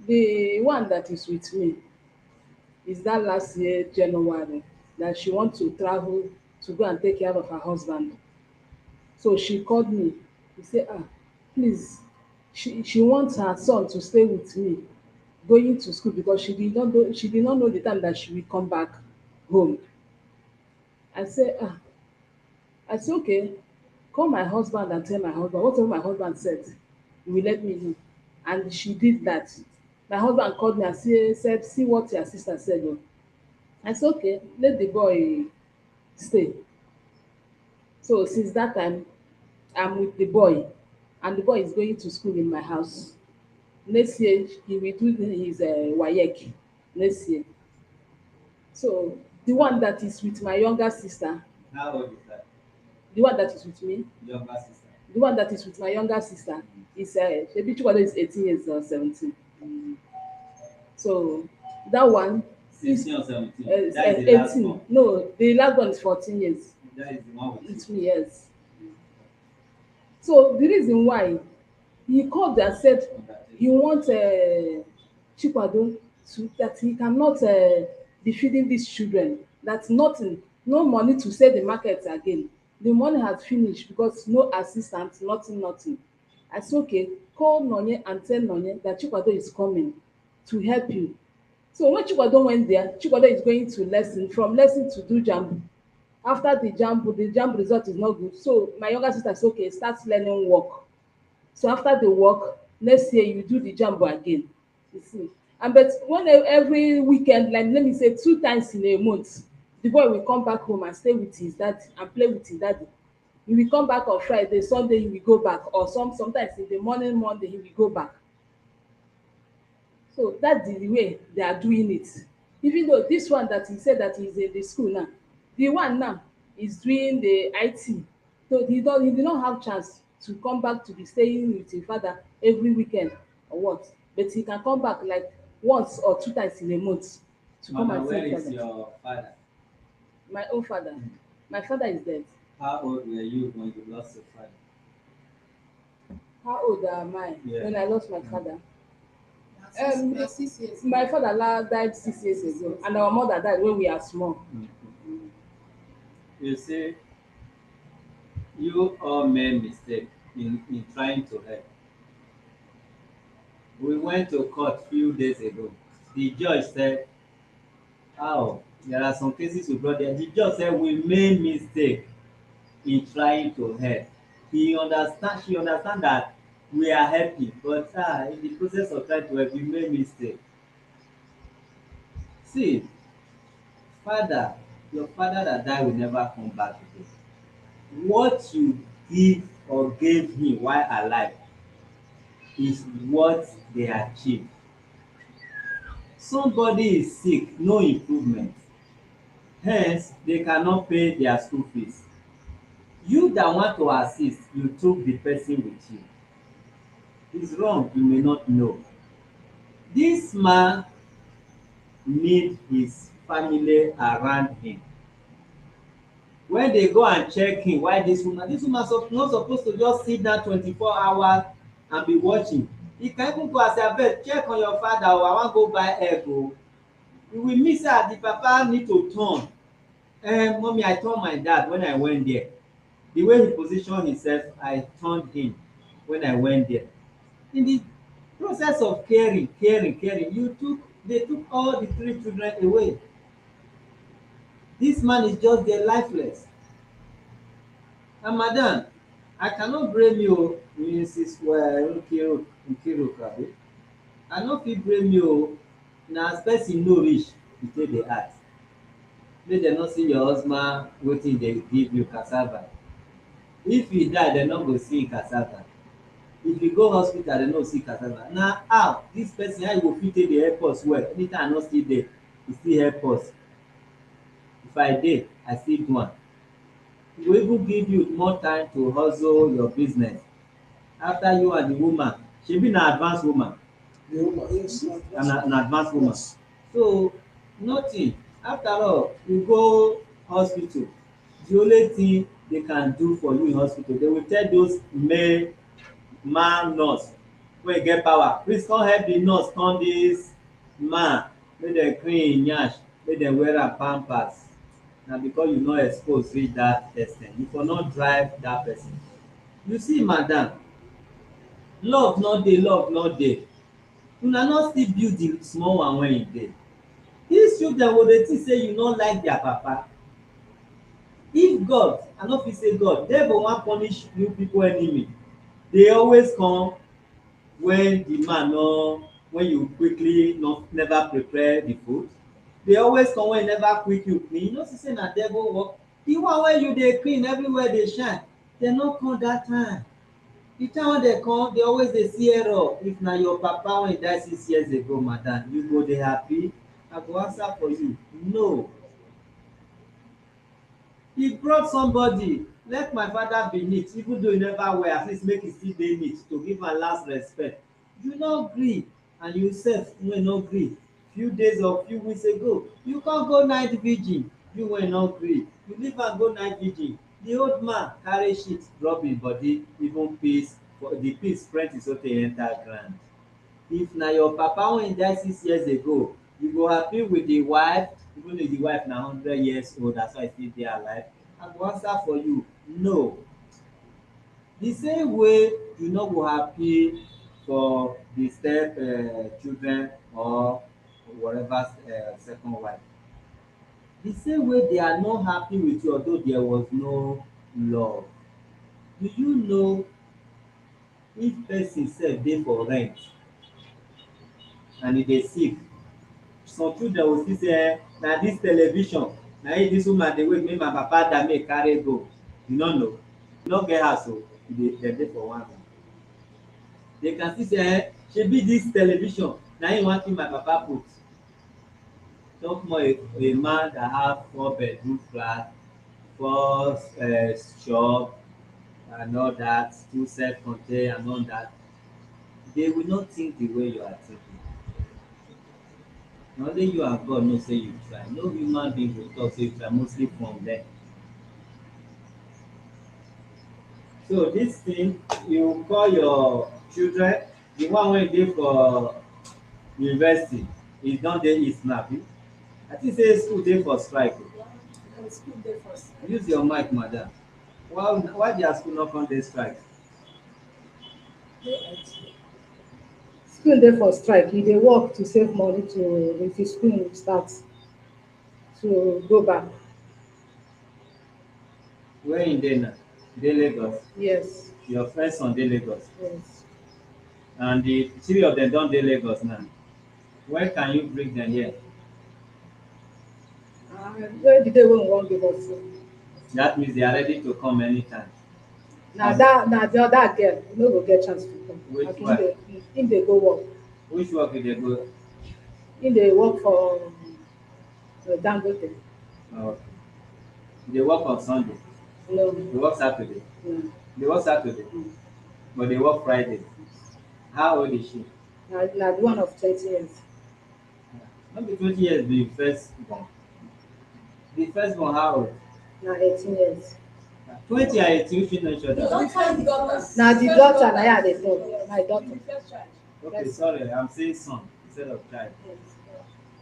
the one that is with me is that last year January that she want to travel to go and take care of her husband. So she called me. She say, please, she wants her son to stay with me going to school because she did not know the time that she will come back home. I say, I say, okay, call my husband and tell my husband whatever my husband said, he will let me know. And she did that. My husband called me and said, see what your sister said. Oh. I said, okay, let the boy stay. So since that time, I'm with the boy, and the boy is going to school in my house. Next year, he will do his WAEC next year. So the one that is with my younger sister, How old is that? the one that is with me, Younger sister. the one that is with my younger sister is Shebi Chikwado is 18 years or 17. So that one is 16 or 17. is That is the last 18. one. No, the last one is 14 years. That is the one with It's you. me, yes. So the reason why he called and said he want Chikwado to that he cannot be feeding these children, that nothing, no money to sell the market again. The money has finished because no assistant, nothing, nothing. I said, okay, call Nonye and tell Nonye that Chikwado is coming to help you. So when Chikwado went there, Chikwado is going to lesson, from lesson to do jamb. After the jamb result is not good. So my younger sister said, okay, start learning work. So after the work, next year you do the jambo again. You see. And but when every weekend, like let me say 2 times in a month, the boy will come back home and stay with his dad and play with his daddy. He will come back on Friday, Sunday he will go back, or sometimes in the morning, Monday he will go back. So that's the way they are doing it. Even though this one that he said that he's in the school now, the one now is doing the IT. So he did not have chance to come back to be staying with his father every weekend or what. But he can come back like once or 2 times in a month to come Mama, and see where his is father. your father? My own father. My father is dead. How old were you when you lost your father? How old am I Yeah. when I lost my father? Na 6 years. My father died 6 years ago, and our mother died when we are small. You see, you all made mistake in trying to help. We went to court few days ago. The judge said, "Oh, there are some cases we brought there." The judge said we made mistake in trying to help. She understand that we are helping, but in the process of trying to help, we made mistake. See, father, your father that died will never come back again. What you give or gave him while alive is what they achieve. Somebody is sick, no improvement, hence they cannot pay their school fees. You that want to assist, you took the person with you. It's wrong, you may not know. This man need his family around him. When they go and check him, why this woman not supposed to just sit down 24 hours and be watching. He can even go and say, abeg check on your father o, I wan go buy egg o. You will miss her, the papa need to turn. Mommy, I turn my dad when I went there. The way he position himself, I turned him when I went there. In the process of caring, they took all the 3 children away. This man is just there lifeless. And madam, I cannot blame you, Mrs. NKIRUKA. I no fit blame you. Na as person no reach, you take dey ask. Make dem no see your husband wetin dey give you cassava. If you die, dem no go see cassava. If you go hospital, dem no see cassava. Na how dis person, how you go fit take dey help us well? Anytime I no still dey, e still help us. If I dey, I still do am. E go even give you more time to hustle your business. After you and the woman, shebi na advanced woman, The woman, yes. an advanced woman. Yes. So nothing. After all, you go hospital, the only thing they can do for you in hospital, they will tell those male man nurse wey get power, please come help the nurse turn this man make dem clean him yansh, make dem wear am pampers. Na because you no expose reach that extent, you for no drive that person. You see madam, love no dey, love no dey, una no still build the small one wey e dey. These children go dey think say you no like their papa. If God, I no fit say God, devil wan punish you people enemy, dey always come when the man no, when you quickly no never prepare the food. Dey always come when you never quick you clean. You know see say na devil work. The one wey you dey clean everywhere dey shine, dem no come that time. The time wey dem come, dey always dey see error. If na your papa wey die 6 years ago madam, you go dey happy? I go answer for you, no. He brought somebody, let my father be neat, even though he never wear, at least make e still dey neat, to give am last respect. You no gree, and you sef wey no gree. Few days or few weeks ago, you come go night vigil, you wey no gree, you leave am go night vigil. The old man carry shit rub him body, even piss, for the piss spread so tey enter ground. If na your papa wey die 6 years ago, you go happy with the wife, even if the wife na 100 years old, that's why e still dey alive. I go answer for you, no. The same way you no go happy for the step children or whatever second wife, the same way they are not happy with you although there was no love. Do you know, if person sef dey for rent and e dey sick, some children go still say na dis television na im dis woman dey wait make my papa die make e carry go. You no know, you no get house o, dem dey for one room. They can still say shebi dis television na im wan kill my papa put. Talk more a man that have 4 bedroom flat, 4 shop and all that, 2 self-contained and all that, they will not think the way you are thinking. Na only you and God know say you try. No human being go talk say you try, mostly from them. So this thing, you call your children, the one wey dey for university, e don dey east now abi? I think say school dey for strike o. And school dey first. Use your mic madam. Why their school no come dey strike? School dey for strike, e dey work to save money to, if the school start, to go back. Where im dey now? Dey Lagos? Yes, Your first son dey Lagos? yes. And the 3 of them don dey Lagos now. When can you bring them here? Where the day wey we wan give us? That means they are ready to come anytime. Na the other girl, you no go get chance to come. Which Like one? him dey go work. Which work you dey go? Him dey work for Dangote. Okay. They work on Sunday. No, They work Saturday. no. They work Saturday. But they work Friday. How old is she? Na the one of 20 years. No be 20 years be first born. The first born how old? Na 18 years. 20 and 18, which know each other. Na the daughter na here I dey talk. My daughter. Okay, sorry, I'm saying son instead of child.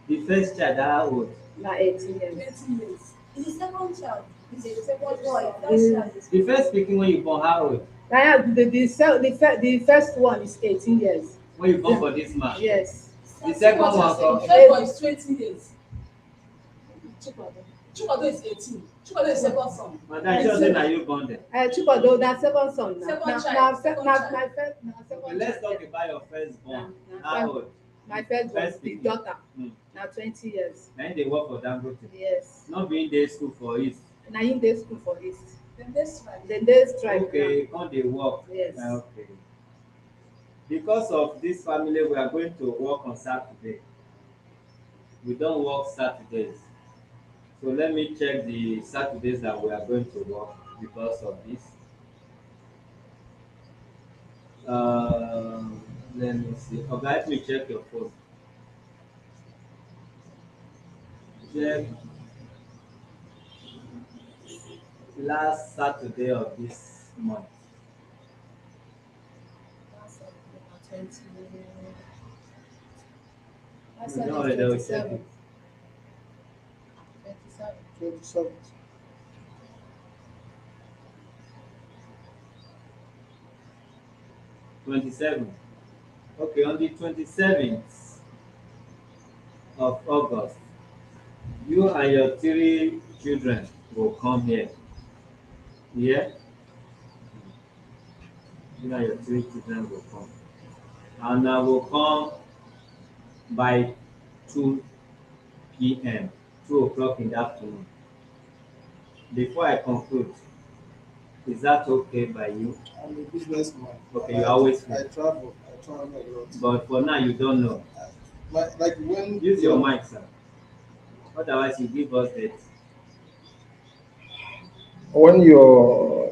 The first child how old? Na 18 years. 18 years. It's the second child. It's a second boy. The first pikin when you born how old? Na here the first one is 18 years. When you born for this man? Yes. The second one The for first boy is 20 years. Chukwado is 18. Chukwado is second son. madam, sure say na you born them. Chukwado na second son na. Second Na child, my second first child. na Okay, second let's child. talk about your first born. Na How old? my first one, First the pikin. daughter, Hmm. na 20 years. Na him dey work for Dangote. Yes. Not being dey school for east. Na him dey school for east. Then this one. Dem dey strike Okay, come dey work. Yes. Okay. Because of this family, we are going to work on Saturday. We don't work Saturdays. So let me check the Saturdays that we are going to work because of this. Let me see. Okay, let me check your phone. check last Saturday of this month. That's We on don't the already double check 27th. it. 27th. 27th. 27th. Okay, on the 27th of August, you and your three children will come here. Yeah? You and your three children will come. And I will come by 2 p.m., 2 o'clock in the afternoon. Before I conclude, is that okay by you? I'm a businessman. Okay, you always I travel. I travel a lot. But for now, you don't know. Like when Use your mic, sir. Otherwise, you give us that. when your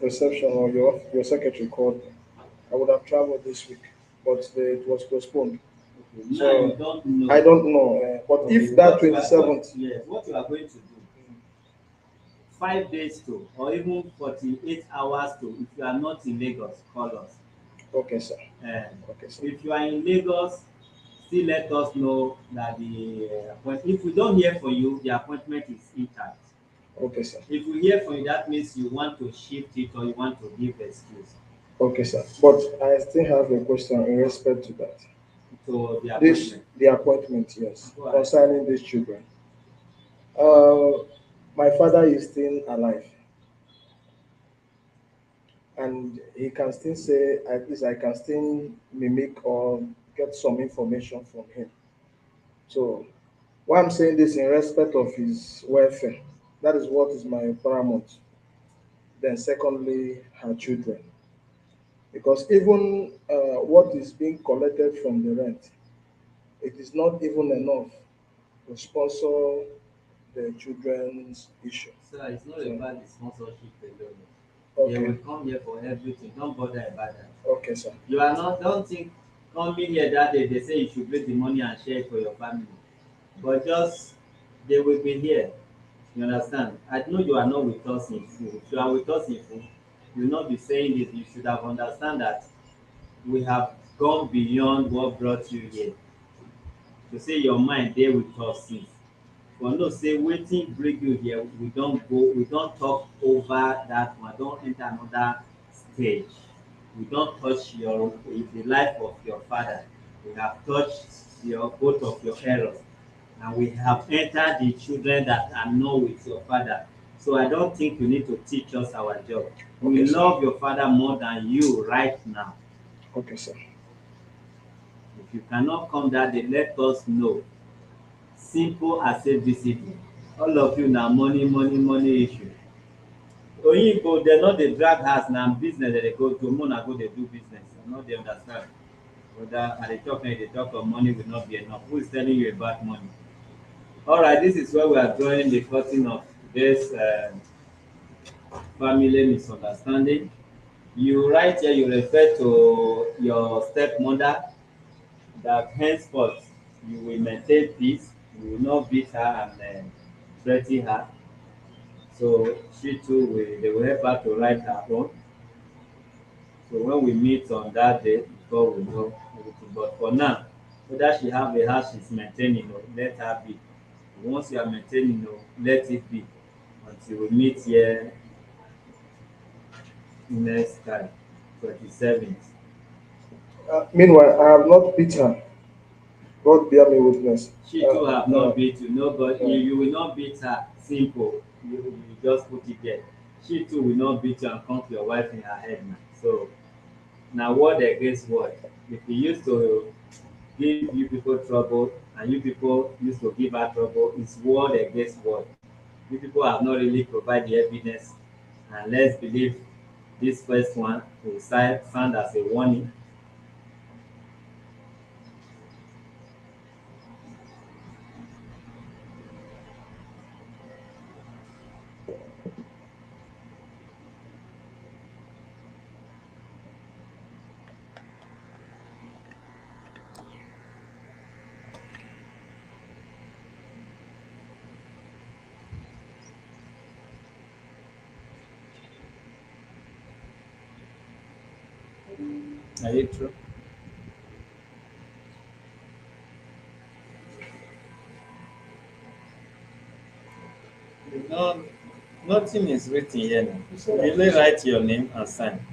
reception or your secretary called me, I would have traveled this week, but it was postponed. Okay, now So, you don't know. I don't know. But Okay, if that what you are- 27th, yes, what you are going to do, 5 days to, or even 48 hours to, if you are not in Lagos, call us. okay, sir. Um, Okay, sir. if you are in Lagos, still let us know that the if we don't hear from you, the appointment is intact. Okay, sir. If we hear from you, that means you want to shift it or you want to give excuse Okay, sir. But I still have a question in respect to that. to the This appointment. the appointment, yes, Go ahead. concerning these children. Uh, my father is still alive, and he can still say, at least I can still mimic or get some information from him. So, why I'm saying this in respect of his welfare, that is what is my paramount. Then, secondly, her children, because even what is being collected from the rent, it is not even enough to sponsor the children's issue. Sir, it's not So, about the sponsorship alone. They okay, will come here for everything. Don't bother about that. okay, sir. You are not, don't think coming here that day, they say you should bring the money and share it for your family. But just, they will be here. You understand? I know you are not with us in full. If you are with us in full, you will not be saying this. You should have understand that we have gone beyond what brought you here. To say your mind there with us since. For no say wetin bring you here, we don talk over that one, don enter another stage. We don touch the life of your father. We have touched your both of your errors, and we have entered the children that are not with your father. So I don't think you need to teach us our job. We Okay, sir. love your father more than you right now. Okay, sir. If you cannot come that day, let us know. Simple as abcd. All of you na money money money issue. Oyinbo dem no dey drag house, na business dem dey go do. Make una go dey do business. I no dey understand whether I dey talk now you dey talk of money will not be enough. Who is telling you about money? Alright, this is where we are drawing the curtain of this family misunderstanding. You right here, you refer to your stepmother that henceforth you will maintain peace, you will not beat her and threaten her. So she too they will help her to write her own. So when we meet on that day, God will know everything. But for now, whether she have a house she's maintaining or let her be. Once you are maintaining or let it be until we meet here next time, 27th. Meanwhile, I have not beat her. God bear me witness. She too have not Uh, beat you. Nobody, uh, you will not beat her. Simple. You just put it there. She too will not beat you and conk your wife in her head now. So now word against word. If you used to give you people trouble and you people used to give her trouble, it's word against word. You people have not really provided the evidence, and let's believe this first one will sound as a warning. Are you true? No, nothing is written here now. You only write your name and sign.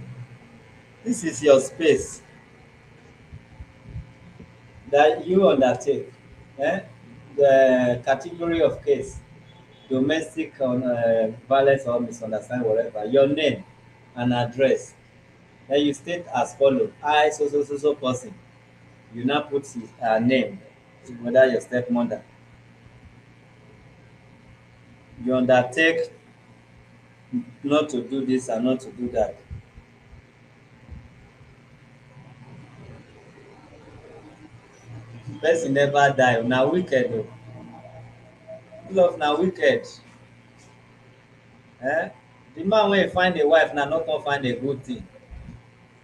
This is your space that you undertake. Eh? The category of case, domestic violence or misunderstanding, whatever. Your name and address. Then you state as follow. I so person. You now put his name, whether your stepmother. You undertake not to do this and not to do that. Person never die. Na wicked o. Love na wicked. Eh? The man wey find a wife na not come find a good thing.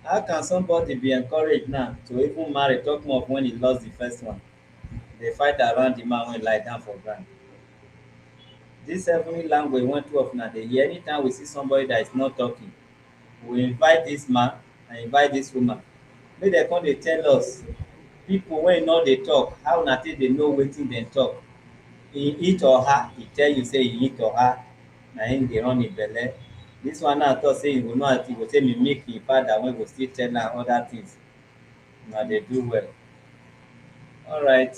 How can somebody be encouraged now to even marry, talk more of when he lost the first one? They fight around the man wey lie down for ground. This heavenly language wey two of una dey hear, anytime we see somebody that is not talking, we invite this man and invite this woman. Make dem come dey tell us people wey no dey talk, how una take dey know wetin dem talk. He eat or her, he tell you say he eat or her, na him dey run him belle. This one now talk say he go know how to, he go say mimic him father wey go still tell am other things. Una dey do well. Alright.